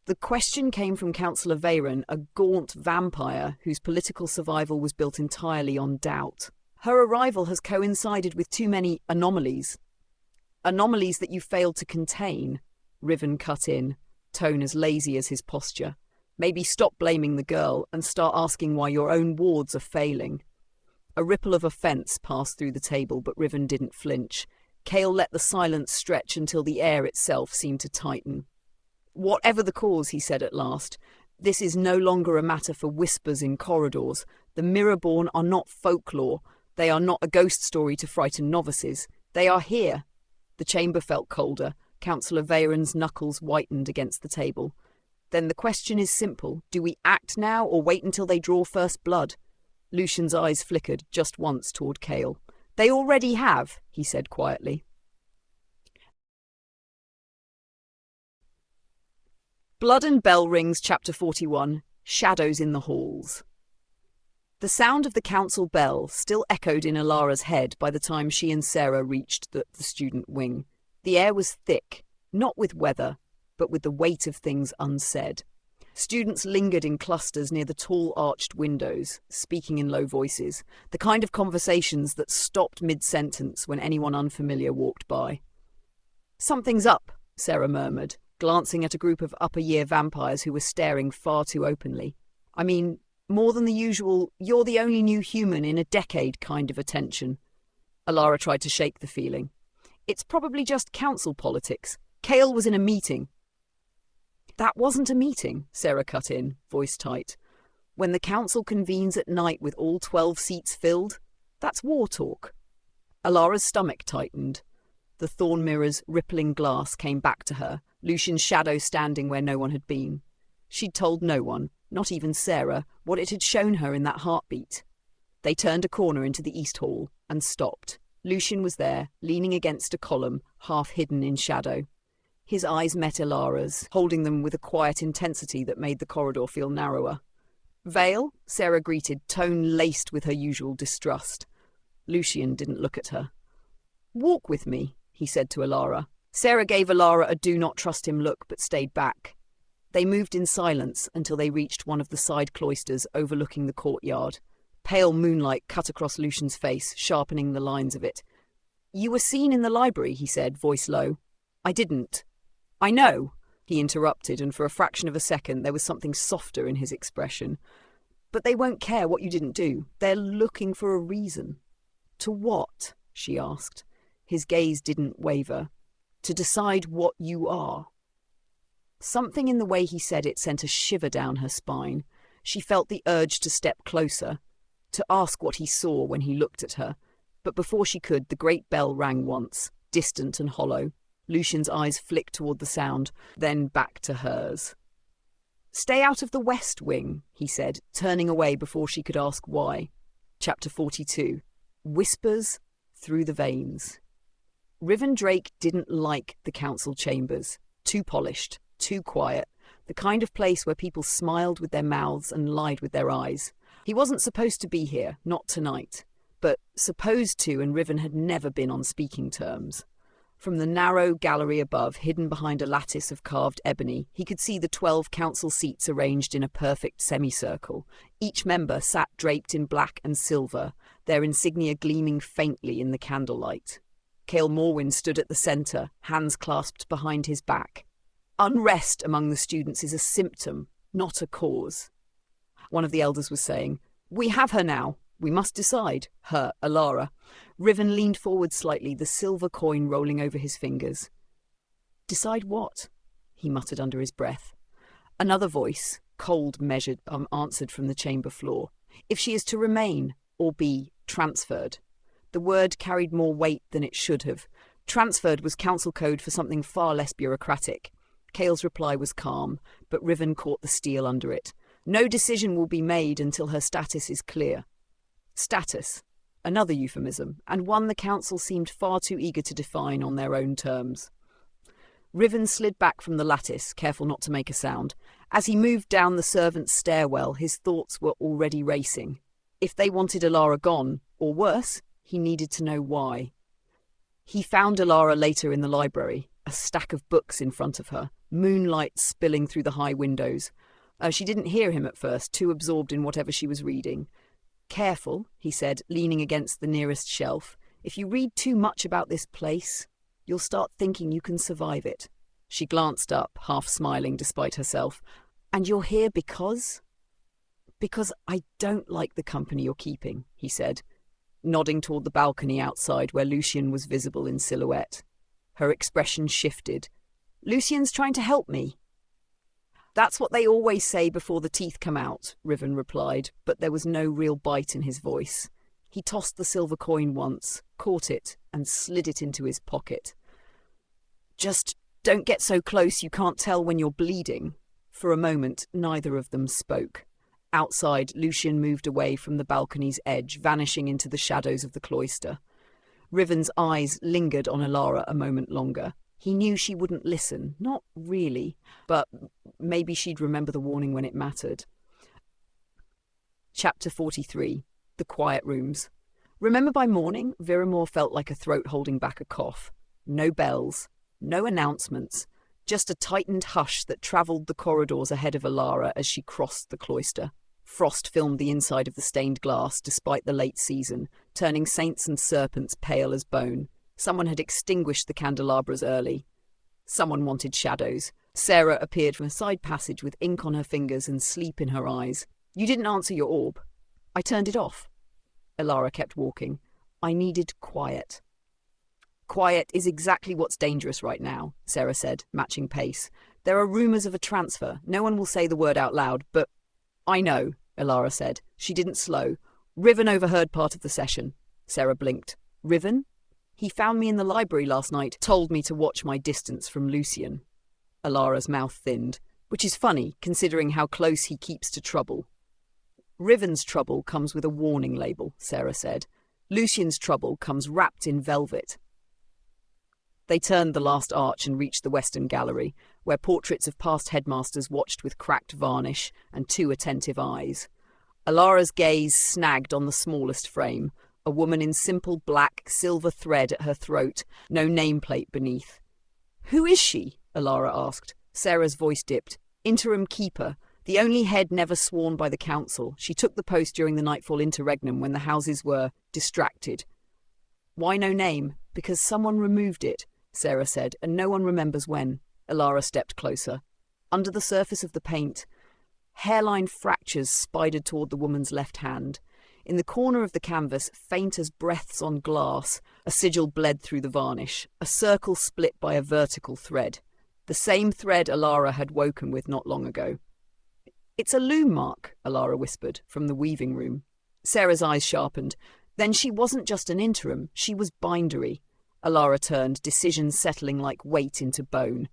The question came from Councillor Veyron, a gaunt vampire whose political survival was built entirely on doubt. "Her arrival has coincided with too many anomalies." "Anomalies that you failed to contain," Riven cut in, tone as lazy as his posture. "Maybe stop blaming the girl and start asking why your own wards are failing." A ripple of offence passed through the table, but Riven didn't flinch. Cale let the silence stretch until the air itself seemed to tighten. "Whatever the cause," he said at last, "this is no longer a matter for whispers in corridors. The Mirrorborn are not folklore. They are not a ghost story to frighten novices. They are here." The chamber felt colder. Councillor Veyron's knuckles whitened against the table. "Then the question is simple. Do we act now or wait until they draw first blood?" Lucian's eyes flickered just once toward Cale. "They already have," he said quietly. Blood and Bell Rings, Chapter 41, Shadows in the Halls. The sound of the council bell still echoed in Elara's head by the time she and Sarah reached the student wing. The air was thick, not with weather, but with the weight of things unsaid. Students lingered in clusters near the tall arched windows, speaking in low voices, the kind of conversations that stopped mid-sentence when anyone unfamiliar walked by. "Something's up," Sarah murmured, glancing at a group of upper-year vampires who were staring far too openly. "I mean, more than the usual, you're the only new human in a decade kind of attention." Elara tried to shake the feeling. "It's probably just council politics. Cale was in a meeting." "That wasn't a meeting," Sarah cut in, voice tight. "When the council convenes at night with all 12 seats filled, that's war talk." Elara's stomach tightened. The Thorn Mirror's rippling glass came back to her, Lucian's shadow standing where no one had been. She'd told no one, not even Sarah, what it had shown her in that heartbeat. They turned a corner into the East Hall and stopped. Lucian was there, leaning against a column, half hidden in shadow. His eyes met Elara's, holding them with a quiet intensity that made the corridor feel narrower. "Vale?" Sarah greeted, tone laced with her usual distrust. Lucian didn't look at her. "Walk with me," he said to Elara. Sarah gave Elara a do-not-trust-him look, but stayed back. They moved in silence until they reached one of the side cloisters overlooking the courtyard. Pale moonlight cut across Lucian's face, sharpening the lines of it. "You were seen in the library," he said, voice low. "I didn't." "I know," he interrupted, and for a fraction of a second there was something softer in his expression. "But they won't care what you didn't do. They're looking for a reason." "To what?" she asked. His gaze didn't waver. "To decide what you are." Something in the way he said it sent a shiver down her spine. She felt the urge to step closer, to ask what he saw when he looked at her. But before she could, the great bell rang once, distant and hollow. Lucian's eyes flicked toward the sound, then back to hers. "Stay out of the West Wing," he said, turning away before she could ask why. Chapter 42. Whispers Through the Veins. Riven Drake didn't like the council chambers. Too polished, too quiet, the kind of place where people smiled with their mouths and lied with their eyes. He wasn't supposed to be here, not tonight. But supposed to, and Riven had never been on speaking terms. From the narrow gallery above, hidden behind a lattice of carved ebony, he could see the 12 council seats arranged in a perfect semicircle. Each member sat draped in black and silver, their insignia gleaming faintly in the candlelight. Cale Morwyn stood at the centre, hands clasped behind his back. "Unrest among the students is a symptom, not a cause," one of the elders was saying. "We have her now. We must decide." Her, Elara. Riven leaned forward slightly, the silver coin rolling over his fingers. "Decide what?" he muttered under his breath. Another voice, cold, measured, answered from the chamber floor. "If she is to remain, or be transferred." The word carried more weight than it should have. Transferred was council code for something far less bureaucratic. Cale's reply was calm, but Riven caught the steel under it. "No decision will be made until her status is clear." Status. Another euphemism, and one the council seemed far too eager to define on their own terms. Riven slid back from the lattice, careful not to make a sound. As he moved down the servants' stairwell, his thoughts were already racing. If they wanted Elara gone, or worse, he needed to know why. He found Elara later in the library, a stack of books in front of her, moonlight spilling through the high windows. She didn't hear him at first, too absorbed in whatever she was reading. "Careful," he said, leaning against the nearest shelf. "If you read too much about this place, you'll start thinking you can survive it." She glanced up, half smiling despite herself. "And you're here because?" "Because I don't like the company you're keeping," he said. nodding toward the balcony outside where Lucian was visible in silhouette. Her expression shifted. "Lucian's trying to help me." "That's what they always say before the teeth come out," Riven replied, but there was no real bite in his voice. He tossed the silver coin once, caught it, and slid it into his pocket. "Just don't get so close you can't tell when you're bleeding." For a moment, neither of them spoke. Outside, Lucian moved away from the balcony's edge, vanishing into the shadows of the cloister. Riven's eyes lingered on Elara a moment longer. He knew she wouldn't listen, not really, but maybe she'd remember the warning when it mattered. Chapter 43. The Quiet Rooms. Remember by morning, Viremoor felt like a throat holding back a cough. No bells, no announcements, just a tightened hush that travelled the corridors ahead of Elara as she crossed the cloister. Frost filmed the inside of the stained glass despite the late season, turning saints and serpents pale as bone. Someone had extinguished the candelabras early. Someone wanted shadows. Sarah appeared from a side passage with ink on her fingers and sleep in her eyes. "You didn't answer your orb." "I turned it off." Elara kept walking. "I needed quiet." "Quiet is exactly what's dangerous right now," Sarah said, matching pace. "There are rumours of a transfer. No one will say the word out loud, but—" "I know," Elara said. She didn't slow. "Riven overheard part of the session." Sarah blinked. "Riven?" "He found me in the library last night, told me to watch my distance from Lucian." Elara's mouth thinned, which is funny, considering how close he keeps to trouble. "Riven's trouble comes with a warning label," Sarah said. "Lucian's trouble comes wrapped in velvet." They turned the last arch and reached the western gallery, where portraits of past headmasters watched with cracked varnish and too attentive eyes. Elara's gaze snagged on the smallest frame, a woman in simple black silver thread at her throat, no nameplate beneath. "Who is she?" Elara asked. Sarah's voice dipped. "Interim keeper, the only head never sworn by the council. She took the post during the Nightfall interregnum when the houses were distracted." "Why no name?" "Because someone removed it," Sarah said, "and no one remembers when." Elara stepped closer. Under the surface of the paint, hairline fractures spidered toward the woman's left hand. In the corner of the canvas, faint as breaths on glass, a sigil bled through the varnish, a circle split by a vertical thread. The same thread Elara had woken with not long ago. "It's a loom mark," Elara whispered, from the weaving room. Sarah's eyes sharpened. Then she wasn't just an interim, she was bindery. Elara turned, decision settling like weight into bone.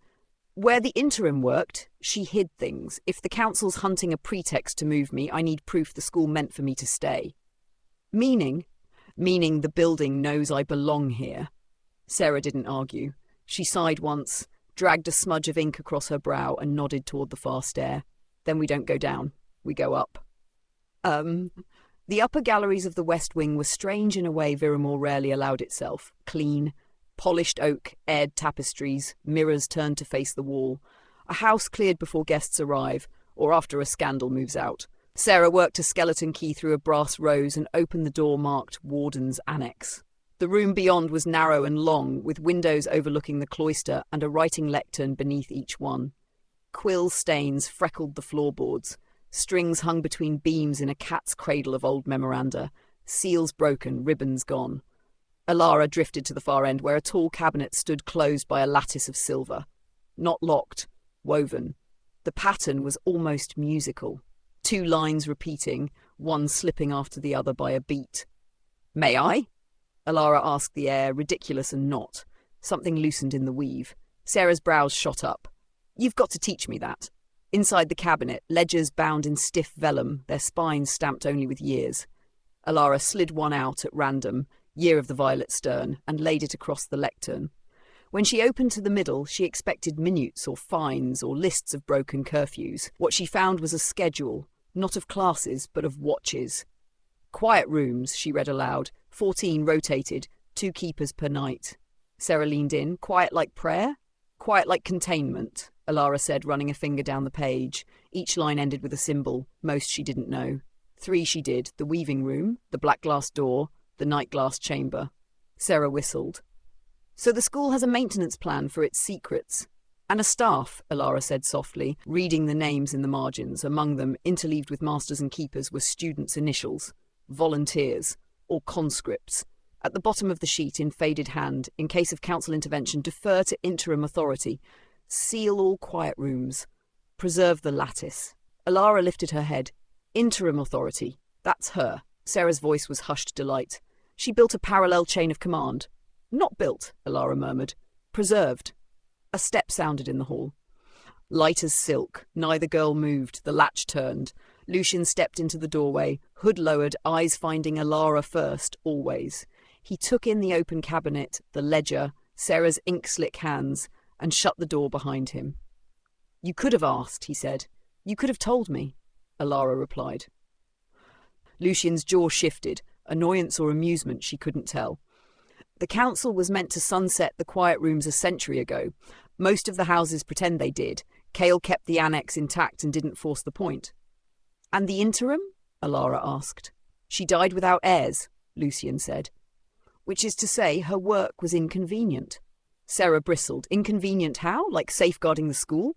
"Where the interim worked, she hid things. If the council's hunting a pretext to move me, I need proof the school meant for me to stay." "Meaning?" "Meaning the building knows I belong here." Sarah didn't argue. She sighed once, dragged a smudge of ink across her brow and nodded toward the far stair. "Then we don't go down. We go up." The upper galleries of the West Wing were strange in a way Viremoor rarely allowed itself. Clean, polished oak, aired tapestries, mirrors turned to face the wall. A house cleared before guests arrive, or after a scandal moves out. Sarah worked a skeleton key through a brass rose and opened the door marked Warden's Annex. The room beyond was narrow and long, with windows overlooking the cloister and a writing lectern beneath each one. Quill stains freckled the floorboards. Strings hung between beams in a cat's cradle of old memoranda. Seals broken, ribbons gone. Elara drifted to the far end, where a tall cabinet stood closed by a lattice of silver. Not locked, woven. The pattern was almost musical. 2 lines repeating, one slipping after the other by a beat. "May I?" Elara asked the air, ridiculous and not. Something loosened in the weave. Sarah's brows shot up. "You've got to teach me that." Inside the cabinet, ledgers bound in stiff vellum, their spines stamped only with years. Elara slid one out at random, Year of the Violet Stern, and laid it across the lectern. When she opened to the middle, she expected minutes or fines or lists of broken curfews. What she found was a schedule, not of classes, but of watches. "Quiet rooms," she read aloud, 14 rotated, 2 keepers per night. Sarah leaned in. "Quiet like prayer?" "Quiet like containment," Elara said, running a finger down the page. Each line ended with a symbol. Most she didn't know. 3 she did: the weaving room, the black glass door, the night glass chamber. Sarah whistled. "So the school has a maintenance plan for its secrets." "And a staff," Elara said softly, reading the names in the margins. Among them, interleaved with masters and keepers, were students' initials. Volunteers. or conscripts. At the bottom of the sheet, in faded hand, in case of council intervention, defer to interim authority. Seal all quiet rooms. Preserve the lattice. Elara lifted her head. Interim authority. That's her. Sarah's voice was hushed delight. She built a parallel chain of command. Not built, Elara murmured. Preserved. A step sounded in the hall. Light as silk. Neither girl moved. The latch turned. Lucian stepped into the doorway, hood lowered, eyes finding Elara first, always. He took in the open cabinet, the ledger, Sarah's ink-slick hands, and shut the door behind him. You could have asked, he said. You could have told me, Elara replied. Lucian's jaw shifted, annoyance or amusement she couldn't tell. The council was meant to sunset the quiet rooms a century ago. Most of the houses pretend they did. Cale kept the annex intact and didn't force the point. And the interim? Elara asked. She died without heirs, Lucian said. Which is to say, her work was inconvenient. Sarah bristled. Inconvenient how? Like safeguarding the school?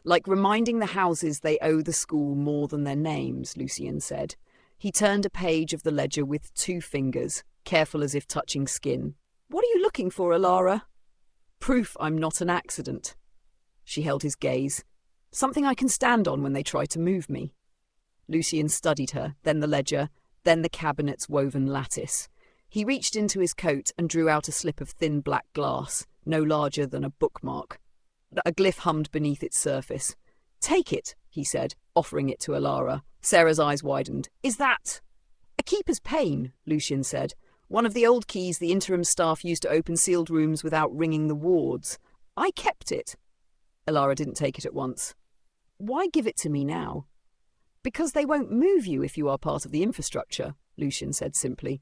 Like reminding the houses they owe the school more than their names, Lucian said. He turned a page of the ledger with 2 fingers, careful as if touching skin. What are you looking for, Elara? Proof I'm not an accident. She held his gaze. Something I can stand on when they try to move me. Lucian studied her, then the ledger, then the cabinet's woven lattice. He reached into his coat and drew out a slip of thin black glass, no larger than a bookmark. A glyph hummed beneath its surface. Take it, he said, offering it to Elara. Sarah's eyes widened. Is that... A keeper's pane, Lucian said. One of the old keys the interim staff used to open sealed rooms without ringing the wards. I kept it. Elara didn't take it at once. Why give it to me now? Because they won't move you if you are part of the infrastructure, Lucian said simply.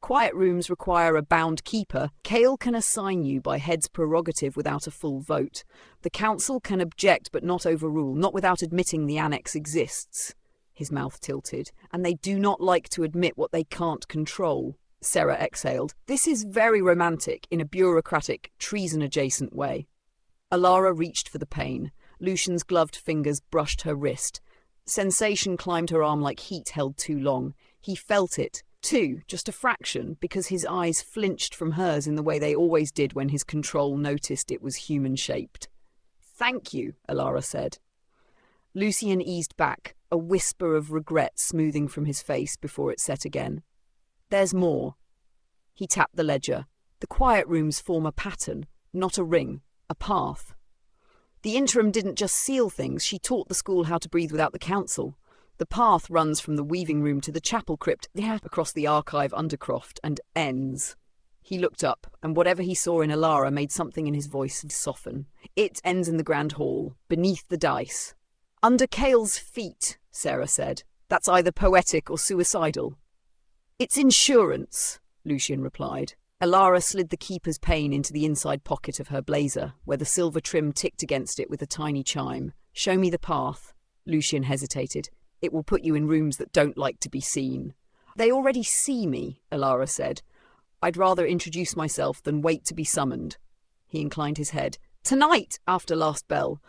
Quiet rooms require a bound keeper. Cale can assign you by head's prerogative without a full vote. The council can object but not overrule, not without admitting the annex exists. His mouth tilted. And they do not like to admit what they can't control. Sarah exhaled. This is very romantic in a bureaucratic, treason-adjacent way. Elara reached for the pane. Lucian's gloved fingers brushed her wrist. Sensation climbed her arm like heat held too long. He felt it, too, just a fraction, because his eyes flinched from hers in the way they always did when his control noticed it was human-shaped. Thank you, Elara said. Lucian eased back, a whisper of regret smoothing from his face before it set again. There's more. He tapped the ledger. The quiet rooms form a pattern, not a ring, a path. The interim didn't just seal things, she taught the school how to breathe without the council. The path runs from the weaving room to the chapel crypt, across the archive undercroft, and ends. He looked up, and whatever he saw in Elara made something in his voice soften. It ends in the grand hall, beneath the dice. Under Cale's feet, Sarah said. That's either poetic or suicidal. It's insurance, Lucian replied. Elara slid the keeper's pane into the inside pocket of her blazer, where the silver trim ticked against it with a tiny chime. Show me the path. Lucian hesitated. It will put you in rooms that don't like to be seen. They already see me, Elara said. I'd rather introduce myself than wait to be summoned. He inclined his head. Tonight, after last bell.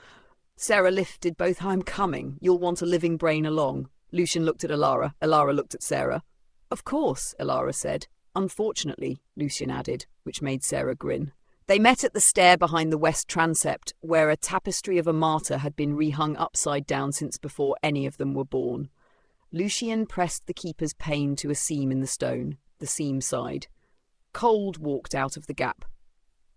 Sarah lifted both. I'm coming. You'll want a living brain along. Lucian looked at Elara. Elara looked at Sarah. Of course, Elara said. Unfortunately, Lucian added, which made Sarah grin. They met at the stair behind the west transept, where a tapestry of a martyr had been rehung upside down since before any of them were born. Lucian pressed the keeper's pane to a seam in the stone, the seam side. Cold walked out of the gap.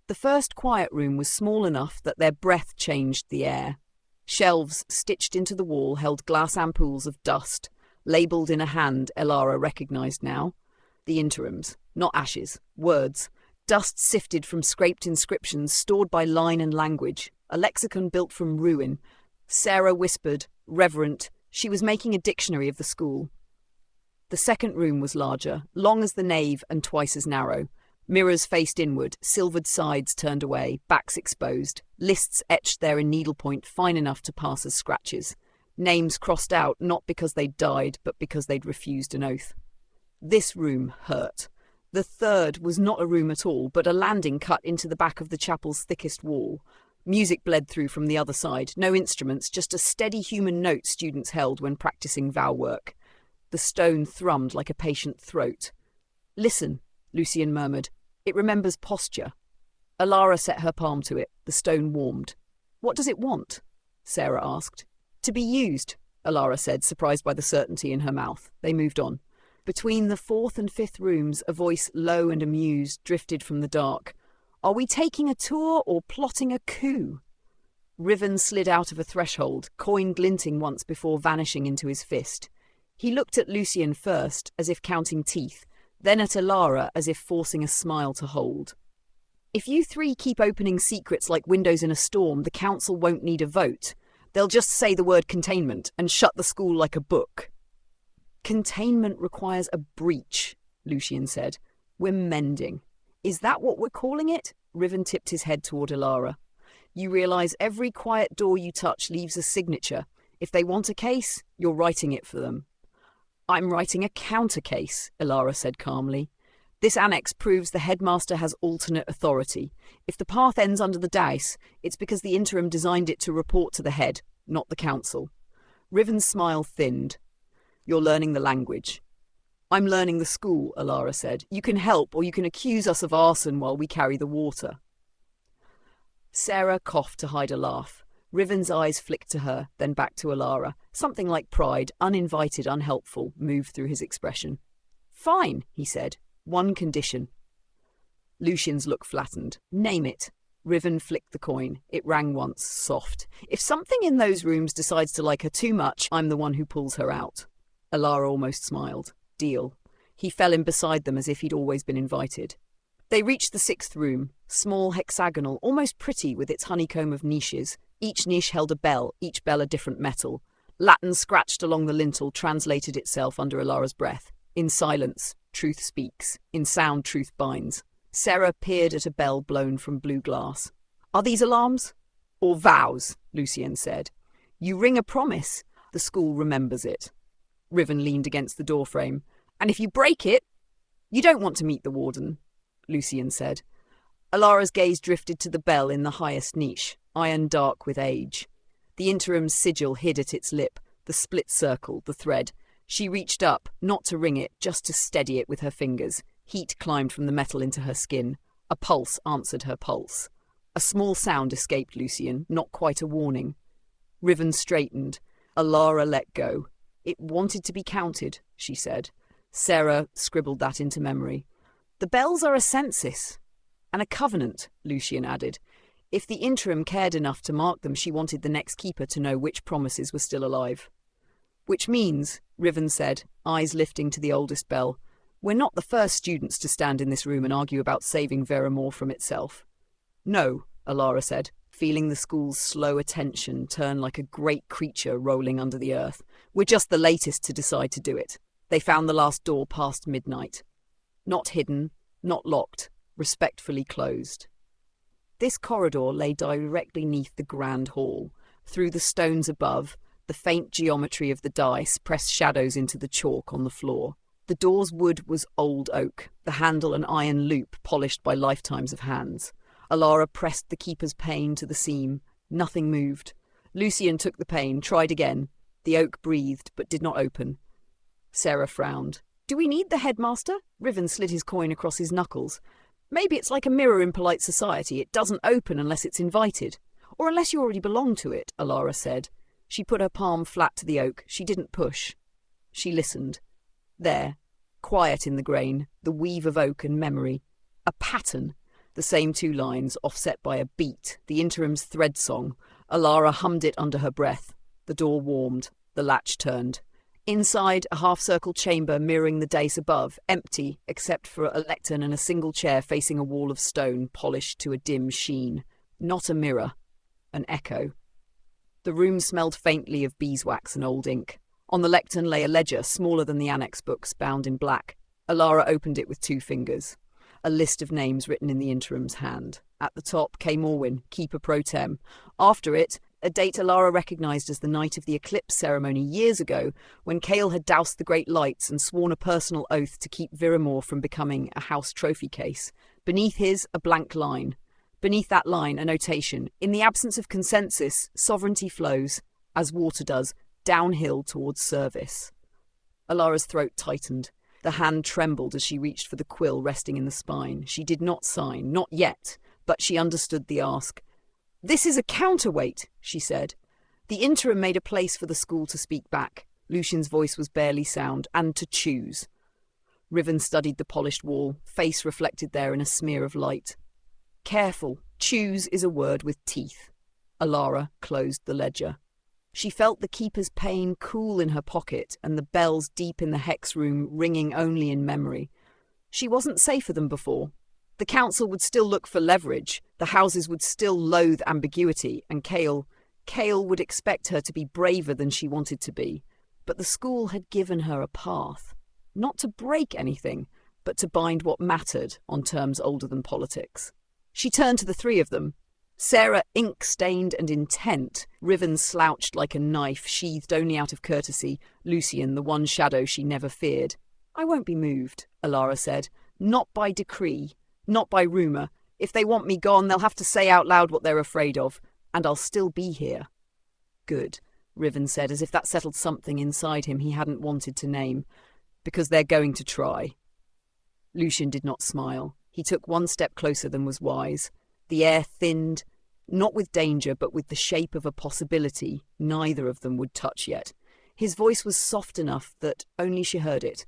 The first quiet room was small enough that their breath changed the air. Shelves stitched into the wall held glass ampoules of dust, labelled in a hand Elara recognised now. The interims, not ashes, words. Dust sifted from scraped inscriptions stored by line and language, a lexicon built from ruin. Sarah whispered, reverent, she was making a dictionary of the school. The second room was larger, long as the nave and twice as narrow. Mirrors faced inward, silvered sides turned away, backs exposed. Lists etched there in needlepoint fine enough to pass as scratches. Names crossed out not because they'd died, but because they'd refused an oath. This room hurt. The third was not a room at all, but a landing cut into the back of the chapel's thickest wall. Music bled through from the other side, no instruments, just a steady human note students held when practicing vow work. The stone thrummed like a patient throat. Listen, Lucian murmured. It remembers posture. Elara set her palm to it. The stone warmed. What does it want? Sarah asked. To be used, Elara said, surprised by the certainty in her mouth. They moved on. Between the fourth and fifth rooms, a voice low and amused drifted from the dark. Are we taking a tour or plotting a coup? Riven slid out of a threshold, coin glinting once before vanishing into his fist. He looked at Lucian first, as if counting teeth, then at Elara as if forcing a smile to hold. If you three keep opening secrets like windows in a storm, the council won't need a vote. They'll just say the word containment and shut the school like a book. Containment requires a breach, Lucian said. We're mending. Is that what we're calling it? Riven tipped his head toward Elara. You realise every quiet door you touch leaves a signature. If they want a case, you're writing it for them. I'm writing a counter case, Elara said calmly. This annex proves the headmaster has alternate authority. If the path ends under the dais, it's because the interim designed it to report to the head, not the council. Riven's smile thinned. You're learning the language. I'm learning the school, Elara said. You can help, or you can accuse us of arson while we carry the water. Sarah coughed to hide a laugh. Riven's eyes flicked to her, then back to Elara. Something like pride, uninvited, unhelpful, moved through his expression. Fine, he said. One condition. Lucian's look flattened. Name it. Riven flicked the coin. It rang once, soft. If something in those rooms decides to like her too much, I'm the one who pulls her out. Elara almost smiled. Deal. He fell in beside them as if he'd always been invited. They reached the sixth room, small, hexagonal, almost pretty with its honeycomb of niches. Each niche held a bell, each bell a different metal. Latin scratched along the lintel translated itself under Elara's breath. In silence, truth speaks. In sound, truth binds. Sarah peered at a bell blown from blue glass. Are these alarms? Or vows, Lucian said. You ring a promise. The school remembers it. Riven leaned against the doorframe. And if you break it, you don't want to meet the warden, Lucian said. Elara's gaze drifted to the bell in the highest niche, iron dark with age. The interim's sigil hid at its lip, the split circle, the thread. She reached up, not to ring it, just to steady it with her fingers. Heat climbed from the metal into her skin. A pulse answered her pulse. A small sound escaped Lucian, not quite a warning. Riven straightened. Elara let go. It wanted to be counted, she said. Sarah scribbled that into memory. The bells are a census. And a covenant, Lucian added. If the interim cared enough to mark them, she wanted the next keeper to know which promises were still alive. Which means, Riven said, eyes lifting to the oldest bell, we're not the first students to stand in this room and argue about saving Viremoor from itself. No, Elara said, feeling the school's slow attention turn like a great creature rolling under the earth. We're just the latest to decide to do it. They found the last door past midnight. Not hidden, not locked, respectfully closed. This corridor lay directly beneath the grand hall. Through the stones above, the faint geometry of the dice pressed shadows into the chalk on the floor. The door's wood was old oak, the handle an iron loop polished by lifetimes of hands. Elara pressed the keeper's pane to the seam. Nothing moved. Lucian took the pane, tried again. The oak breathed, but did not open. Sarah frowned. Do we need the headmaster? Riven slid his coin across his knuckles. Maybe it's like a mirror in polite society. It doesn't open unless it's invited. Or unless you already belong to it, Elara said. She put her palm flat to the oak. She didn't push. She listened. There, quiet in the grain, the weave of oak and memory. A pattern. The same two lines, offset by a beat, the interim's thread song. Elara hummed it under her breath. The door warmed. The latch turned. Inside, a half-circle chamber mirroring the dais above, empty, except for a lectern and a single chair facing a wall of stone, polished to a dim sheen. Not a mirror. An echo. The room smelled faintly of beeswax and old ink. On the lectern lay a ledger, smaller than the annex books, bound in black. Elara opened it with 2 fingers. A list of names written in the interim's hand. At the top, Kay Morwin, Keeper Pro Tem. After it, a date Elara recognised as the night of the eclipse ceremony years ago, when Kale had doused the great lights and sworn a personal oath to keep Viremoor from becoming a house trophy case. Beneath his, a blank line. Beneath that line, a notation. In the absence of consensus, sovereignty flows, as water does, downhill towards service. Elara's throat tightened. The hand trembled as she reached for the quill resting in the spine. She did not sign, not yet, but she understood the ask. "This is a counterweight," she said. The interim made a place for the school to speak back. Lucian's voice was barely sound, and to choose. Riven studied the polished wall, face reflected there in a smear of light. "Careful. Choose is a word with teeth." Elara closed the ledger. She felt the keeper's pain cool in her pocket and the bells deep in the hex room ringing only in memory. She wasn't safer than before. The council would still look for leverage, the houses would still loathe ambiguity, and Kale would expect her to be braver than she wanted to be. But the school had given her a path. Not to break anything, but to bind what mattered on terms older than politics. She turned to the three of them. Sarah, ink-stained and intent, Riven slouched like a knife, sheathed only out of courtesy, Lucian, the one shadow she never feared. "I won't be moved," Elara said. "Not by decree, not by rumour. If they want me gone, they'll have to say out loud what they're afraid of, and I'll still be here." "Good," Riven said, as if that settled something inside him he hadn't wanted to name. "Because they're going to try." Lucian did not smile. He took one step closer than was wise. The air thinned, not with danger, but with the shape of a possibility neither of them would touch yet. His voice was soft enough that only she heard it.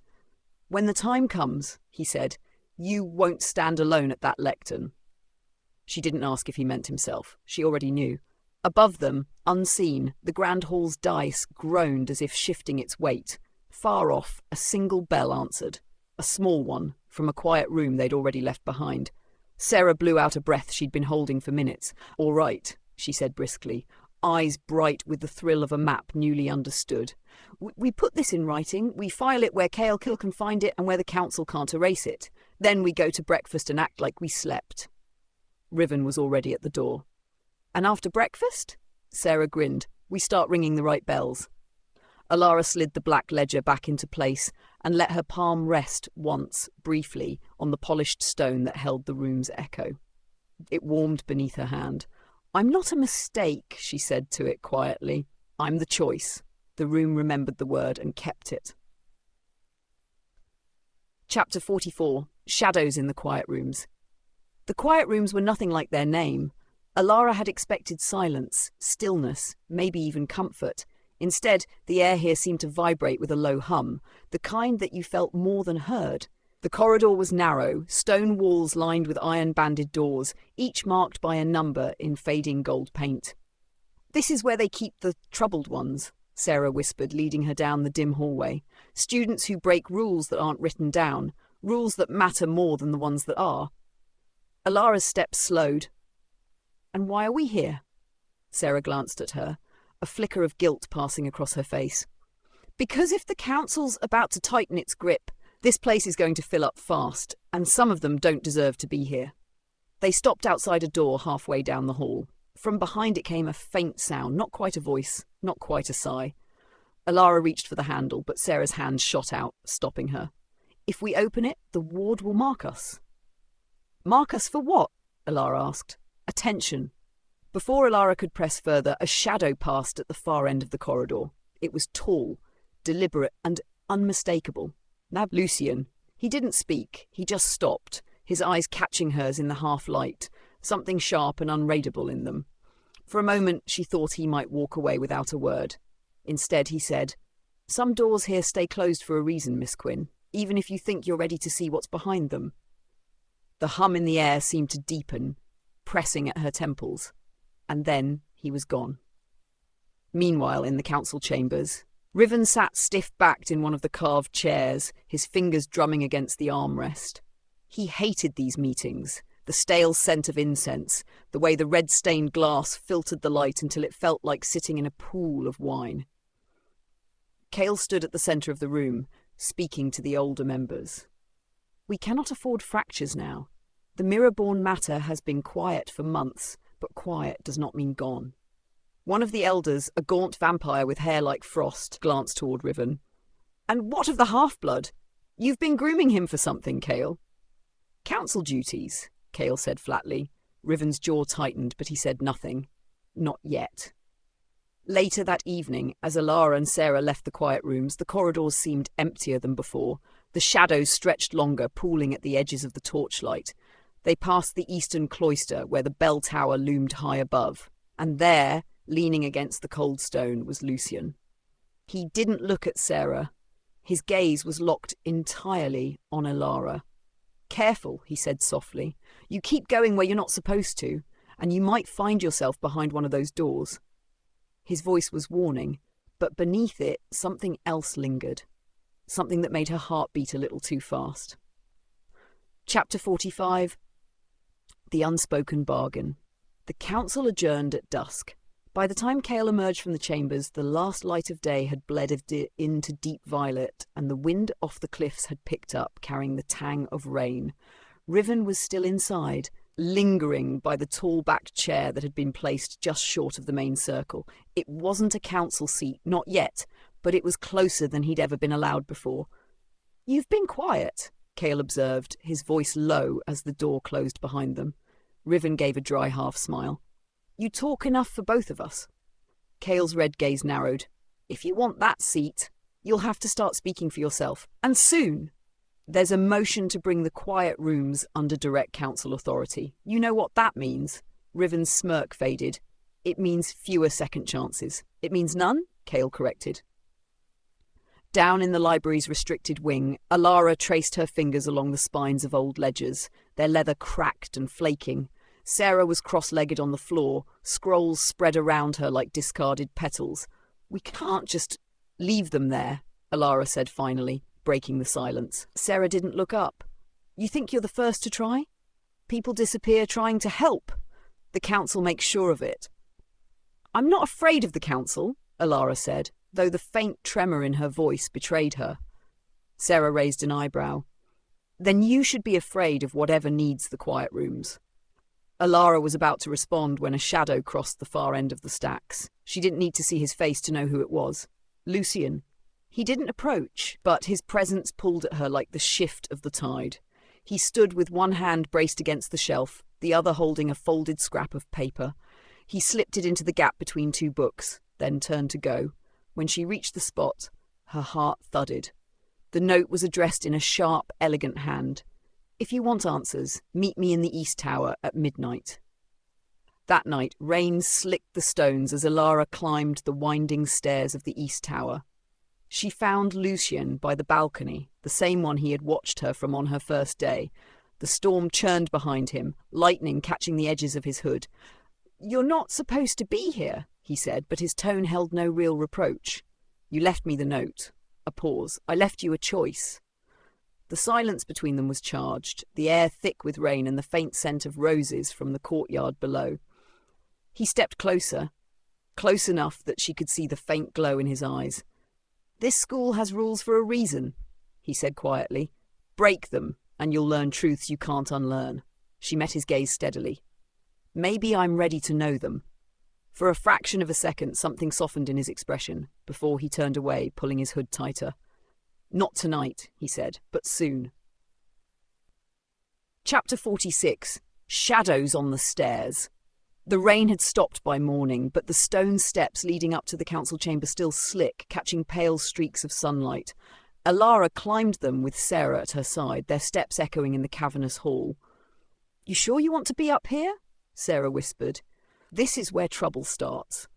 "When the time comes," he said, "you won't stand alone at that lectern." She didn't ask if he meant himself. She already knew. Above them, unseen, the Grand Hall's dice groaned as if shifting its weight. Far off, a single bell answered. A small one, from a quiet room they'd already left behind. Sarah blew out a breath she'd been holding for minutes. "All right," she said briskly, eyes bright with the thrill of a map newly understood. We put this in writing, we file it where Kale can find it and where the council can't erase it. Then we go to breakfast and act like we slept." Riven was already at the door. "And after breakfast?" Sarah grinned. "We start ringing the right bells." Elara slid the black ledger back into place and let her palm rest once, briefly, on the polished stone that held the room's echo. It warmed beneath her hand. "I'm not a mistake," she said to it quietly. "I'm the choice." The room remembered the word and kept it. Chapter 44. Shadows in the Quiet Rooms. The quiet rooms were nothing like their name. Elara had expected silence, stillness, maybe even comfort. Instead, the air here seemed to vibrate with a low hum, the kind that you felt more than heard. The corridor was narrow, stone walls lined with iron-banded doors, each marked by a number in fading gold paint. "This is where they keep the troubled ones," Sarah whispered, leading her down the dim hallway. "Students who break rules that aren't written down, rules that matter more than the ones that are." Alara's steps slowed. "And why are we here?" Sarah glanced at her, a flicker of guilt passing across her face. "Because if the council's about to tighten its grip, this place is going to fill up fast, and some of them don't deserve to be here." They stopped outside a door halfway down the hall. From behind it came a faint sound, not quite a voice, not quite a sigh. Elara reached for the handle, but Sarah's hand shot out, stopping her. "If we open it, the ward will mark us." "Mark us for what?" Elara asked. "Attention." Before Elara could press further, a shadow passed at the far end of the corridor. It was tall, deliberate, and unmistakable. Lucian. He didn't speak, he just stopped, his eyes catching hers in the half-light, something sharp and unreadable in them. For a moment she thought he might walk away without a word. Instead he said, "Some doors here stay closed for a reason, Miss Quinn, even if you think you're ready to see what's behind them." The hum in the air seemed to deepen, pressing at her temples. And then he was gone. Meanwhile, in the council chambers, Riven sat stiff-backed in one of the carved chairs, his fingers drumming against the armrest. He hated these meetings, the stale scent of incense, the way the red-stained glass filtered the light until it felt like sitting in a pool of wine. Kale stood at the centre of the room, speaking to the older members. "We cannot afford fractures now. The mirror-born matter has been quiet for months, but quiet does not mean gone." One of the elders, a gaunt vampire with hair like frost, glanced toward Riven. "And what of the half-blood? You've been grooming him for something, Kale." "Council duties," Kale said flatly. Riven's jaw tightened, but he said nothing. Not yet. Later that evening, as Elara and Sarah left the quiet rooms, the corridors seemed emptier than before. The shadows stretched longer, pooling at the edges of the torchlight. They passed the eastern cloister, where the bell tower loomed high above, and there, leaning against the cold stone, was Lucian. He didn't look at Sarah. His gaze was locked entirely on Elara. "Careful," he said softly. "You keep going where you're not supposed to, and you might find yourself behind one of those doors." His voice was warning, but beneath it something else lingered, something that made her heart beat a little too fast. Chapter 45. The Unspoken Bargain. The council adjourned at dusk. By the time Cale emerged from the chambers, the last light of day had bled into deep violet, and the wind off the cliffs had picked up, carrying the tang of rain. Riven was still inside, lingering by the tall-backed chair that had been placed just short of the main circle. It wasn't a council seat, not yet, but it was closer than he'd ever been allowed before. "You've been quiet," Cale observed, his voice low as the door closed behind them. Riven gave a dry half-smile. "You talk enough for both of us." Cale's red gaze narrowed. "If you want that seat, you'll have to start speaking for yourself, and soon. There's a motion to bring the quiet rooms under direct council authority. You know what that means?" Riven's smirk faded. "It means fewer second chances." "It means none?" Cale corrected. Down in the library's restricted wing, Elara traced her fingers along the spines of old ledgers, their leather cracked and flaking. Sarah was cross-legged on the floor, scrolls spread around her like discarded petals. "We can't just leave them there," Elara said finally, breaking the silence. Sarah didn't look up. "You think you're the first to try? People disappear trying to help. The council makes sure of it." "I'm not afraid of the council," Elara said, though the faint tremor in her voice betrayed her. Sarah raised an eyebrow. "Then you should be afraid of whatever needs the quiet rooms." Elara was about to respond when a shadow crossed the far end of the stacks. She didn't need to see his face to know who it was. Lucian. He didn't approach, but his presence pulled at her like the shift of the tide. He stood with one hand braced against the shelf, the other holding a folded scrap of paper. He slipped it into the gap between two books, then turned to go. When she reached the spot, her heart thudded. The note was addressed in a sharp, elegant hand. "If you want answers, meet me in the East Tower at midnight." That night, rain slicked the stones as Elara climbed the winding stairs of the East Tower. She found Lucian by the balcony, the same one he had watched her from on her first day. The storm churned behind him, lightning catching the edges of his hood. "You're not supposed to be here," he said, but his tone held no real reproach. "You left me the note." A pause. "I left you a choice." The silence between them was charged, the air thick with rain and the faint scent of roses from the courtyard below. He stepped closer, close enough that she could see the faint glow in his eyes. "This school has rules for a reason," he said quietly. "Break them, and you'll learn truths you can't unlearn." She met his gaze steadily. "Maybe I'm ready to know them." For a fraction of a second, something softened in his expression, before he turned away, pulling his hood tighter. "Not tonight," he said, "but soon." Chapter 46. Shadows on the Stairs. The rain had stopped by morning, but the stone steps leading up to the council chamber still slick, catching pale streaks of sunlight. Elara climbed them with Sarah at her side, their steps echoing in the cavernous hall. "You sure you want to be up here?" Sarah whispered. "This is where trouble starts."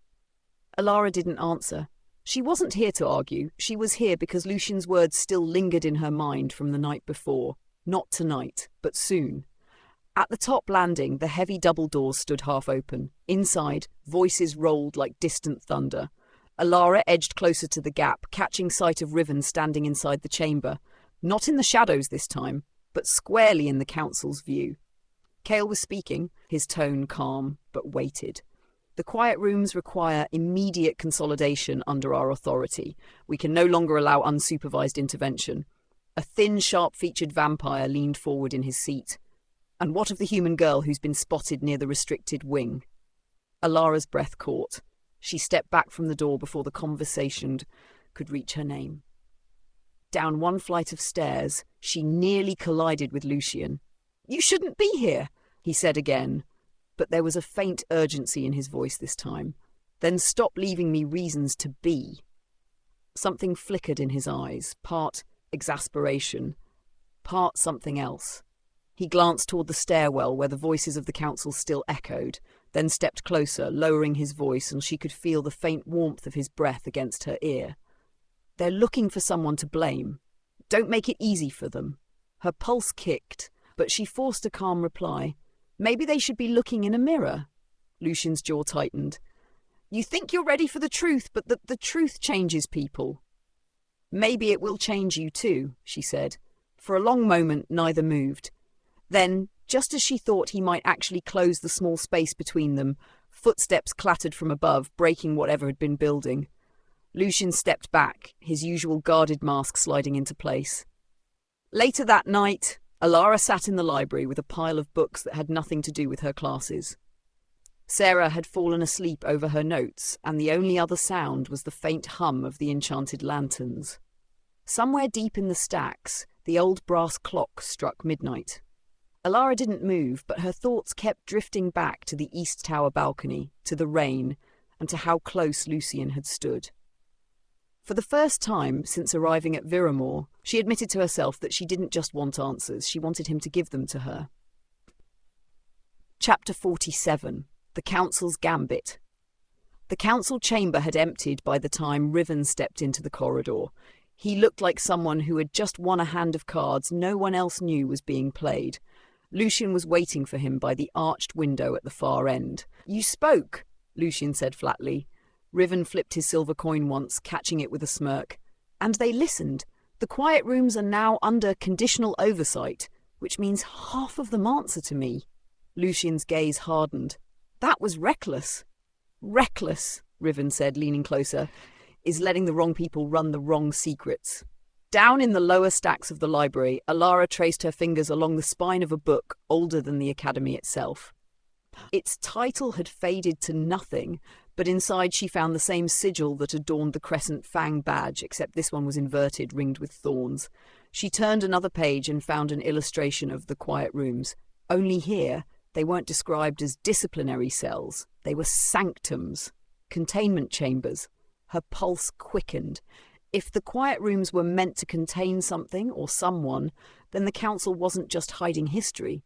Elara didn't answer. She wasn't here to argue. She was here because Lucian's words still lingered in her mind from the night before. Not tonight, but soon. At the top landing, the heavy double doors stood half open. Inside, voices rolled like distant thunder. Elara edged closer to the gap, catching sight of Riven standing inside the chamber. Not in the shadows this time, but squarely in the council's view. Cale was speaking, his tone calm, but weighted. "The quiet rooms require immediate consolidation under our authority. We can no longer allow unsupervised intervention." A thin, sharp-featured vampire leaned forward in his seat. "And what of the human girl who's been spotted near the restricted wing?" Alara's breath caught. She stepped back from the door before the conversation could reach her name. Down one flight of stairs, she nearly collided with Lucian. "You shouldn't be here," he said again, but there was a faint urgency in his voice this time. "Then stop leaving me reasons to be." Something flickered in his eyes, part exasperation, part something else. He glanced toward the stairwell where the voices of the council still echoed, then stepped closer, lowering his voice, and she could feel the faint warmth of his breath against her ear. They're looking for someone to blame. Don't make it easy for them. Her pulse kicked, but she forced a calm reply. Maybe they should be looking in a mirror. Lucian's jaw tightened. You think you're ready for the truth, but the truth changes people. Maybe it will change you too, she said. For a long moment, neither moved. Then, just as she thought he might actually close the small space between them, footsteps clattered from above, breaking whatever had been building. Lucian stepped back, his usual guarded mask sliding into place. Later that night, Elara sat in the library with a pile of books that had nothing to do with her classes. Sarah had fallen asleep over her notes, and the only other sound was the faint hum of the enchanted lanterns. Somewhere deep in the stacks, the old brass clock struck midnight. Elara didn't move, but her thoughts kept drifting back to the East Tower balcony, to the rain, and to how close Lucian had stood. For the first time since arriving at Viremoor, she admitted to herself that she didn't just want answers, she wanted him to give them to her. Chapter 47. The Council's Gambit. The council chamber had emptied by the time Riven stepped into the corridor. He looked like someone who had just won a hand of cards no one else knew was being played. Lucian was waiting for him by the arched window at the far end. You spoke, Lucian said flatly. Riven flipped his silver coin once, catching it with a smirk. And they listened. The quiet rooms are now under conditional oversight, which means half of them answer to me. Lucian's gaze hardened. That was reckless. Reckless, Riven said, leaning closer, is letting the wrong people run the wrong secrets. Down in the lower stacks of the library, Elara traced her fingers along the spine of a book older than the Academy itself. Its title had faded to nothing, but inside she found the same sigil that adorned the Crescent Fang badge, except this one was inverted, ringed with thorns. She turned another page and found an illustration of the quiet rooms. Only here, they weren't described as disciplinary cells. They were sanctums, containment chambers. Her pulse quickened. If the quiet rooms were meant to contain something or someone, then the council wasn't just hiding history.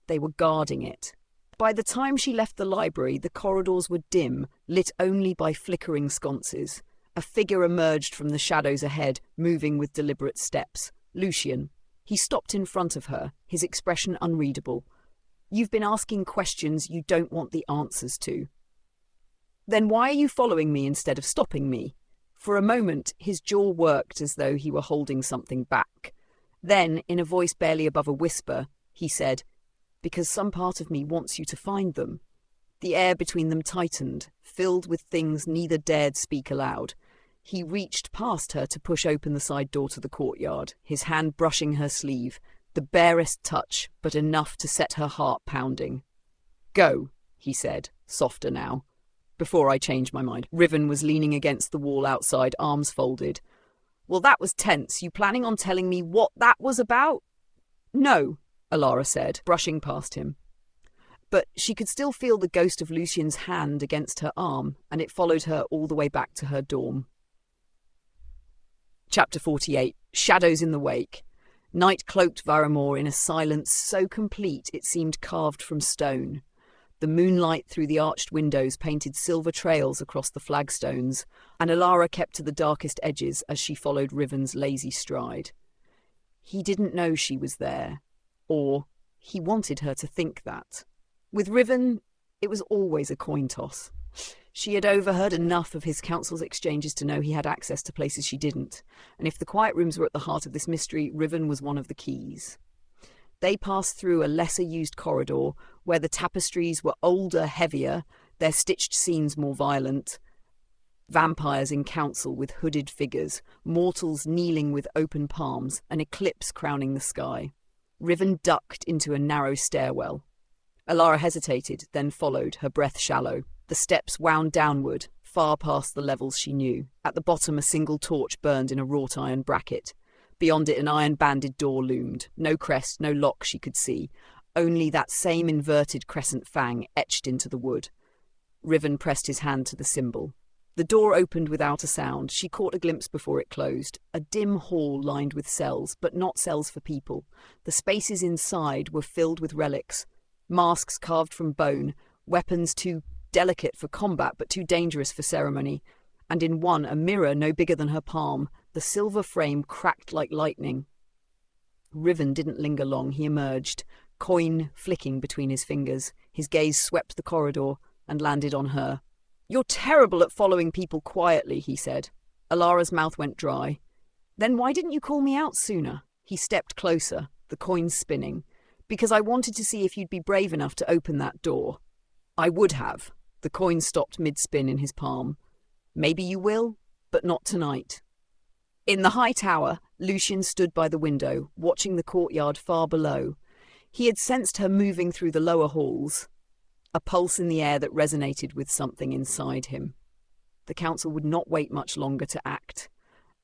They were guarding it. By the time she left the library, the corridors were dim, lit only by flickering sconces. A figure emerged from the shadows ahead, moving with deliberate steps. Lucian. He stopped in front of her, his expression unreadable. You've been asking questions you don't want the answers to. Then why are you following me instead of stopping me? For a moment, his jaw worked as though he were holding something back. Then, in a voice barely above a whisper, he said, Because some part of me wants you to find them. The air between them tightened, filled with things neither dared speak aloud. He reached past her to push open the side door to the courtyard, his hand brushing her sleeve, the barest touch, but enough to set her heart pounding. Go, he said, softer now. Before I change my mind. Riven was leaning against the wall outside, arms folded. Well, that was tense. You planning on telling me what that was about? No, Elara said, brushing past him. But she could still feel the ghost of Lucian's hand against her arm, and it followed her all the way back to her dorm. Chapter 48. Shadows in the Wake. Night cloaked Viremoor in a silence so complete it seemed carved from stone. The moonlight through the arched windows painted silver trails across the flagstones, and Elara kept to the darkest edges as she followed Riven's lazy stride. He didn't know she was there, or he wanted her to think that. With Riven, it was always a coin toss. She had overheard enough of his council's exchanges to know he had access to places she didn't, and if the quiet rooms were at the heart of this mystery, Riven was one of the keys. They passed through a lesser-used corridor where the tapestries were older, heavier, their stitched scenes more violent. Vampires in council with hooded figures, mortals kneeling with open palms, an eclipse crowning the sky. Riven ducked into a narrow stairwell. Elara hesitated, then followed, her breath shallow. The steps wound downward, far past the levels she knew. At the bottom, a single torch burned in a wrought-iron bracket. Beyond it, an iron-banded door loomed. No crest, no lock she could see. Only that same inverted crescent fang etched into the wood. Riven pressed his hand to the symbol. The door opened without a sound. She caught a glimpse before it closed. A dim hall lined with cells, but not cells for people. The spaces inside were filled with relics. Masks carved from bone, weapons too delicate for combat but too dangerous for ceremony. And in one, a mirror no bigger than her palm. The silver frame cracked like lightning. Riven didn't linger long. He emerged, coin flicking between his fingers. His gaze swept the corridor and landed on her. "You're terrible at following people quietly," he said. Elara's mouth went dry. "Then why didn't you call me out sooner?" He stepped closer, the coin spinning. "Because I wanted to see if you'd be brave enough to open that door." "I would have." The coin stopped mid-spin in his palm. "Maybe you will, but not tonight." In the high tower, Lucien stood by the window, watching the courtyard far below. He had sensed her moving through the lower halls, a pulse in the air that resonated with something inside him. The council would not wait much longer to act,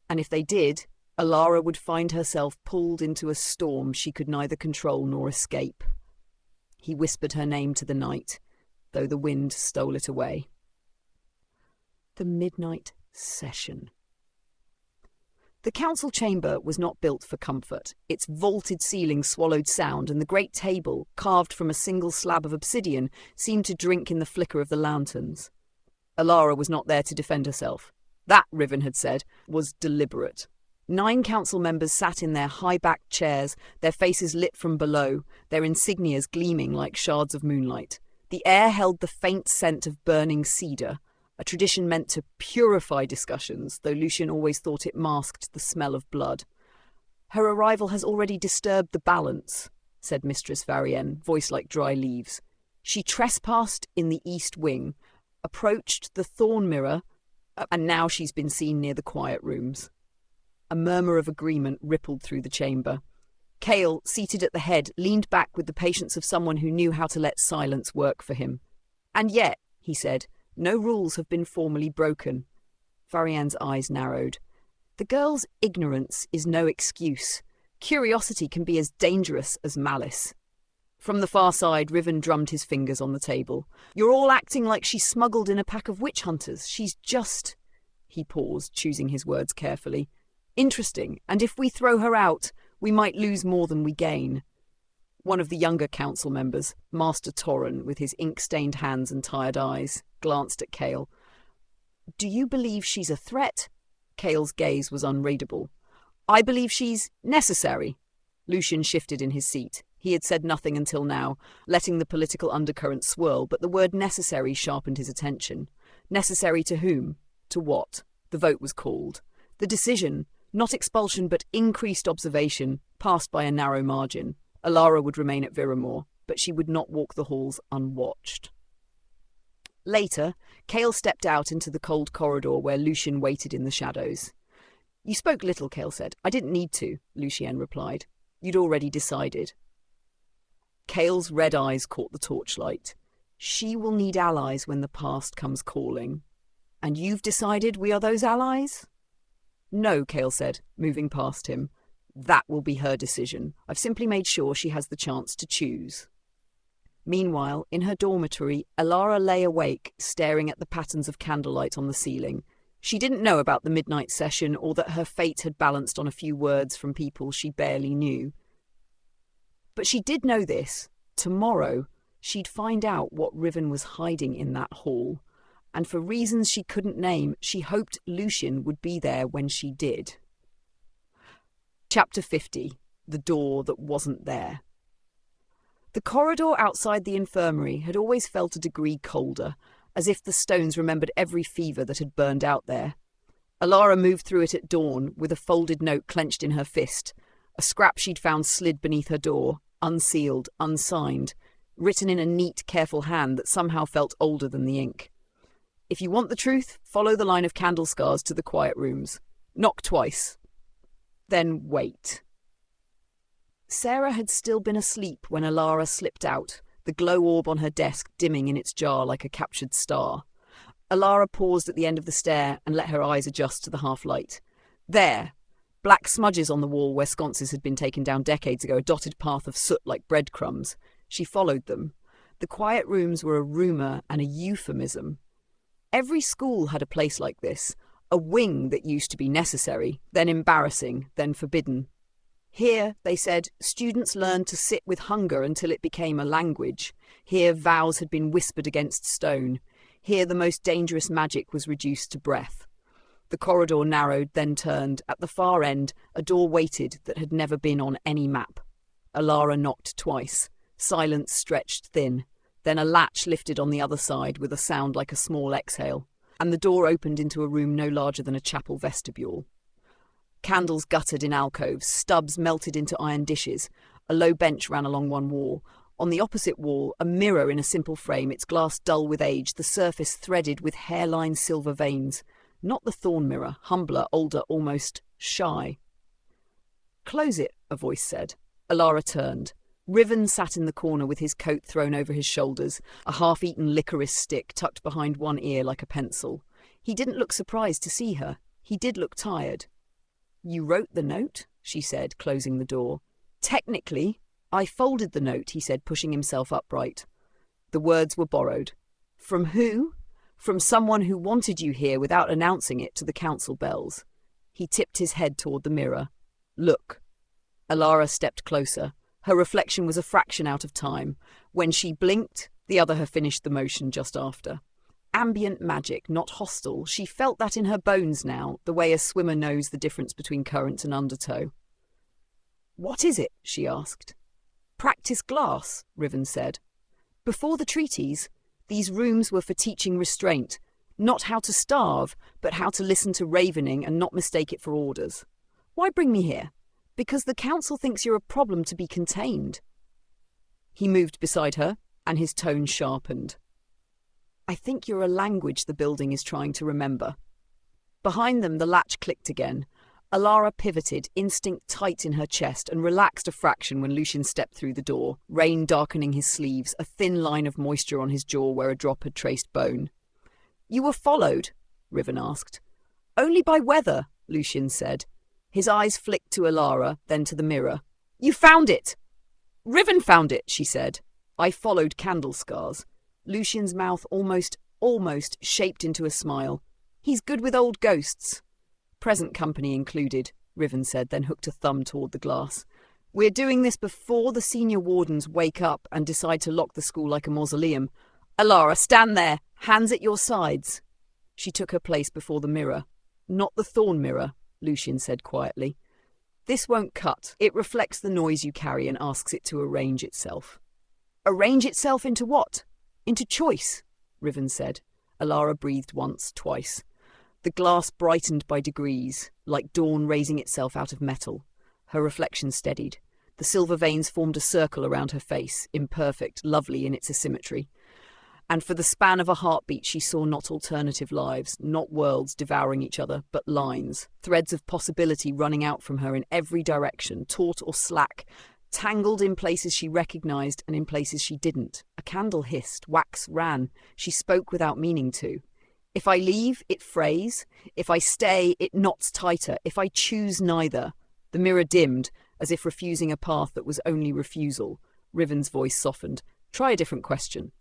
and if they did, Elara would find herself pulled into a storm she could neither control nor escape. He whispered her name to the night, though the wind stole it away. The midnight session. The council chamber was not built for comfort. Its vaulted ceiling swallowed sound, and the great table, carved from a single slab of obsidian, seemed to drink in the flicker of the lanterns. Elara was not there to defend herself. That, Riven had said, was deliberate. 9 council members sat in their high-backed chairs, their faces lit from below, their insignias gleaming like shards of moonlight. The air held the faint scent of burning cedar, a tradition meant to purify discussions, though Lucien always thought it masked the smell of blood. "Her arrival has already disturbed the balance," said Mistress Varienne, voice like dry leaves. "She trespassed in the east wing, approached the thorn mirror, and now she's been seen near the quiet rooms." A murmur of agreement rippled through the chamber. Cale, seated at the head, leaned back with the patience of someone who knew how to let silence work for him. "And yet," he said, "no rules have been formally broken." Varienne's eyes narrowed. "The girl's ignorance is no excuse. Curiosity can be as dangerous as malice." From the far side, Riven drummed his fingers on the table. "You're all acting like she's smuggled in a pack of witch hunters. She's just—" He paused, choosing his words carefully. "Interesting, and if we throw her out, we might lose more than we gain." One of the younger council members, Master Torren, with his ink-stained hands and tired eyes, glanced at Cale. "Do you believe she's a threat?" Cale's gaze was unreadable. "I believe she's necessary." Lucien shifted in his seat. He had said nothing until now, letting the political undercurrent swirl, but the word necessary sharpened his attention. Necessary to whom? To what? The vote was called. The decision, not expulsion but increased observation, passed by a narrow margin. Elara would remain at Viremoor, but she would not walk the halls unwatched. Later, Cale stepped out into the cold corridor where Lucien waited in the shadows. "You spoke little," Cale said. "I didn't need to," Lucien replied. "You'd already decided." Cale's red eyes caught the torchlight. "She will need allies when the past comes calling. And you've decided we are those allies?" "No," Cale said, moving past him. "That will be her decision. I've simply made sure she has the chance to choose." Meanwhile, in her dormitory, Elara lay awake, staring at the patterns of candlelight on the ceiling. She didn't know about the midnight session or that her fate had balanced on a few words from people she barely knew. But she did know this. Tomorrow, she'd find out what Riven was hiding in that hall, and for reasons she couldn't name, she hoped Lucien would be there when she did. Chapter 50. The Door That Wasn't There. The corridor outside the infirmary had always felt a degree colder, as if the stones remembered every fever that had burned out there. Elara moved through it at dawn, with a folded note clenched in her fist. A scrap she'd found slid beneath her door, unsealed, unsigned, written in a neat, careful hand that somehow felt older than the ink. "If you want the truth, follow the line of candle scars to the quiet rooms. Knock twice. Then wait." Sarah had still been asleep when Elara slipped out, the glow orb on her desk dimming in its jar like a captured star. Elara paused at the end of the stair and let her eyes adjust to the half-light. There! Black smudges on the wall where sconces had been taken down decades ago, a dotted path of soot like breadcrumbs. She followed them. The quiet rooms were a rumour and a euphemism. Every school had a place like this, a wing that used to be necessary, then embarrassing, then forbidden. Here, they said, students learned to sit with hunger until it became a language. Here, vows had been whispered against stone. Here, the most dangerous magic was reduced to breath. The corridor narrowed, then turned. At the far end, a door waited that had never been on any map. Elara knocked twice. Silence stretched thin. Then a latch lifted on the other side with a sound like a small exhale, and the door opened into a room no larger than a chapel vestibule. Candles guttered in alcoves, stubs melted into iron dishes. A low bench ran along one wall. On the opposite wall, a mirror in a simple frame, its glass dull with age, the surface threaded with hairline silver veins. Not the thorn mirror, humbler, older, almost shy. "Close it," a voice said. Elara turned. Riven sat in the corner with his coat thrown over his shoulders, a half-eaten licorice stick tucked behind one ear like a pencil. He didn't look surprised to see her. He did look tired. "You wrote the note?" she said, closing the door. "Technically, I folded the note," he said, pushing himself upright. The words were borrowed. "From who?" "From someone who wanted you here without announcing it to the council bells." He tipped his head toward the mirror. "Look." Elara stepped closer. Her reflection was a fraction out of time. When she blinked, the other had finished the motion just after. Ambient magic, not hostile. She felt that in her bones now, the way a swimmer knows the difference between current and undertow. "What is it?" she asked. "Practice glass," Riven said. "Before the treaties, these rooms were for teaching restraint, not how to starve, but how to listen to ravening and not mistake it for orders. Why bring me here? Because the council thinks you're a problem to be contained." He moved beside her, and his tone sharpened. "I think you're a language the building is trying to remember." Behind them, the latch clicked again. Elara pivoted, instinct tight in her chest, and relaxed a fraction when Lucian stepped through the door, rain darkening his sleeves, a thin line of moisture on his jaw where a drop had traced bone. "You were followed?" Riven asked. "Only by weather," Lucian said. His eyes flicked to Elara, then to the mirror. "You found it!" "Riven found it," she said. "I followed candle scars." Lucian's mouth almost shaped into a smile. "He's good with old ghosts." "Present company included," Riven said, then hooked a thumb toward the glass. "We're doing this before the senior wardens wake up and decide to lock the school like a mausoleum. Elara, stand there, hands at your sides." She took her place before the mirror. "Not the thorn mirror," Lucian said quietly. "This won't cut. It reflects the noise you carry and asks it to arrange itself." "Arrange itself into what?" "Into choice," Riven said. Elara breathed once, twice. The glass brightened by degrees, like dawn raising itself out of metal. Her reflection steadied. The silver veins formed a circle around her face, imperfect, lovely in its asymmetry. And for the span of a heartbeat she saw not alternative lives, not worlds devouring each other, but lines, threads of possibility running out from her in every direction, taut or slack, tangled in places she recognized and in places she didn't. A candle hissed, wax ran. She spoke without meaning to. "If I leave, it frays. If I stay, it knots tighter. If I choose neither." The mirror dimmed, as if refusing a path that was only refusal. Riven's voice softened. "Try a different question."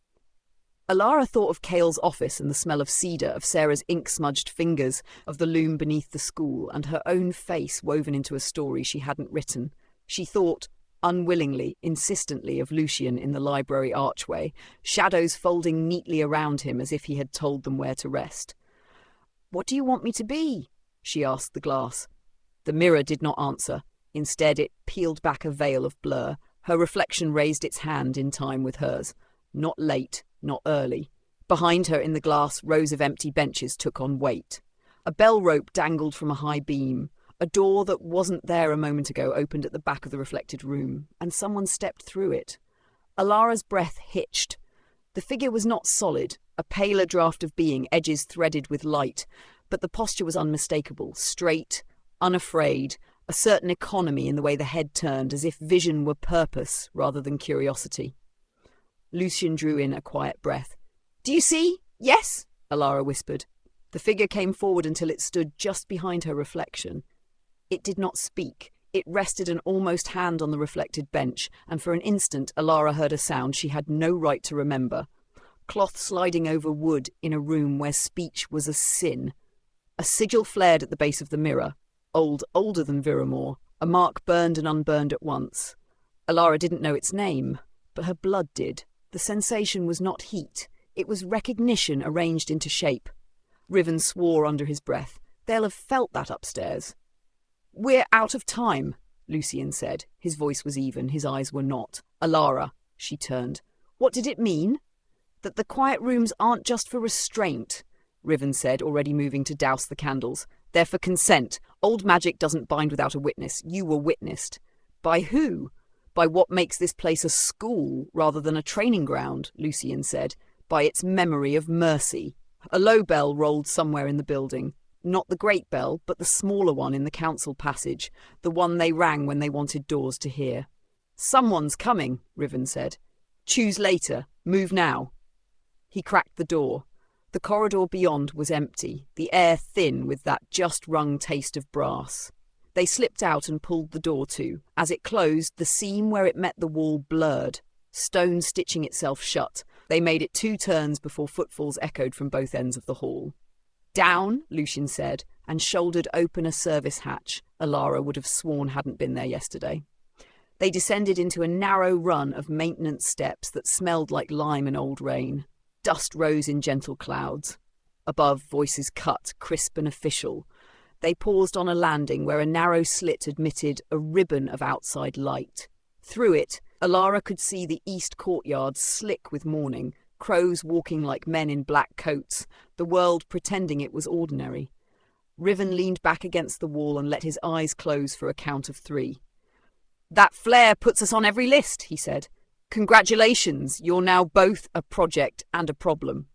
Elara thought of Cale's office and the smell of cedar, of Sarah's ink-smudged fingers, of the loom beneath the school, and her own face woven into a story she hadn't written. She thought, unwillingly, insistently, of Lucian in the library archway, shadows folding neatly around him as if he had told them where to rest. "What do you want me to be?" she asked the glass. The mirror did not answer. Instead, it peeled back a veil of blur. Her reflection raised its hand in time with hers. Not late, not early. Behind her in the glass, rows of empty benches took on weight. A bell rope dangled from a high beam. A door that wasn't there a moment ago opened at the back of the reflected room, and someone stepped through it. Alara's breath hitched. The figure was not solid, a paler draught of being, edges threaded with light, but the posture was unmistakable, straight, unafraid, a certain economy in the way the head turned, as if vision were purpose rather than curiosity. Lucian drew in a quiet breath. "Do you see? Yes?" Elara whispered. The figure came forward until it stood just behind her reflection. It did not speak. It rested an almost hand on the reflected bench, and for an instant Elara heard a sound she had no right to remember. cloth sliding over wood in a room where speech was a sin. A sigil flared at the base of the mirror, older than Viremoor, a mark burned and unburned at once. Elara didn't know its name, but her blood did. The sensation was not heat, it was recognition arranged into shape. Riven swore under his breath. They'll have felt that upstairs. "We're out of time," Lucian said. His voice was even, his eyes were not. "Elara," she turned. "What did it mean?" "That the quiet rooms aren't just for restraint," Riven said, already moving to douse the candles. "They're for consent. Old magic doesn't bind without a witness. You were witnessed." "By who?" "By what makes this place a school rather than a training ground," Lucian said. "By its memory of mercy." A low bell rolled somewhere in the building. Not the great bell, but the smaller one in the council passage, the one they rang when they wanted doors to hear. "Someone's coming," Riven said. "Choose later. Move now." He cracked the door. The corridor beyond was empty, the air thin with that just-wrung taste of brass. They slipped out and pulled the door to. As it closed, the seam where it met the wall blurred, stone stitching itself shut. They made it 2 turns before footfalls echoed from both ends of the hall. "Down," Lucian said, and shouldered open a service hatch Elara would have sworn hadn't been there yesterday. They descended into a narrow run of maintenance steps that smelled like lime and old rain. Dust rose in gentle clouds. Above, voices cut, crisp and official. They paused on a landing where a narrow slit admitted a ribbon of outside light. Through it, Elara could see the east courtyard slick with morning, crows walking like men in black coats, the world pretending it was ordinary. Riven leaned back against the wall and let his eyes close for a count of 3. "That flare puts us on every list," he said. "Congratulations, you're now both a project and a problem."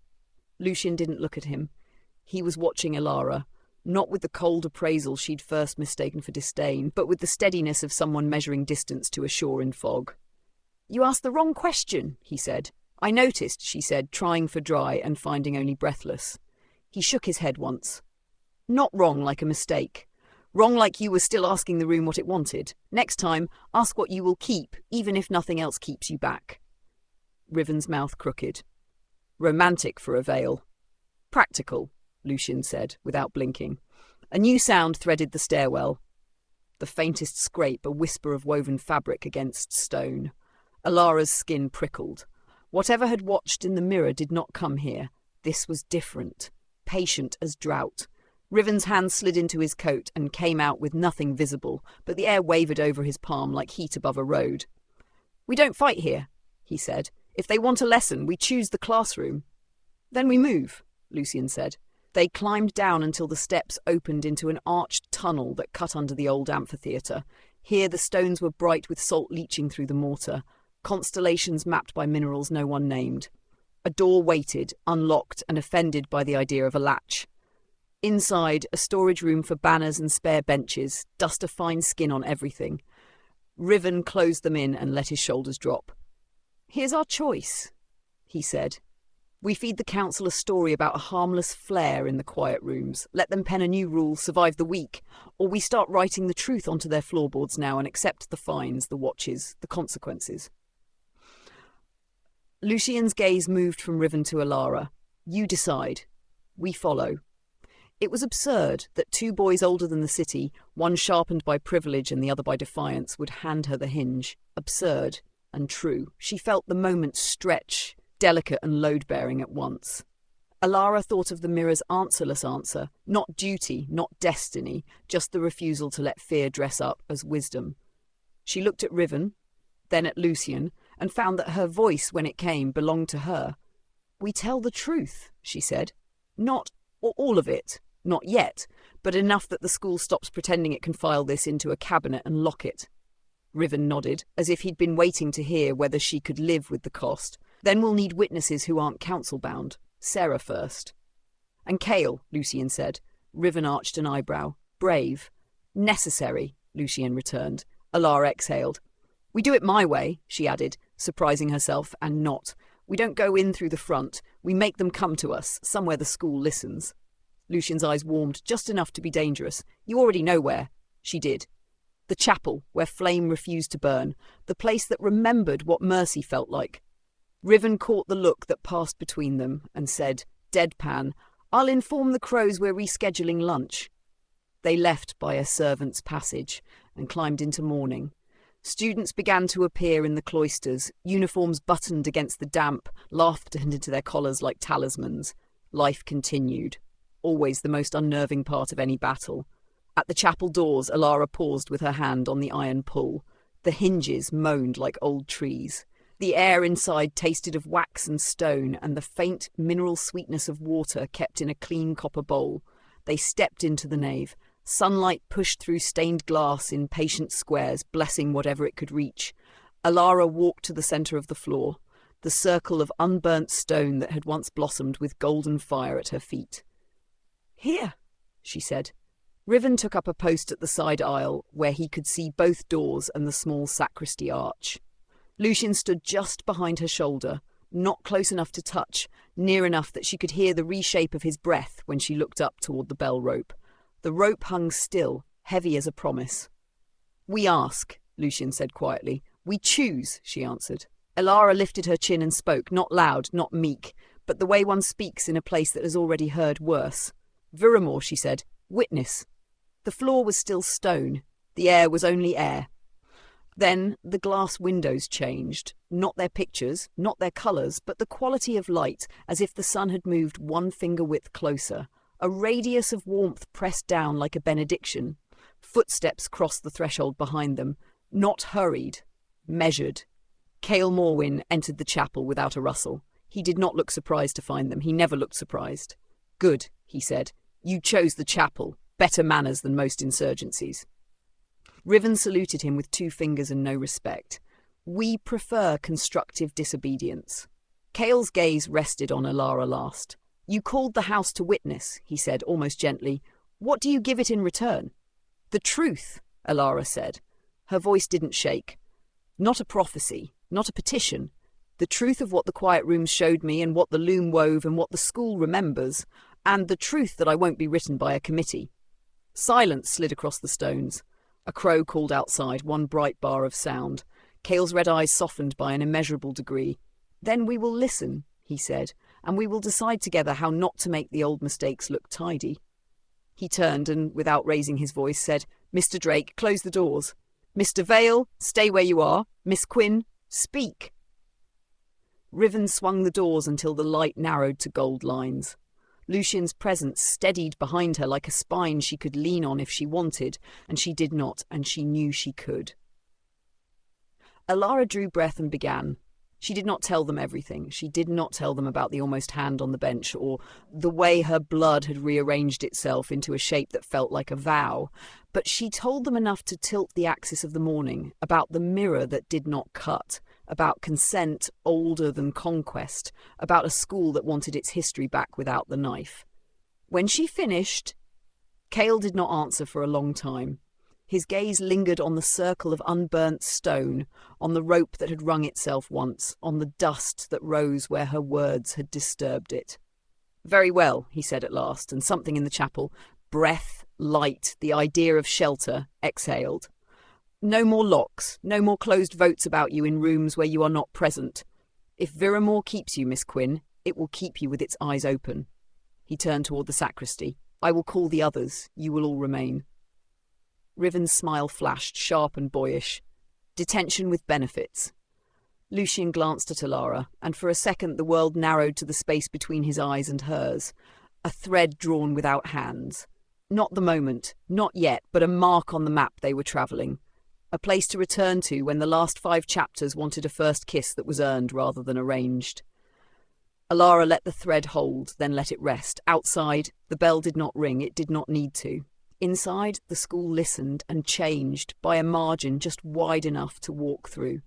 Lucian didn't look at him. He was watching Elara, not with the cold appraisal she'd first mistaken for disdain, but with the steadiness of someone measuring distance to a shore in fog. "You asked the wrong question," he said. "I noticed," she said, trying for dry and finding only breathless. He shook his head once. "Not wrong like a mistake. Wrong like you were still asking the room what it wanted. Next time, ask what you will keep, even if nothing else keeps you back." Riven's mouth crooked. "Romantic for a veil." "Practical," Lucian said, without blinking. A new sound threaded the stairwell. The faintest scrape, a whisper of woven fabric against stone. Elara's skin prickled. Whatever had watched in the mirror did not come here. This was different, patient as drought. Riven's hand slid into his coat and came out with nothing visible, but the air wavered over his palm like heat above a road. "We don't fight here," he said. "If they want a lesson, we choose the classroom." "Then we move," Lucian said. They climbed down until the steps opened into an arched tunnel that cut under the old amphitheatre. Here the stones were bright with salt leaching through the mortar, constellations mapped by minerals no one named. A door waited, unlocked and offended by the idea of a latch. Inside, a storage room for banners and spare benches, dust of fine skin on everything. Riven closed them in and let his shoulders drop. "Here's our choice," he said. "We feed the council a story about a harmless flare in the quiet rooms, let them pen a new rule, survive the week, or we start writing the truth onto their floorboards now and accept the fines, the watches, the consequences." Lucian's gaze moved from Riven to Elara. "You decide. We follow." It was absurd that 2 boys older than the city, one sharpened by privilege and the other by defiance, would hand her the hinge. Absurd and true. She felt the moment stretch, delicate and load-bearing at once. Elara thought of the mirror's answerless answer, not duty, not destiny, just the refusal to let fear dress up as wisdom. She looked at Riven, then at Lucian, and found that her voice, when it came, belonged to her. "We tell the truth," she said. "Not all of it, not yet, but enough that the school stops pretending it can file this into a cabinet and lock it." Riven nodded, as if he'd been waiting to hear whether she could live with the cost. "Then we'll need witnesses who aren't council-bound. Sarah first." "And Kale," Lucian said. Riven arched an eyebrow. "Brave." "Necessary," Lucian returned. Elara exhaled. "We do it my way," she added, surprising herself and not. "We don't go in through the front. We make them come to us, somewhere the school listens." Lucian's eyes warmed just enough to be dangerous. "You already know where." She did. The chapel, where flame refused to burn. The place that remembered what mercy felt like. Riven caught the look that passed between them and said, deadpan, "I'll inform the crows we're rescheduling lunch." They left by a servant's passage and climbed into morning. Students began to appear in the cloisters, uniforms buttoned against the damp, laughed into their collars like talismans. Life continued, always the most unnerving part of any battle. At the chapel doors, Elara paused with her hand on the iron pull. The hinges moaned like old trees. The air inside tasted of wax and stone, and the faint mineral sweetness of water kept in a clean copper bowl. They stepped into the nave. Sunlight pushed through stained glass in patient squares, blessing whatever it could reach. Elara walked to the centre of the floor, the circle of unburnt stone that had once blossomed with golden fire at her feet. "Here," she said. Riven took up a post at the side aisle, where he could see both doors and the small sacristy arch. Lucian stood just behind her shoulder, not close enough to touch, near enough that she could hear the reshape of his breath when she looked up toward the bell rope. The rope hung still, heavy as a promise. "We ask," Lucian said quietly. "We choose," she answered. Elara lifted her chin and spoke, not loud, not meek, but the way one speaks in a place that has already heard worse. "Viremoor," she said. "Witness." The floor was still stone. The air was only air. Then the glass windows changed, not their pictures, not their colours, but the quality of light, as if the sun had moved one finger width closer. A radius of warmth pressed down like a benediction. Footsteps crossed the threshold behind them, not hurried, measured. Cale Morwyn entered the chapel without a rustle. He did not look surprised to find them. He never looked surprised. "Good," he said. "You chose the chapel. Better manners than most insurgencies." Riven saluted him with 2 fingers and no respect. "We prefer constructive disobedience." Cale's gaze rested on Elara last. "You called the house to witness," he said almost gently. "What do you give it in return?" "The truth," Elara said. Her voice didn't shake. "Not a prophecy, not a petition. The truth of what the quiet rooms showed me and what the loom wove and what the school remembers, and the truth that I won't be written by a committee." Silence slid across the stones. A crow called outside, one bright bar of sound. Cale's red eyes softened by an immeasurable degree. "Then we will listen," he said, "and we will decide together how not to make the old mistakes look tidy." He turned and, without raising his voice, said, "Mr. Drake, close the doors. Mr. Vale, stay where you are. Miss Quinn, speak." Riven swung the doors until the light narrowed to gold lines. Lucian's presence steadied behind her like a spine she could lean on if she wanted, and she did not, and she knew she could. Elara drew breath and began. She did not tell them everything. She did not tell them about the almost hand on the bench, or the way her blood had rearranged itself into a shape that felt like a vow. But she told them enough to tilt the axis of the morning, about the mirror that did not cut, about consent older than conquest, about a school that wanted its history back without the knife. When she finished, Cale did not answer for a long time. His gaze lingered on the circle of unburnt stone, on the rope that had wrung itself once, on the dust that rose where her words had disturbed it. "Very well," he said at last, and something in the chapel, breath, light, the idea of shelter, exhaled. "No more locks, no more closed votes about you in rooms where you are not present. If Viremoor keeps you, Miss Quinn, it will keep you with its eyes open." He turned toward the sacristy. "I will call the others. You will all remain." Riven's smile flashed, sharp and boyish. "Detention with benefits." Lucian glanced at Elara, and for a second the world narrowed to the space between his eyes and hers. A thread drawn without hands. Not the moment, not yet, but a mark on the map they were travelling. A place to return to when the last 5 chapters wanted a first kiss that was earned rather than arranged. Elara let the thread hold, then let it rest. Outside, the bell did not ring, it did not need to. Inside, the school listened and changed by a margin just wide enough to walk through.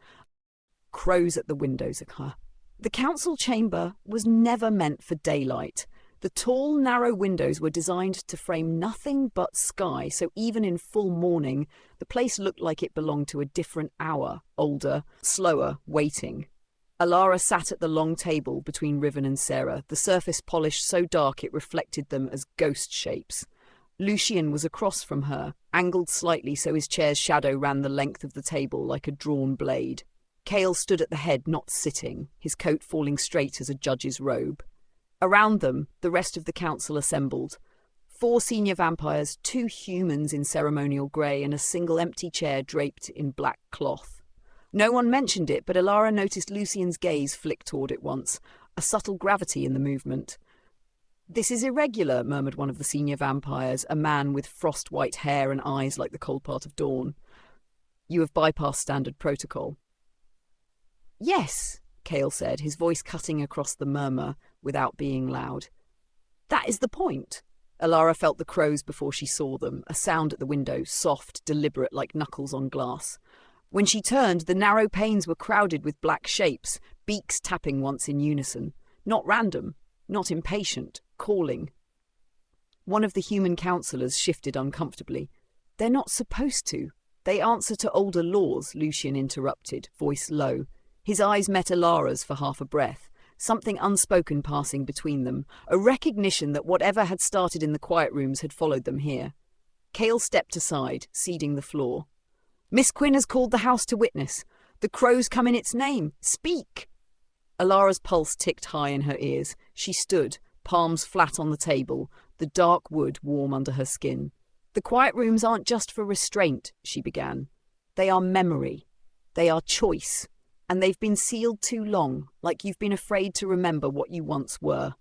Crows at the windows occur. The council chamber was never meant for daylight. The tall, narrow windows were designed to frame nothing but sky, so even in full morning, the place looked like it belonged to a different hour, older, slower, waiting. Elara sat at the long table between Riven and Sarah, the surface polished so dark it reflected them as ghost shapes. Lucian was across from her, angled slightly so his chair's shadow ran the length of the table like a drawn blade. Cale stood at the head, not sitting, his coat falling straight as a judge's robe. Around them, the rest of the council assembled. 4 senior vampires, 2 humans in ceremonial grey, and a single empty chair draped in black cloth. No one mentioned it, but Elara noticed Lucian's gaze flick toward it once, a subtle gravity in the movement. "This is irregular," murmured one of the senior vampires, a man with frost-white hair and eyes like the cold part of dawn. "You have bypassed standard protocol." "Yes," Cale said, his voice cutting across the murmur without being loud. "That is the point." Elara felt the crows before she saw them, a sound at the window, soft, deliberate, like knuckles on glass. When she turned, the narrow panes were crowded with black shapes, beaks tapping once in unison. Not random, not impatient, calling. One of the human councillors shifted uncomfortably. "They're not supposed to. They answer to older laws," Lucian interrupted, voice low. His eyes met Elara's for half a breath, something unspoken passing between them, a recognition that whatever had started in the quiet rooms had followed them here. Cale stepped aside, ceding the floor. "Miss Quinn has called the house to witness. The crows come in its name. Speak!" Elara's pulse ticked high in her ears. She stood, palms flat on the table, the dark wood warm under her skin. "The quiet rooms aren't just for restraint," she began. "They are memory. They are choice. And they've been sealed too long, like you've been afraid to remember what you once were."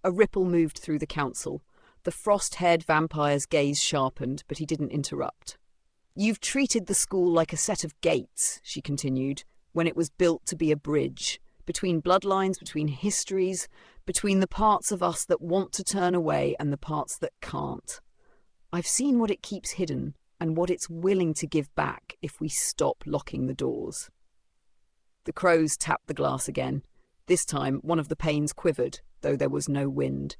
A ripple moved through the council. The frost-haired vampire's gaze sharpened, but he didn't interrupt. "You've treated the school like a set of gates," she continued, "when it was built to be a bridge, between bloodlines, between histories, between the parts of us that want to turn away and the parts that can't. I've seen what it keeps hidden and what it's willing to give back if we stop locking the doors." The crows tapped the glass again. This time, one of the panes quivered, though there was no wind.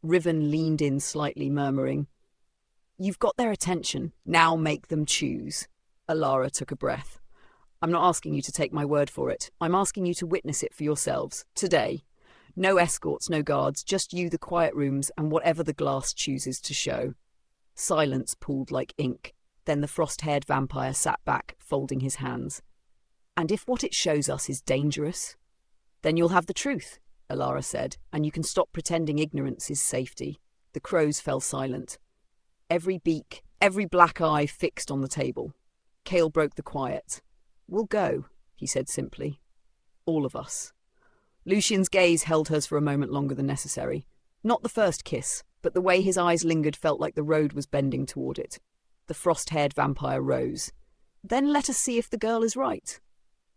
Riven leaned in slightly, murmuring, "You've got their attention. Now make them choose." Elara took a breath. "I'm not asking you to take my word for it. I'm asking you to witness it for yourselves, today. No escorts, no guards, just you, the quiet rooms, and whatever the glass chooses to show." Silence pooled like ink. Then the frost-haired vampire sat back, folding his hands. "And if what it shows us is dangerous, then you'll have the truth," Elara said, "and you can stop pretending ignorance is safety." The crows fell silent. Every beak, every black eye fixed on the table. Cale broke the quiet. "We'll go," he said simply. "All of us." Lucian's gaze held hers for a moment longer than necessary. Not the first kiss, but the way his eyes lingered felt like the road was bending toward it. The frost-haired vampire rose. "Then let us see if the girl is right."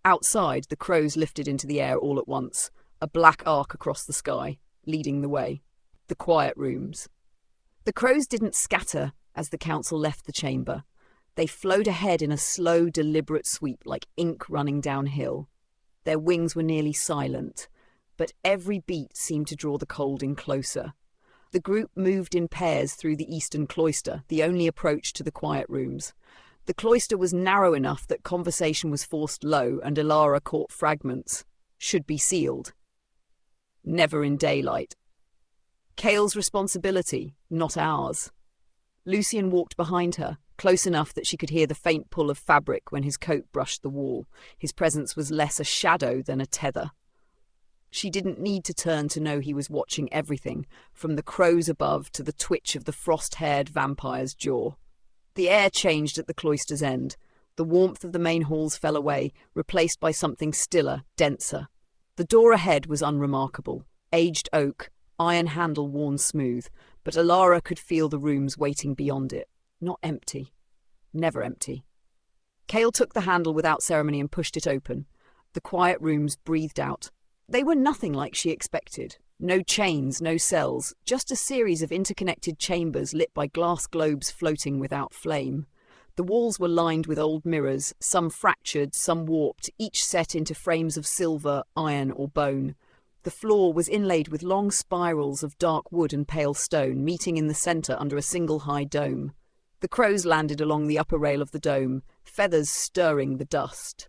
Outside, the crows lifted into the air all at once, a black arc across the sky, leading the way. The quiet rooms. The crows didn't scatter as the council left the chamber. They flowed ahead in a slow, deliberate sweep like ink running downhill. Their wings were nearly silent, but every beat seemed to draw the cold in closer. The group moved in pairs through the eastern cloister, the only approach to the quiet rooms. The cloister was narrow enough that conversation was forced low, and Elara caught fragments. "Should be sealed. Never in daylight. Cale's responsibility, not ours." Lucian walked behind her, close enough that she could hear the faint pull of fabric when his coat brushed the wall. His presence was less a shadow than a tether. She didn't need to turn to know he was watching everything, from the crows above to the twitch of the frost-haired vampire's jaw. The air changed at the cloister's end. The warmth of the main halls fell away, replaced by something stiller, denser. The door ahead was unremarkable. Aged oak, iron handle worn smooth, but Elara could feel the rooms waiting beyond it. Not empty. Never empty. Cale took the handle without ceremony and pushed it open. The quiet rooms breathed out. They were nothing like she expected. No chains, no cells, just a series of interconnected chambers lit by glass globes floating without flame. The walls were lined with old mirrors, some fractured, some warped, each set into frames of silver, iron or bone. The floor was inlaid with long spirals of dark wood and pale stone, meeting in the centre under a single high dome. The crows landed along the upper rail of the dome, feathers stirring the dust.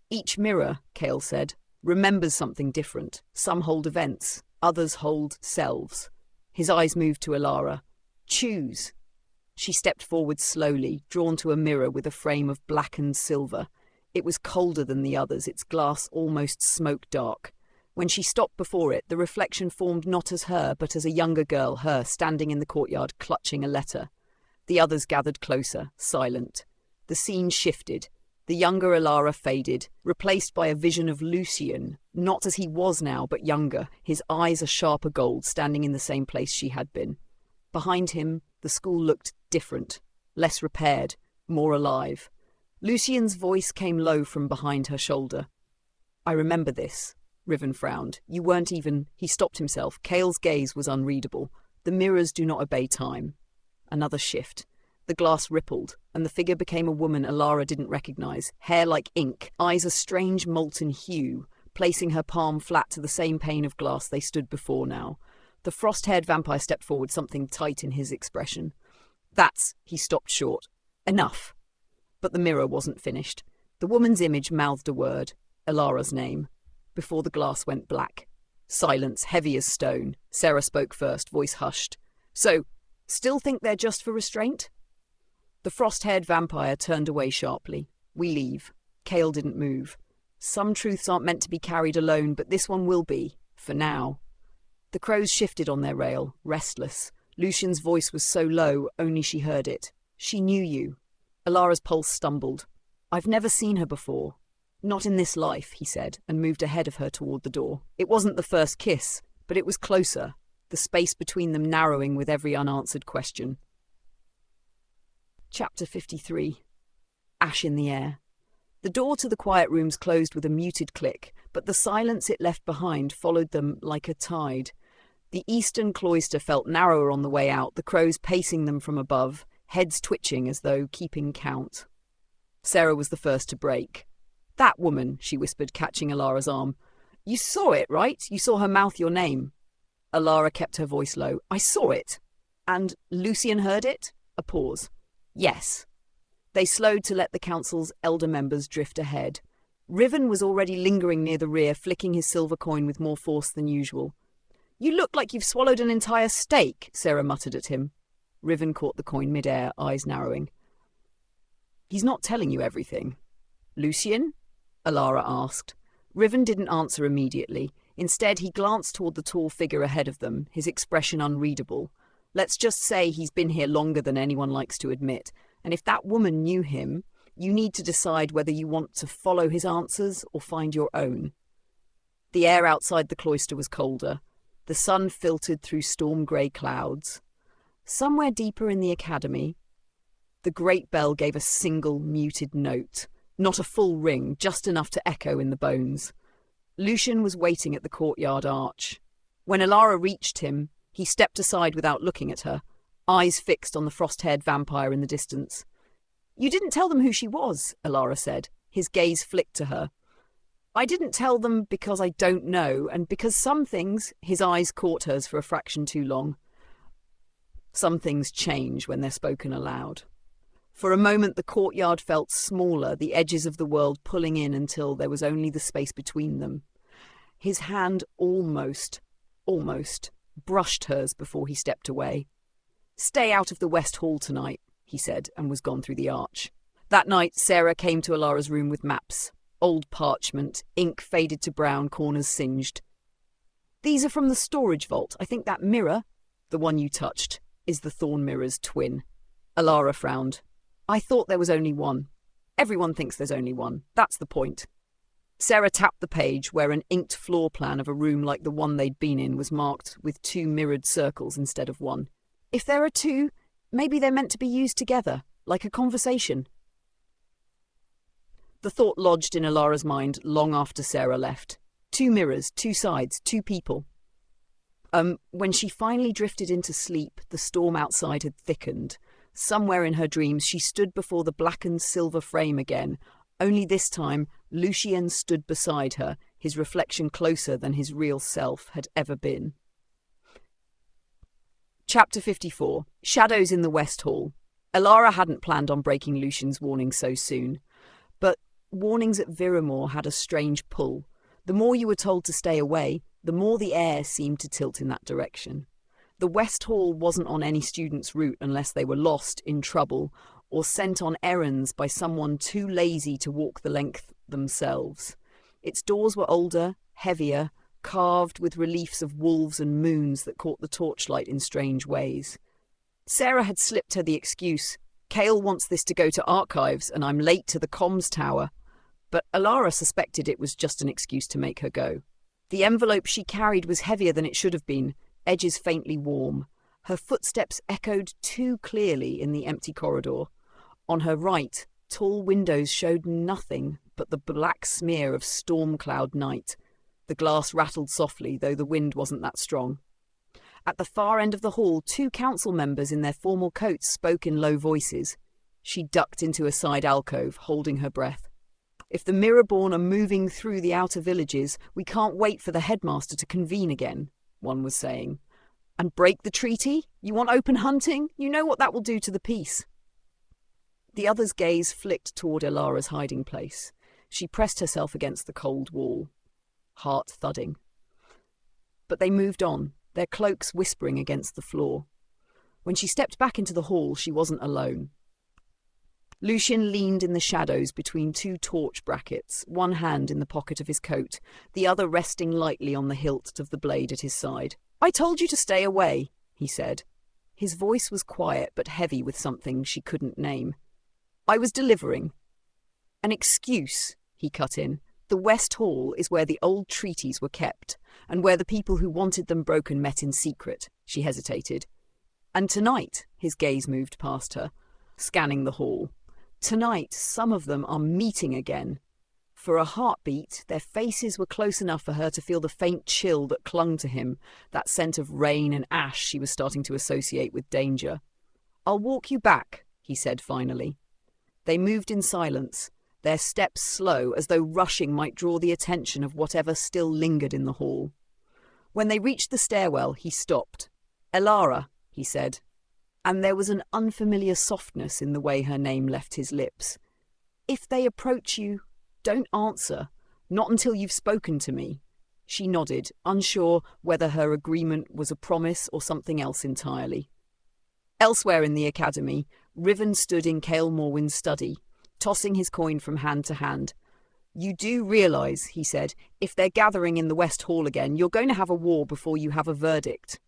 "Each mirror," Cale said, "remembers something different. Some hold events, others hold selves." His eyes moved to Elara. "Choose." She stepped forward slowly, drawn to a mirror with a frame of blackened silver. It was colder than the others, its glass almost smoke-dark. When she stopped before it, the reflection formed not as her, but as a younger girl, her, standing in the courtyard, clutching a letter. The others gathered closer, silent. The scene shifted. The younger Elara faded, replaced by a vision of Lucien, not as he was now, but younger, his eyes a sharper gold, standing in the same place she had been. Behind him, the school looked different, less repaired, more alive. Lucien's voice came low from behind her shoulder. "I remember this." Riven frowned. "You weren't even—" He stopped himself. Cale's gaze was unreadable. "The mirrors do not obey time." Another shift. The glass rippled, and the figure became a woman Elara didn't recognize, hair like ink, eyes a strange molten hue, placing her palm flat to the same pane of glass they stood before now. The frost-haired vampire stepped forward, something tight in his expression. "That's—" He stopped short. "Enough." But the mirror wasn't finished. The woman's image mouthed a word, Elara's name, before the glass went black. Silence, heavy as stone. Sarah spoke first, voice hushed. "So, still think they're just for restraint?" The frost-haired vampire turned away sharply. "We leave." Cale didn't move. "Some truths aren't meant to be carried alone, but this one will be, for now." The crows shifted on their rail, restless. Lucien's voice was so low, only she heard it. "She knew you." Elara's pulse stumbled. "I've never seen her before." "Not in this life," he said, and moved ahead of her toward the door. It wasn't the first kiss, but it was closer, the space between them narrowing with every unanswered question. Chapter 53. Ash in the air. The door to the quiet rooms closed with a muted click, but the silence it left behind followed them like a tide. The eastern cloister felt narrower on the way out, the crows pacing them from above, heads twitching as though keeping count. Sarah was the first to break. "That woman," she whispered, catching Elara's arm. "You saw it, right? You saw her mouth your name." Elara kept her voice low. "I saw it." "And Lucien heard it?" A pause. "Yes." They slowed to let the council's elder members drift ahead. Riven was already lingering near the rear, flicking his silver coin with more force than usual. "You look like you've swallowed an entire steak," Sarah muttered at him. Riven caught the coin mid-air, eyes narrowing. "He's not telling you everything." "Lucien?" Elara asked. Riven didn't answer immediately. Instead, he glanced toward the tall figure ahead of them, his expression unreadable. "Let's just say he's been here longer than anyone likes to admit. And if that woman knew him, you need to decide whether you want to follow his answers or find your own." The air outside the cloister was colder. The sun filtered through storm-grey clouds. Somewhere deeper in the academy, the great bell gave a single muted note. Not a full ring, just enough to echo in the bones. Lucien was waiting at the courtyard arch. When Elara reached him, he stepped aside without looking at her, eyes fixed on the frost-haired vampire in the distance. "You didn't tell them who she was," Elara said. His gaze flicked to her. "I didn't tell them because I don't know, and because some things—" His eyes caught hers for a fraction too long. Some things change when they're spoken aloud. For a moment the courtyard felt smaller, the edges of the world pulling in until there was only the space between them. His hand almost brushed hers before he stepped away. "Stay out of the West Hall tonight," he said, and was gone through the arch. That night, Sarah came to Elara's room with maps. Old parchment, ink faded to brown, corners singed. "These are from the storage vault. I think that mirror," the one you touched, "is the Thorn Mirror's twin." Elara frowned. "I thought there was only one." "Everyone thinks there's only one. That's the point." Sarah tapped the page where an inked floor plan of a room like the one they'd been in was marked with 2 mirrored circles instead of 1. "If there are 2, maybe they're meant to be used together, like a conversation." The thought lodged in Elara's mind long after Sarah left. 2 mirrors, 2 sides, 2 people. When she finally drifted into sleep, the storm outside had thickened. Somewhere in her dreams, she stood before the blackened silver frame again. Only this time, Lucien stood beside her, his reflection closer than his real self had ever been. Chapter 54. Shadows in the West Hall. Elara hadn't planned on breaking Lucien's warning so soon. But warnings at Viremoor had a strange pull. The more you were told to stay away, the more the air seemed to tilt in that direction. The West Hall wasn't on any student's route unless they were lost, in trouble, or sent on errands by someone too lazy to walk the length themselves. Its doors were older, heavier, carved with reliefs of wolves and moons that caught the torchlight in strange ways. Sarah had slipped her the excuse, "Cale wants this to go to archives and I'm late to the comms tower." But Elara suspected it was just an excuse to make her go. The envelope she carried was heavier than it should have been, edges faintly warm. Her footsteps echoed too clearly in the empty corridor. On her right, tall windows showed nothing but the black smear of storm cloud night. The glass rattled softly, though the wind wasn't that strong. At the far end of the hall, 2 council members in their formal coats spoke in low voices. She ducked into a side alcove, holding her breath. "If the Mirrorborn are moving through the outer villages, we can't wait for the headmaster to convene again," one was saying. "And break the treaty? You want open hunting? You know what that will do to the peace." The other's gaze flicked toward Elara's hiding place. She pressed herself against the cold wall, heart thudding. But they moved on, their cloaks whispering against the floor. When she stepped back into the hall, she wasn't alone. Lucien leaned in the shadows between 2 torch brackets, one hand in the pocket of his coat, the other resting lightly on the hilt of the blade at his side. "I told you to stay away," he said. His voice was quiet but heavy with something she couldn't name. "I was delivering." "An excuse," he cut in. "The West Hall is where the old treaties were kept, and where the people who wanted them broken met in secret." She hesitated. "And tonight," his gaze moved past her, scanning the hall. "Tonight, some of them are meeting again." For a heartbeat, their faces were close enough for her to feel the faint chill that clung to him, that scent of rain and ash she was starting to associate with danger. "I'll walk you back," he said finally. They moved in silence, their steps slow, as though rushing might draw the attention of whatever still lingered in the hall. When they reached the stairwell, he stopped. "Elara," he said, and there was an unfamiliar softness in the way her name left his lips. "If they approach you, don't answer, not until you've spoken to me." She nodded, unsure whether her agreement was a promise or something else entirely. Elsewhere in the academy, Riven stood in Cale Morwen's study, tossing his coin from hand to hand. "You do realise," he said, "if they're gathering in the West Hall again, you're going to have a war before you have a verdict."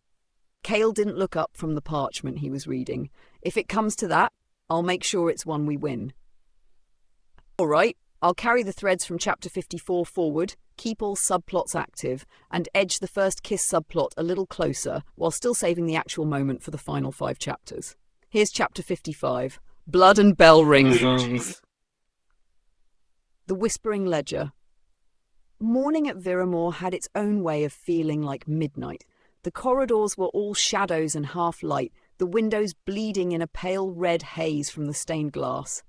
Cale didn't look up from the parchment he was reading. "If it comes to that, I'll make sure it's one we win." "All right, I'll carry the threads from Chapter 54 forward, keep all subplots active, and edge the first kiss subplot a little closer, while still saving the actual moment for the final 5 chapters. Here's Chapter 55, Blood and Bell Rings." The Whispering Ledger. Morning at Viremoor had its own way of feeling like midnight. The corridors were all shadows and half-light, the windows bleeding in a pale red haze from the stained glass.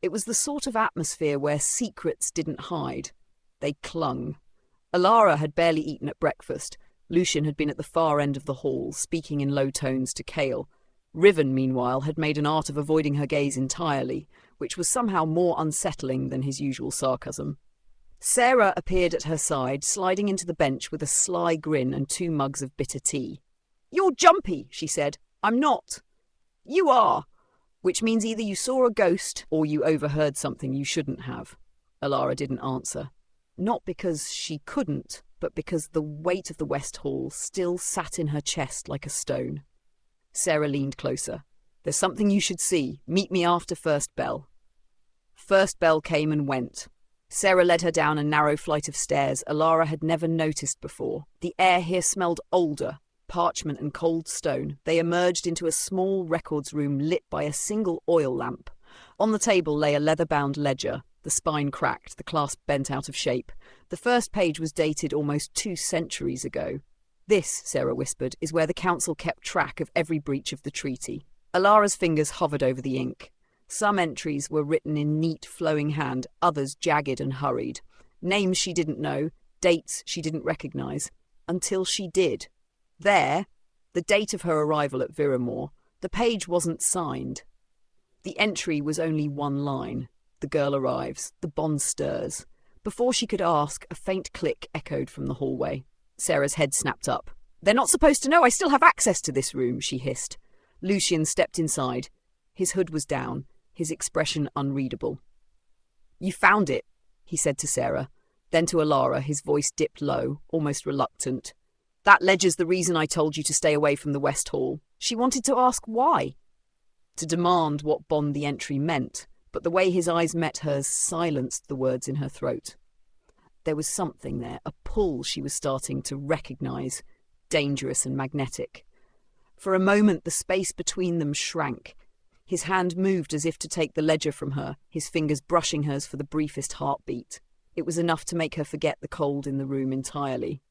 It was the sort of atmosphere where secrets didn't hide. They clung. Elara had barely eaten at breakfast. Lucien had been at the far end of the hall, speaking in low tones to Cale. Riven, meanwhile, had made an art of avoiding her gaze entirely, which was somehow more unsettling than his usual sarcasm. Sarah appeared at her side, sliding into the bench with a sly grin and 2 mugs of bitter tea. "You're jumpy," she said. "I'm not." "You are. Which means either you saw a ghost or you overheard something you shouldn't have." Elara didn't answer. Not because she couldn't, but because the weight of the West Hall still sat in her chest like a stone. Sarah leaned closer. "There's something you should see. Meet me after first bell." First bell came and went. Sarah led her down a narrow flight of stairs Elara had never noticed before. The air here smelled older, parchment and cold stone. They emerged into a small records room lit by a single oil lamp. On the table lay a leather-bound ledger, the spine cracked, the clasp bent out of shape. The first page was dated almost 2 centuries ago. "This," Sarah whispered, "is where the council kept track of every breach of the treaty." Elara's fingers hovered over the ink. Some entries were written in neat, flowing hand, others jagged and hurried. Names she didn't know, dates she didn't recognise. Until she did. There, the date of her arrival at Viremoor, the page wasn't signed. The entry was only 1 line. The girl arrives. The bond stirs. Before she could ask, a faint click echoed from the hallway. Sarah's head snapped up. "They're not supposed to know I still have access to this room," she hissed. Lucien stepped inside. His hood was down. his expression unreadable. "You found it," he said to Sarah. Then to Elara, his voice dipped low, almost reluctant. "That ledger's the reason I told you to stay away from the West Hall." She wanted to ask why, to demand what bond the entry meant, but the way his eyes met hers silenced the words in her throat. There was something there, a pull she was starting to recognize, dangerous and magnetic. For a moment the space between them shrank. His hand moved as if to take the ledger from her, his fingers brushing hers for the briefest heartbeat. It was enough to make her forget the cold in the room entirely.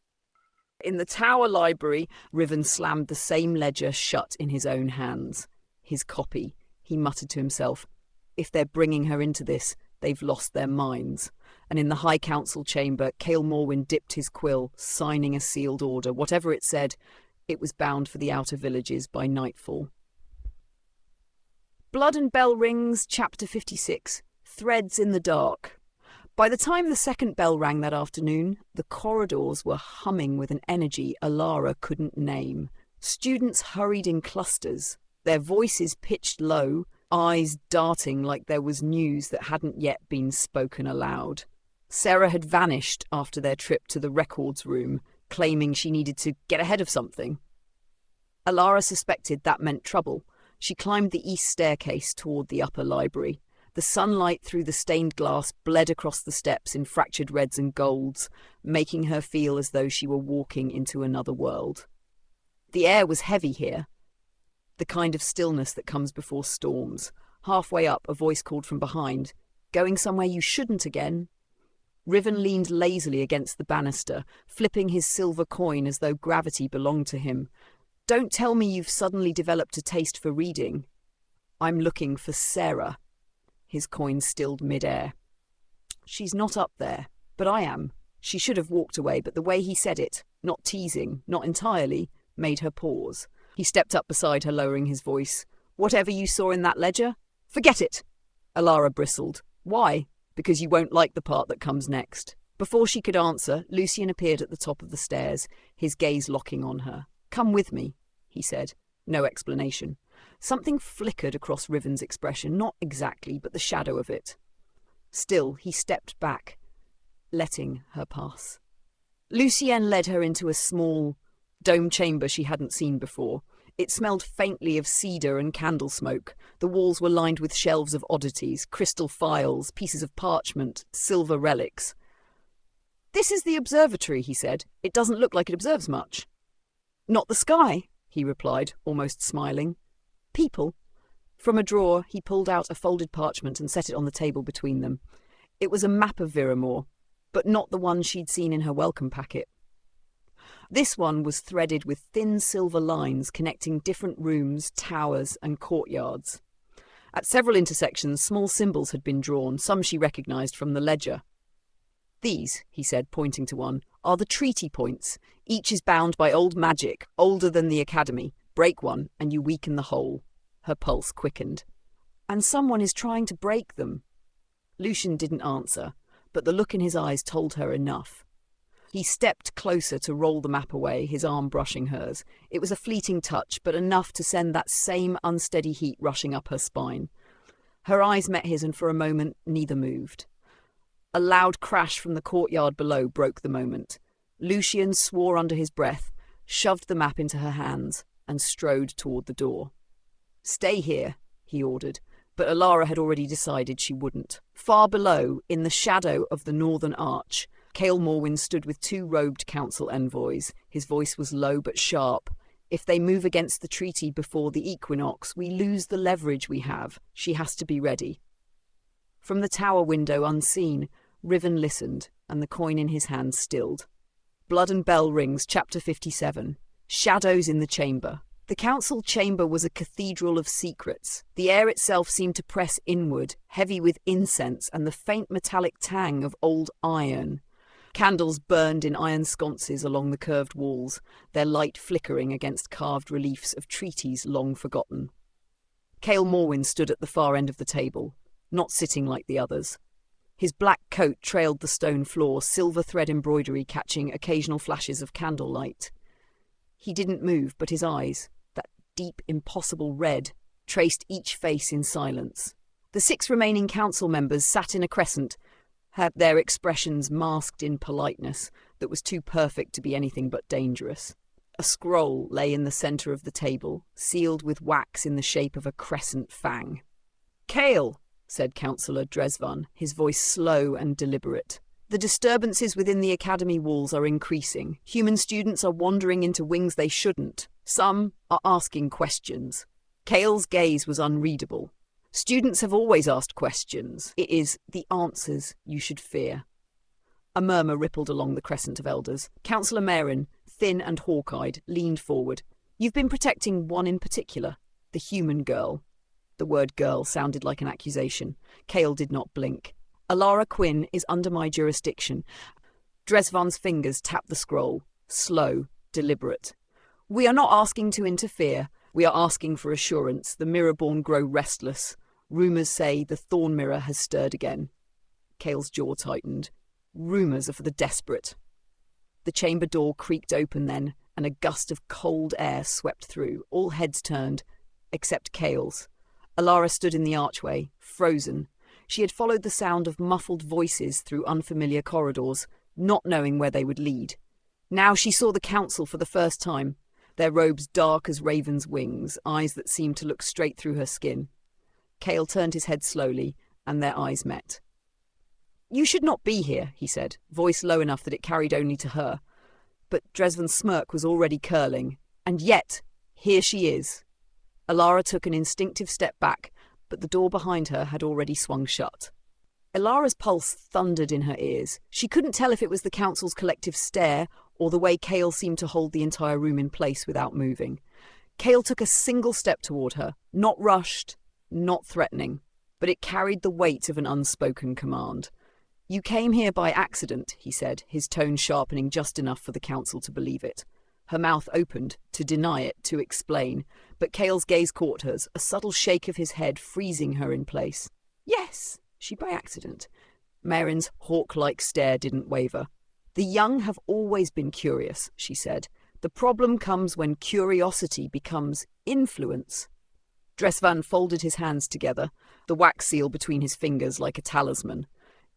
In the tower library, Riven slammed the same ledger shut in his own hands. His copy, he muttered to himself. If they're bringing her into this, they've lost their minds. And in the High Council chamber, Cale Morwyn dipped his quill, signing a sealed order. Whatever it said, it was bound for the outer villages by nightfall. Blood and Bell Rings, Chapter 56. Threads in the Dark. By the time the second bell rang that afternoon, the corridors were humming with an energy Elara couldn't name. Students hurried in clusters, their voices pitched low, eyes darting like there was news that hadn't yet been spoken aloud. Sarah had vanished after their trip to the records room, claiming she needed to get ahead of something. Elara suspected that meant trouble. She climbed the east staircase toward the upper library. The sunlight through the stained glass bled across the steps in fractured reds and golds, making her feel as though she were walking into another world. The air was heavy here, the kind of stillness that comes before storms. Halfway up, a voice called from behind, "Going somewhere you shouldn't again?" Riven leaned lazily against the banister, flipping his silver coin as though gravity belonged to him. "Don't tell me you've suddenly developed a taste for reading." "I'm looking for Sarah." His coin stilled mid-air. "She's not up there, but I am." She should have walked away, but the way he said it, not teasing, not entirely, made her pause. He stepped up beside her, lowering his voice. "Whatever you saw in that ledger? Forget it!" Elara bristled. "Why?" "Because you won't like the part that comes next." Before she could answer, Lucian appeared at the top of the stairs, his gaze locking on her. "Come with me," he said. No explanation. Something flickered across Riven's expression, not exactly, but the shadow of it. Still, he stepped back, letting her pass. Lucienne led her into a small, dome chamber she hadn't seen before. It smelled faintly of cedar and candle smoke. The walls were lined with shelves of oddities, crystal phials, pieces of parchment, silver relics. "This is the observatory," he said. "It doesn't look like it observes much." "Not the sky," he replied, almost smiling. "People." From a drawer, he pulled out a folded parchment and set it on the table between them. It was a map of Viremoor, but not the one she'd seen in her welcome packet. This one was threaded with thin silver lines connecting different rooms, towers, and courtyards. At several intersections, small symbols had been drawn, some she recognized from the ledger. "These," he said, pointing to one, "are the treaty points. Each is bound by old magic, older than the Academy. Break one, and you weaken the whole." Her pulse quickened. "And someone is trying to break them." Lucian didn't answer, but the look in his eyes told her enough. He stepped closer to roll the map away, his arm brushing hers. It was a fleeting touch, but enough to send that same unsteady heat rushing up her spine. Her eyes met his, and for a moment neither moved. A loud crash from the courtyard below broke the moment. Lucian swore under his breath, shoved the map into her hands, and strode toward the door. "Stay here," he ordered, but Elara had already decided she wouldn't. Far below, in the shadow of the northern arch, Cale Morwyn stood with two robed council envoys. His voice was low but sharp. "If they move against the treaty before the equinox, we lose the leverage we have. She has to be ready." From the tower window, unseen, Riven listened, and the coin in his hand stilled. Blood and Bell Rings, Chapter 57. Shadows in the Chamber. The council chamber was a cathedral of secrets. The air itself seemed to press inward, heavy with incense and the faint metallic tang of old iron. Candles burned in iron sconces along the curved walls, their light flickering against carved reliefs of treaties long forgotten. Cale Morwyn stood at the far end of the table, not sitting like the others. His black coat trailed the stone floor, silver thread embroidery catching occasional flashes of candlelight. He didn't move, but his eyes, that deep, impossible red, traced each face in silence. The The 6 remaining council members sat in a crescent, had their expressions masked in politeness that was too perfect to be anything but dangerous. A scroll lay in the centre of the table, sealed with wax in the shape of a crescent fang. "Kale," said Councillor Dresvan, his voice slow and deliberate. "The disturbances within the academy walls are increasing. Human students are wandering into wings they shouldn't. Some are asking questions." Kale's gaze was unreadable. "Students have always asked questions. It is the answers you should fear." A murmur rippled along the crescent of elders. Councillor Marin, thin and hawk-eyed, leaned forward. "You've been protecting one in particular, the human girl." The word girl sounded like an accusation. Kale did not blink. "Elara Quinn is under my jurisdiction." Dresvan's fingers tapped the scroll, slow, deliberate. "We are not asking to interfere. We are asking for assurance. The Mirrorborn grow restless. Rumours say the Thorn Mirror has stirred again." Kale's jaw tightened. "Rumours are for the desperate." The chamber door creaked open then, and a gust of cold air swept through. All heads turned, except Kale's. Elara stood in the archway, frozen. She had followed the sound of muffled voices through unfamiliar corridors, not knowing where they would lead. Now she saw the council for the first time, their robes dark as ravens' wings, eyes that seemed to look straight through her skin. Kale turned his head slowly, and their eyes met. "You should not be here," he said, voice low enough that it carried only to her. But Dresvan's smirk was already curling. "And yet, here she is." Elara took an instinctive step back, but the door behind her had already swung shut. Elara's pulse thundered in her ears. She couldn't tell if it was the council's collective stare or the way Kale seemed to hold the entire room in place without moving. Kale took a single step toward her, not rushed, not threatening, but it carried the weight of an unspoken command. "You came here by accident," he said, his tone sharpening just enough for the council to believe it. Her mouth opened, to deny it, to explain, but Kale's gaze caught hers, a subtle shake of his head freezing her in place. "Yes, she by accident." Marin's hawk-like stare didn't waver. "The young have always been curious," she said. "The problem comes when curiosity becomes influence." Dresvan folded his hands together, the wax seal between his fingers like a talisman.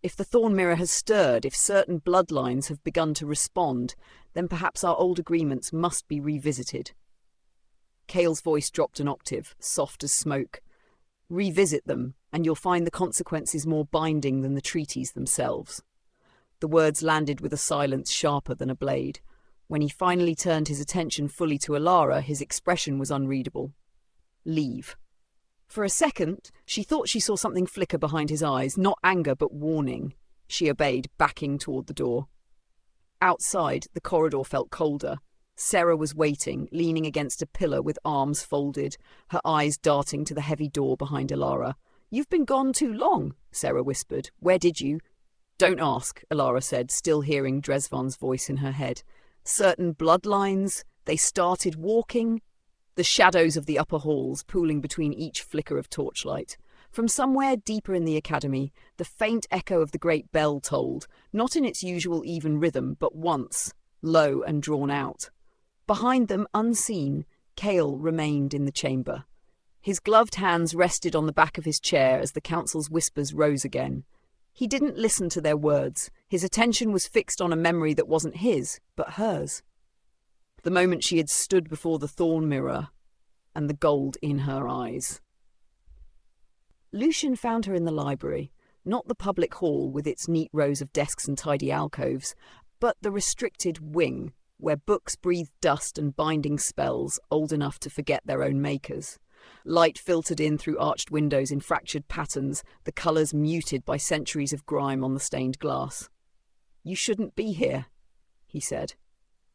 If the Thorn Mirror has stirred, if certain bloodlines have begun to respond, then perhaps our old agreements must be revisited. Kale's voice dropped an octave, soft as smoke. "Revisit them, and you'll find the consequences more binding than the treaties themselves." The words landed with a silence sharper than a blade. When he finally turned his attention fully to Elara, his expression was unreadable. "Leave." For a second, she thought she saw something flicker behind his eyes, not anger but warning. She obeyed, backing toward the door. Outside, the corridor felt colder. Sarah was waiting, leaning against a pillar with arms folded, her eyes darting to the heavy door behind Elara. "You've been gone too long," Sarah whispered. "Where did you—" "Don't ask," Elara said, still hearing Dresvan's voice in her head. "Certain bloodlines, they started walking." The shadows of the upper halls pooling between each flicker of torchlight. From somewhere deeper in the academy, the faint echo of the great bell tolled, not in its usual even rhythm, but once, low and drawn out. Behind them, unseen, Kale remained in the chamber. His gloved hands rested on the back of his chair as the council's whispers rose again. He didn't listen to their words. His attention was fixed on a memory that wasn't his, but hers. The moment she had stood before the Thorn Mirror, and the gold in her eyes. Lucian found her in the library, not the public hall with its neat rows of desks and tidy alcoves, but the restricted wing, where books breathed dust and binding spells old enough to forget their own makers. Light filtered in through arched windows in fractured patterns, the colours muted by centuries of grime on the stained glass. "You shouldn't be here," he said.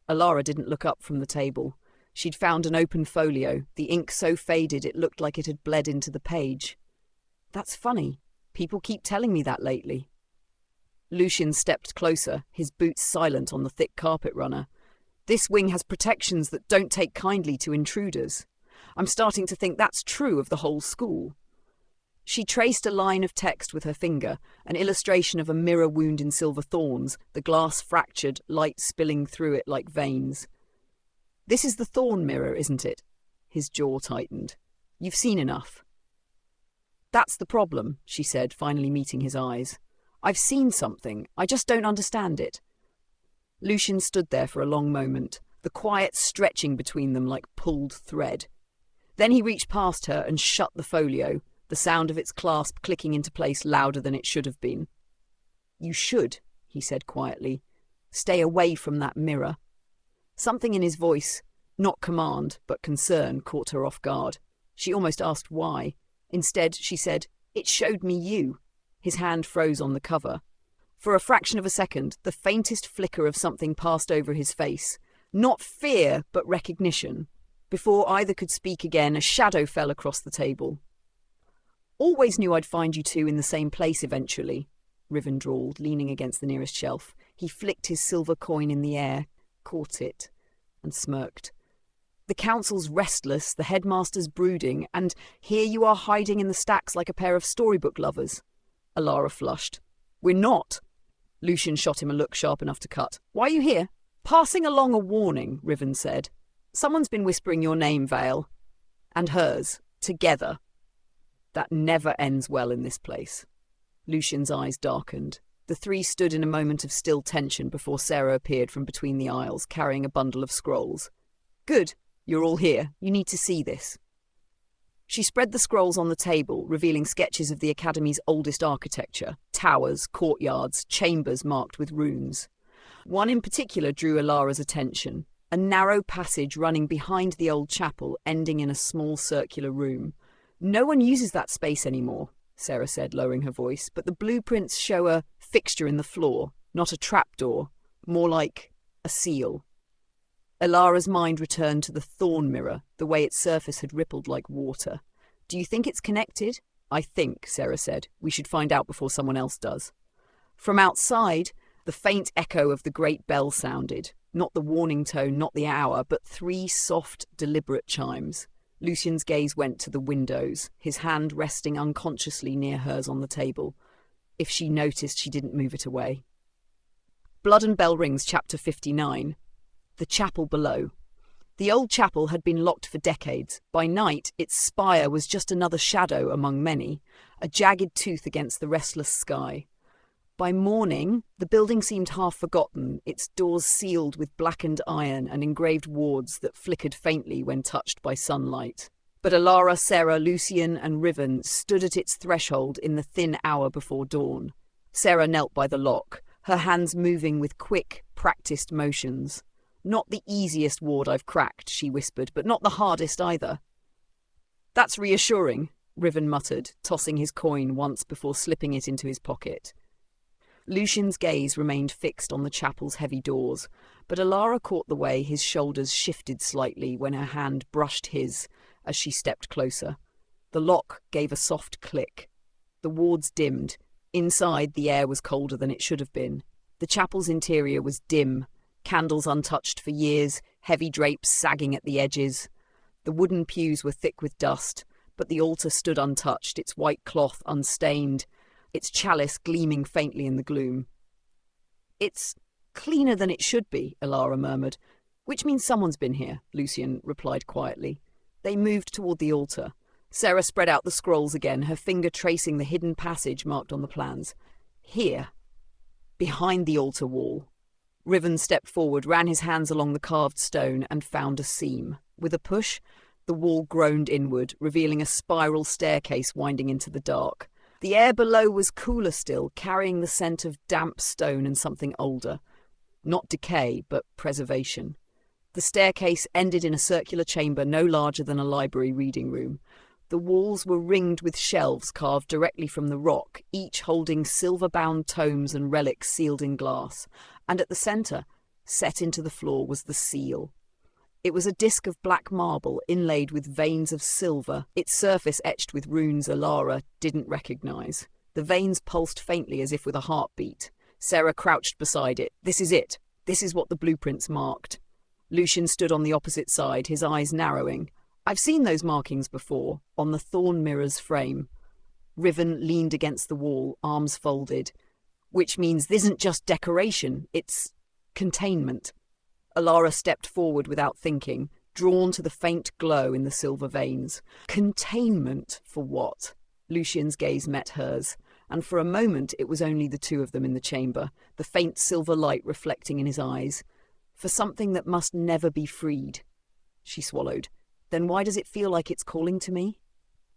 Elara didn't look up from the table. She'd found an open folio, the ink so faded it looked like it had bled into the page. "That's funny. People keep telling me that lately." Lucian stepped closer, his boots silent on the thick carpet runner. "This wing has protections that don't take kindly to intruders. I'm starting to think that's true of the whole school." She traced a line of text with her finger, an illustration of a mirror wound in silver thorns, the glass fractured, light spilling through it like veins. "This is the Thorn Mirror, isn't it?" His jaw tightened. "You've seen enough." That's the problem, she said, finally meeting his eyes. I've seen something. I just don't understand it. Lucian stood there for a long moment, the quiet stretching between them like pulled thread. Then he reached past her and shut the folio, the sound of its clasp clicking into place louder than it should have been. You should, he said quietly. Stay away from that mirror. Something in his voice, not command but concern, caught her off guard. She almost asked why. Instead, she said, It showed me you. His hand froze on the cover. For a fraction of a second, the faintest flicker of something passed over his face. Not fear, but recognition. Before either could speak again, a shadow fell across the table. Always knew I'd find you two in the same place eventually, Riven drawled, leaning against the nearest shelf. He flicked his silver coin in the air, caught it, and smirked. The council's restless, the headmaster's brooding, and here you are hiding in the stacks like a pair of storybook lovers. Elara flushed. We're not. Lucian shot him a look sharp enough to cut. Why are you here? Passing along a warning, Riven said. Someone's been whispering your name, Vale. And hers. Together. That never ends well in this place. Lucian's eyes darkened. The three stood in a moment of still tension before Sarah appeared from between the aisles, carrying a bundle of scrolls. Good. You're all here. You need to see this. She spread the scrolls on the table, revealing sketches of the Academy's oldest architecture, towers, courtyards, chambers marked with runes. One in particular drew Elara's attention, a narrow passage running behind the old chapel, ending in a small circular room. No one uses that space anymore, Sarah said, lowering her voice, but the blueprints show a fixture in the floor, not a trapdoor, more like a seal. Elara's mind returned to the thorn mirror, the way its surface had rippled like water. Do you think it's connected? I think, Sarah said. We should find out before someone else does. From outside, the faint echo of the great bell sounded. Not the warning tone, not the hour, but 3 soft, deliberate chimes. Lucian's gaze went to the windows, his hand resting unconsciously near hers on the table. If she noticed, she didn't move it away. Blood and Bell Rings, Chapter 59. The chapel below. The old chapel had been locked for decades. By night, its spire was just another shadow among many, a jagged tooth against the restless sky. By morning, the building seemed half forgotten, its doors sealed with blackened iron and engraved wards that flickered faintly when touched by sunlight. But Elara, Sarah, Lucian and Riven stood at its threshold in the thin hour before dawn. Sarah knelt by the lock, her hands moving with quick, practiced motions. Not the easiest ward I've cracked, she whispered, but not the hardest either. That's reassuring, Riven muttered, tossing his coin once before slipping it into his pocket. Lucian's gaze remained fixed on the chapel's heavy doors, but Elara caught the way his shoulders shifted slightly when her hand brushed his as she stepped closer. The lock gave a soft click. The wards dimmed. Inside, the air was colder than it should have been. The chapel's interior was dim, candles untouched for years, heavy drapes sagging at the edges. The wooden pews were thick with dust, but the altar stood untouched, its white cloth unstained, its chalice gleaming faintly in the gloom. It's cleaner than it should be, Elara murmured. Which means someone's been here, Lucian replied quietly. They moved toward the altar. Sarah spread out the scrolls again, her finger tracing the hidden passage marked on the plans. Here, behind the altar wall. Riven stepped forward, ran his hands along the carved stone, and found a seam. With a push, the wall groaned inward, revealing a spiral staircase winding into the dark. The air below was cooler still, carrying the scent of damp stone and something older. Not decay, but preservation. The staircase ended in a circular chamber no larger than a library reading room. The walls were ringed with shelves carved directly from the rock, each holding silver-bound tomes and relics sealed in glass. And at the centre, set into the floor, was the seal. It was a disc of black marble inlaid with veins of silver, its surface etched with runes Elara didn't recognise. The veins pulsed faintly as if with a heartbeat. Sarah crouched beside it. This is it. This is what the blueprints marked. Lucian stood on the opposite side, his eyes narrowing. I've seen those markings before, on the thorn mirror's frame. Riven leaned against the wall, arms folded. Which means this isn't just decoration, it's containment. Elara stepped forward without thinking, drawn to the faint glow in the silver veins. Containment for what? Lucian's gaze met hers, and for a moment it was only the two of them in the chamber, the faint silver light reflecting in his eyes. For something that must never be freed. She swallowed. Then why does it feel like it's calling to me?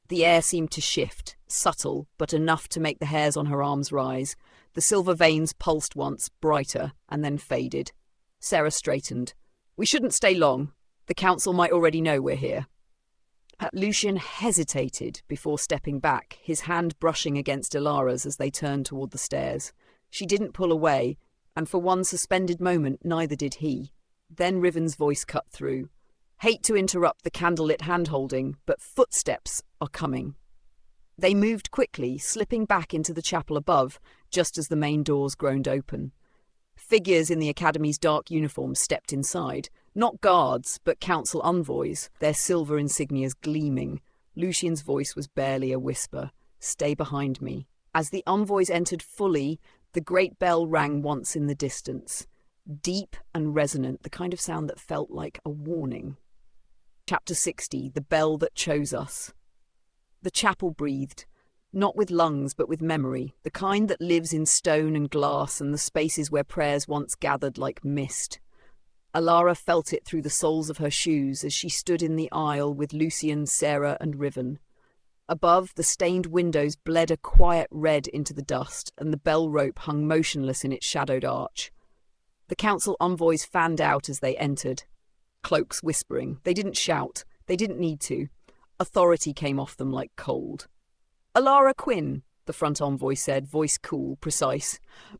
The air seemed to shift, subtle, but enough to make the hairs on her arms rise. The silver veins pulsed once, brighter, and then faded. Sarah straightened. We shouldn't stay long. The council might already know we're here. Lucian hesitated before stepping back, his hand brushing against Elara's as they turned toward the stairs. She didn't pull away, and for one suspended moment neither did he. Then Riven's voice cut through. Hate to interrupt the candlelit hand-holding, but footsteps are coming. They moved quickly, slipping back into the chapel above, just as the main doors groaned open. Figures in the Academy's dark uniforms stepped inside. Not guards, but council envoys, their silver insignias gleaming. Lucian's voice was barely a whisper. Stay behind me. As the envoys entered fully, the great bell rang once in the distance. Deep and resonant, the kind of sound that felt like a warning. Chapter 60, The Bell That Chose Us. The chapel breathed, not with lungs but with memory, the kind that lives in stone and glass and the spaces where prayers once gathered like mist. Elara felt it through the soles of her shoes as she stood in the aisle with Lucian, Sarah and Riven. Above, the stained windows bled a quiet red into the dust, and the bell rope hung motionless in its shadowed arch. The council envoys fanned out as they entered. Cloaks whispering. They didn't shout. They didn't need to. Authority came off them like cold. Elara Quinn, the front envoy said, voice cool, precise.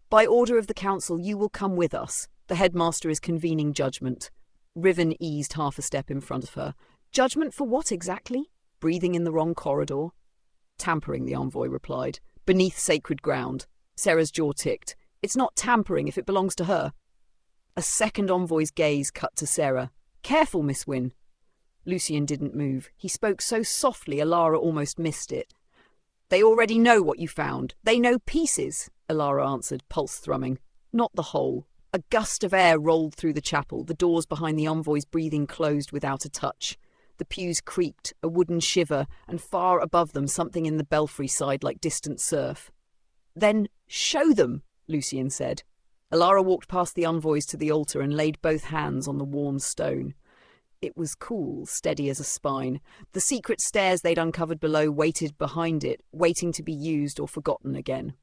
By order of the council, you will come with us. The headmaster is convening judgment. Riven eased half a step in front of her. Judgment for what exactly? Breathing in the wrong corridor? Tampering, the envoy replied. Beneath sacred ground. Sarah's jaw ticked. It's not tampering if it belongs to her. A second envoy's gaze cut to Sarah. Careful, Miss Wynne. Lucian didn't move. He spoke so softly Elara almost missed it. They already know what you found. They know pieces, Elara answered, pulse thrumming. Not the whole. A gust of air rolled through the chapel, the doors behind the envoy's breathing closed without a touch. The pews creaked, a wooden shiver, and far above them something in the belfry sighed like distant surf. Then show them, Lucian said. Elara walked past the envoys to the altar and laid both hands on the warm stone. It was cool, steady as a spine. The secret stairs they'd uncovered below waited behind it, waiting to be used or forgotten again.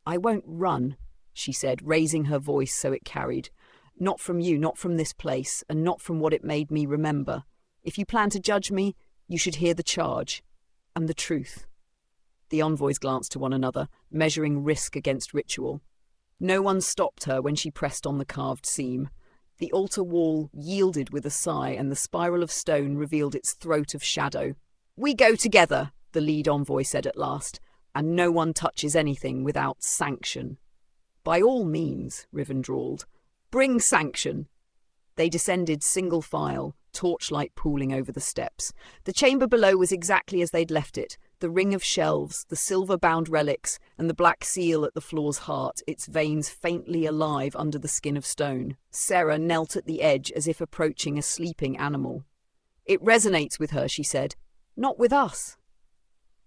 I won't run, she said, raising her voice so it carried. Not from you, not from this place, and not from what it made me remember. If you plan to judge me, you should hear the charge. And the truth. The envoys glanced to one another, measuring risk against ritual. No one stopped her when she pressed on the carved seam. The altar wall yielded with a sigh, and the spiral of stone revealed its throat of shadow. We go together, the lead envoy said at last, and no one touches anything without sanction. By all means, Riven drawled. Bring sanction. They descended single file, torchlight pooling over the steps. The chamber below was exactly as they'd left it, the ring of shelves, the silver-bound relics, and the black seal at the floor's heart, its veins faintly alive under the skin of stone. Sarah knelt at the edge as if approaching a sleeping animal. It resonates with her, she said. Not with us.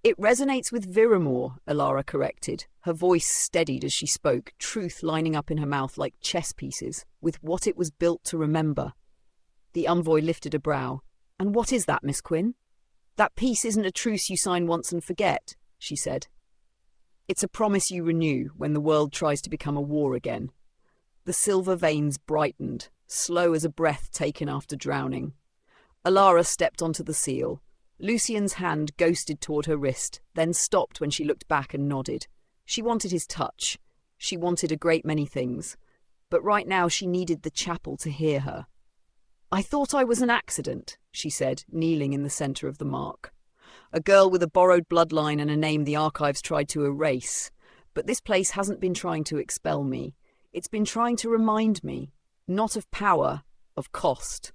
It resonates with Viremoor, Elara corrected. Her voice steadied as she spoke, truth lining up in her mouth like chess pieces, with what it was built to remember. The envoy lifted a brow. And what is that, Miss Quinn? That peace isn't a truce you sign once and forget, she said. It's a promise you renew when the world tries to become a war again. The silver veins brightened, slow as a breath taken after drowning. Elara stepped onto the seal. Lucian's hand ghosted toward her wrist, then stopped when she looked back and nodded. She wanted his touch. She wanted a great many things. But right now she needed the chapel to hear her. I thought I was an accident, she said, kneeling in the centre of the mark. A girl with a borrowed bloodline and a name the archives tried to erase. But this place hasn't been trying to expel me. It's been trying to remind me, not of power, of cost.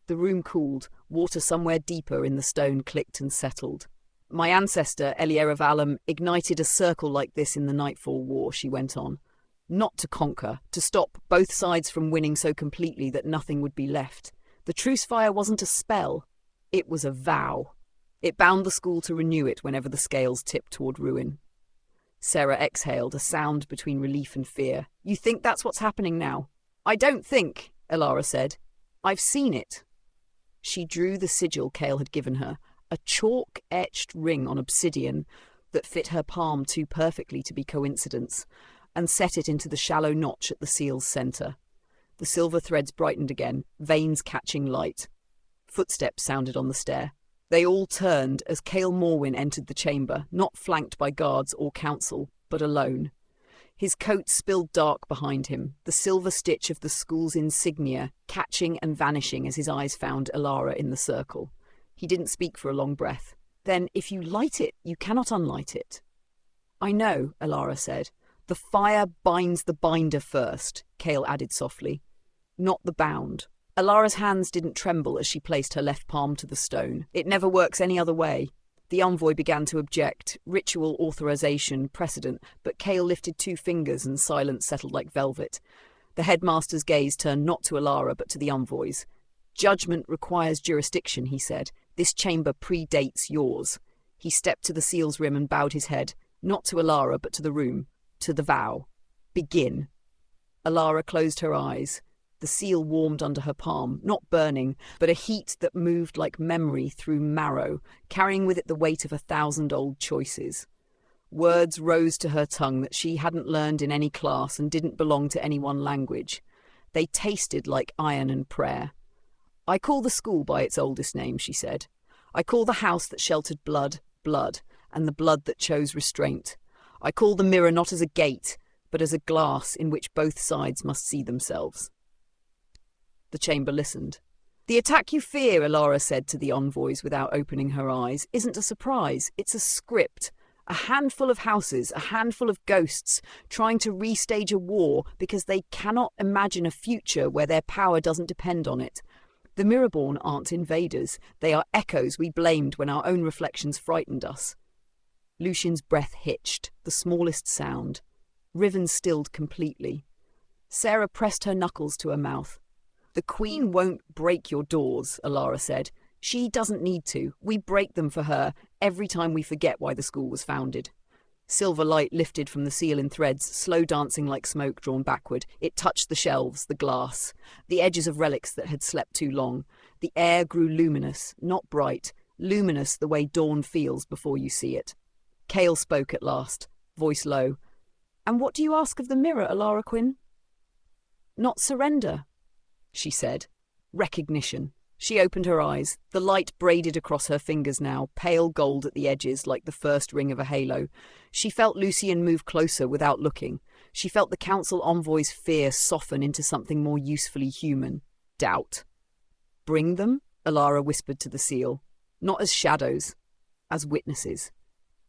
The room cooled, water somewhere deeper in the stone clicked and settled. My ancestor, Elara, ignited a circle like this in the Nightfall War, she went on. Not to conquer, to stop both sides from winning so completely that nothing would be left. The truce fire wasn't a spell, it was a vow. It bound the school to renew it whenever the scales tipped toward ruin. Sarah exhaled, a sound between relief and fear. You think that's what's happening now? I don't think, Elara said. I've seen it. She drew the sigil Cale had given her, a chalk-etched ring on obsidian that fit her palm too perfectly to be coincidence, and set it into the shallow notch at the seal's centre. The silver threads brightened again, veins catching light. Footsteps sounded on the stair. They all turned as Cale Morwyn entered the chamber, not flanked by guards or council, but alone. His coat spilled dark behind him, the silver stitch of the school's insignia catching and vanishing as his eyes found Elara in the circle. He didn't speak for a long breath. Then, if you light it, you cannot unlight it. I know, Elara said. The fire binds the binder first, Cale added softly. Not the bound. Elara's hands didn't tremble as she placed her left palm to the stone. It never works any other way. The envoy began to object, ritual authorization, precedent, but Cale lifted 2 fingers and silence settled like velvet. The headmaster's gaze turned not to Elara but to the envoys. Judgment requires jurisdiction, he said. This chamber predates yours. He stepped to the seal's rim and bowed his head, not to Elara but to the room, to the vow. Begin. Elara closed her eyes. The seal warmed under her palm, not burning, but a heat that moved like memory through marrow, carrying with it the weight of 1,000 old choices. Words rose to her tongue that she hadn't learned in any class and didn't belong to any one language. They tasted like iron and prayer. I call the school by its oldest name, she said. I call the house that sheltered blood, blood, and the blood that chose restraint. I call the mirror not as a gate, but as a glass in which both sides must see themselves. The chamber listened. The attack you fear, Elara said to the envoys without opening her eyes, isn't a surprise. It's a script. A handful of houses, a handful of ghosts, trying to restage a war because they cannot imagine a future where their power doesn't depend on it. The Mirrorborn aren't invaders. They are echoes we blamed when our own reflections frightened us. Lucian's breath hitched, the smallest sound. Riven stilled completely. Sarah pressed her knuckles to her mouth. The Queen won't break your doors, Elara said. She doesn't need to. We break them for her every time we forget why the school was founded. Silver light lifted from the seal in threads, slow dancing like smoke drawn backward. It touched the shelves, the glass, the edges of relics that had slept too long. The air grew luminous, not bright, luminous the way dawn feels before you see it. Cale spoke at last, voice low. And what do you ask of the mirror, Elara Quinn? Not surrender, she said. Recognition. She opened her eyes. The light braided across her fingers now, pale gold at the edges like the first ring of a halo. She felt Lucian move closer without looking. She felt the council envoy's fear soften into something more usefully human. Doubt. Bring them? Elara whispered to the seal. Not as shadows, as witnesses.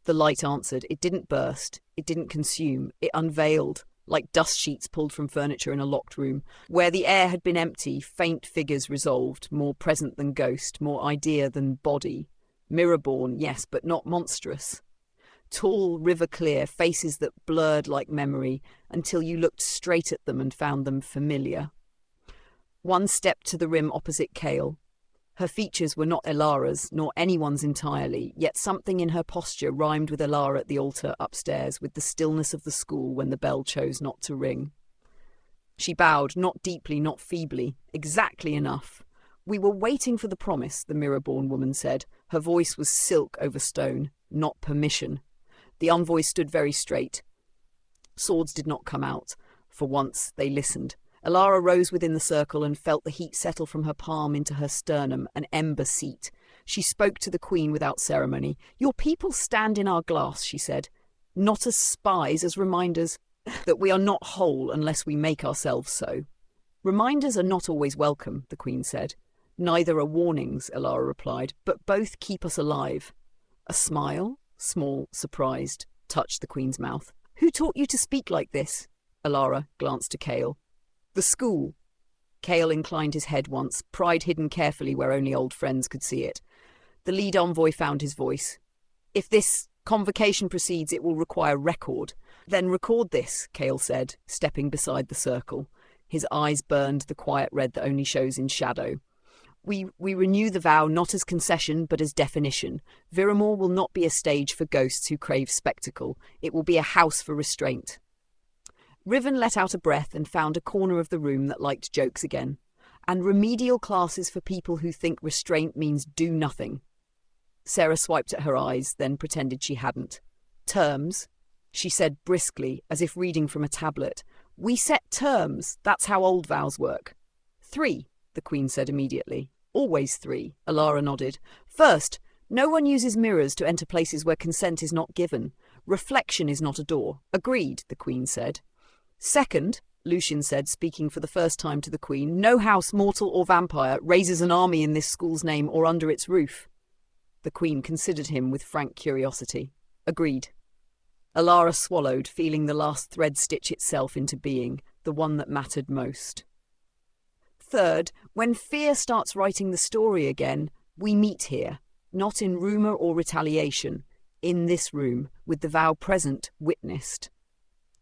The light answered. It didn't burst. It didn't consume. It unveiled. Like dust sheets pulled from furniture in a locked room. Where the air had been empty, faint figures resolved, more present than ghost, more idea than body. Mirrorborn, yes, but not monstrous. Tall, river-clear, faces that blurred like memory, until you looked straight at them and found them familiar. One stepped to the rim opposite Cale. Her features were not Elara's, nor anyone's entirely, yet something in her posture rhymed with Elara at the altar upstairs, with the stillness of the school when the bell chose not to ring. She bowed, not deeply, not feebly, exactly enough. We were waiting for the promise, the Mirrorborn woman said. Her voice was silk over stone, not permission. The envoy stood very straight. Swords did not come out. For once, they listened. Elara rose within the circle and felt the heat settle from her palm into her sternum, an ember seat. She spoke to the Queen without ceremony. Your people stand in our glass, she said, not as spies, as reminders that we are not whole unless we make ourselves so. Reminders are not always welcome, the Queen said. Neither are warnings, Elara replied, but both keep us alive. A smile, small, surprised, touched the Queen's mouth. Who taught you to speak like this? Elara glanced to Cale. The school. Cale inclined his head once, pride hidden carefully where only old friends could see it. The lead envoy found his voice. If this convocation proceeds, it will require record. Then record this, Cale said, stepping beside the circle. His eyes burned the quiet red that only shows in shadow. We renew the vow not as concession but as definition. Viremoor will not be a stage for ghosts who crave spectacle. It will be a house for restraint. Riven let out a breath and found a corner of the room that liked jokes again. And remedial classes for people who think restraint means do nothing. Sarah swiped at her eyes, then pretended she hadn't. Terms, she said briskly, as if reading from a tablet. We set terms. That's how old vows work. 3, the Queen said immediately. Always 3, Elara nodded. First, no one uses mirrors to enter places where consent is not given. Reflection is not a door. Agreed, the Queen said. Second, Lucian said, speaking for the first time to the Queen, no house, mortal or vampire, raises an army in this school's name or under its roof. The Queen considered him with frank curiosity. Agreed. Elara swallowed, feeling the last thread stitch itself into being, the one that mattered most. Third, when fear starts writing the story again, we meet here, not in rumour or retaliation, in this room, with the vow present, witnessed.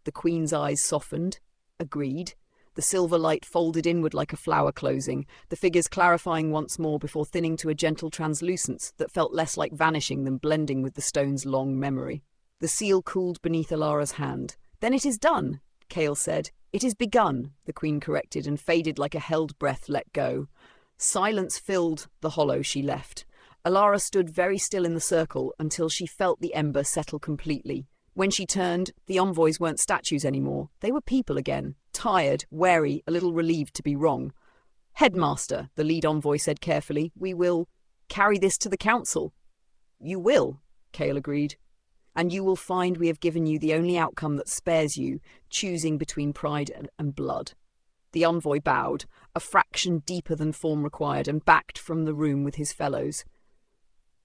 The Queen's eyes softened. Agreed. The silver light folded inward like a flower closing, the figures clarifying once more before thinning to a gentle translucence that felt less like vanishing than blending with the stone's long memory. The seal cooled beneath Elara's hand. Then it is done, Cale said. It is begun, the Queen corrected, and faded like a held breath let go. Silence filled the hollow she left. Elara stood very still in the circle until she felt the ember settle completely. When she turned, the envoys weren't statues anymore. They were people again, tired, wary, a little relieved to be wrong. Headmaster, the lead envoy said carefully, we will carry this to the council. You will, Cale agreed. And you will find we have given you the only outcome that spares you, choosing between pride and blood. The envoy bowed, a fraction deeper than form required, and backed from the room with his fellows.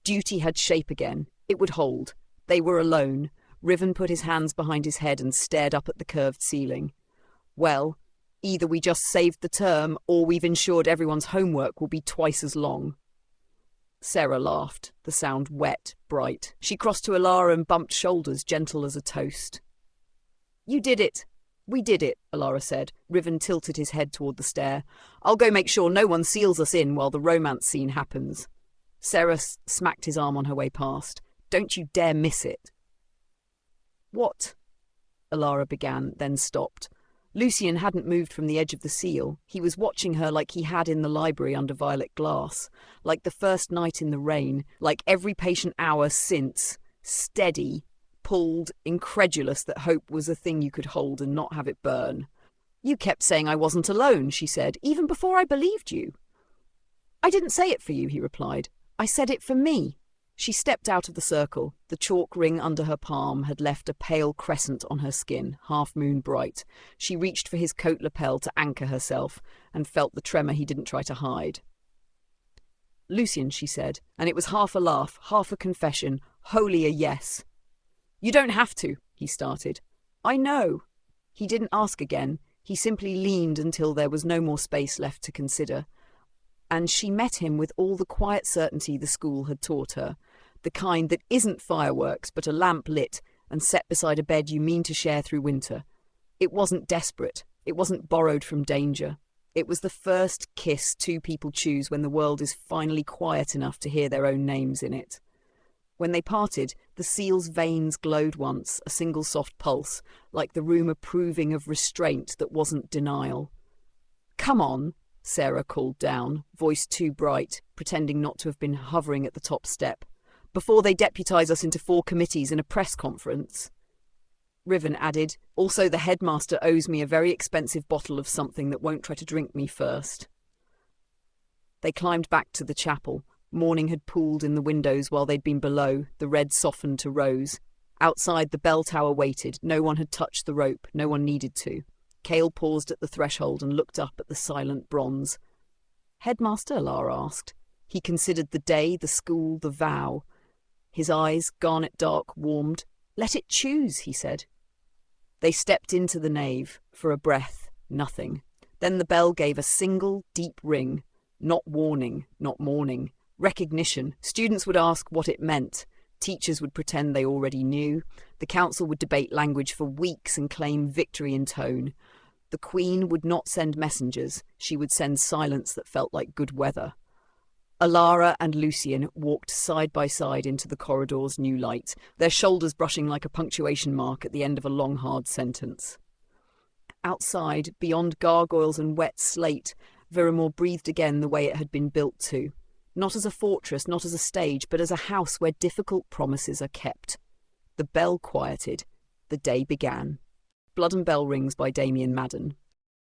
Duty had shape again. It would hold. They were alone. Riven put his hands behind his head and stared up at the curved ceiling. Well, either we just saved the term, or we've ensured everyone's homework will be twice as long. Sarah laughed, the sound wet, bright. She crossed to Elara and bumped shoulders, gentle as a toast. You did it. We did it, Elara said. Riven tilted his head toward the stair. I'll go make sure no one seals us in while the romance scene happens. Sarah smacked his arm on her way past. Don't you dare miss it. What? Elara began, then stopped. Lucian hadn't moved from the edge of the seal. He was watching her like he had in the library under violet glass, like the first night in the rain, like every patient hour since, steady, pulled, incredulous that hope was a thing you could hold and not have it burn. You kept saying I wasn't alone, she said, even before I believed you. I didn't say it for you, he replied. I said it for me. She stepped out of the circle. The chalk ring under her palm had left a pale crescent on her skin, half-moon bright. She reached for his coat lapel to anchor herself, and felt the tremor he didn't try to hide. Lucian, she said, and it was half a laugh, half a confession, wholly a yes. You don't have to, he started. I know. He didn't ask again. He simply leaned until there was no more space left to consider. And she met him with all the quiet certainty the school had taught her, the kind that isn't fireworks but a lamp lit and set beside a bed you mean to share through winter. It wasn't desperate. It wasn't borrowed from danger. It was the first kiss two people choose when the world is finally quiet enough to hear their own names in it. When they parted, the seal's veins glowed once, a single soft pulse, like the room approving of restraint that wasn't denial. Come on, Sarah called down, voice too bright, pretending not to have been hovering at the top step. Before they deputise us into 4 committees and a press conference. Riven added, also the headmaster owes me a very expensive bottle of something that won't try to drink me first. They climbed back to the chapel. Morning had pooled in the windows while they'd been below, the red softened to rose. Outside, the bell tower waited. No one had touched the rope. No one needed to. Cale paused at the threshold and looked up at the silent bronze. Headmaster, Elara asked. He considered the day, the school, the vow. His eyes, garnet dark, warmed. Let it choose, he said. They stepped into the nave. For a breath, nothing. Then the bell gave a single, deep ring. Not warning, not mourning. Recognition. Students would ask what it meant. Teachers would pretend they already knew. The council would debate language for weeks and claim victory in tone. The Queen would not send messengers. She would send silence that felt like good weather. Elara and Lucien walked side by side into the corridor's new light, their shoulders brushing like a punctuation mark at the end of a long, hard sentence. Outside, beyond gargoyles and wet slate, Viremoor breathed again the way it had been built to. Not as a fortress, not as a stage, but as a house where difficult promises are kept. The bell quieted. The day began. Blood and Bell Rings by Damien Madden.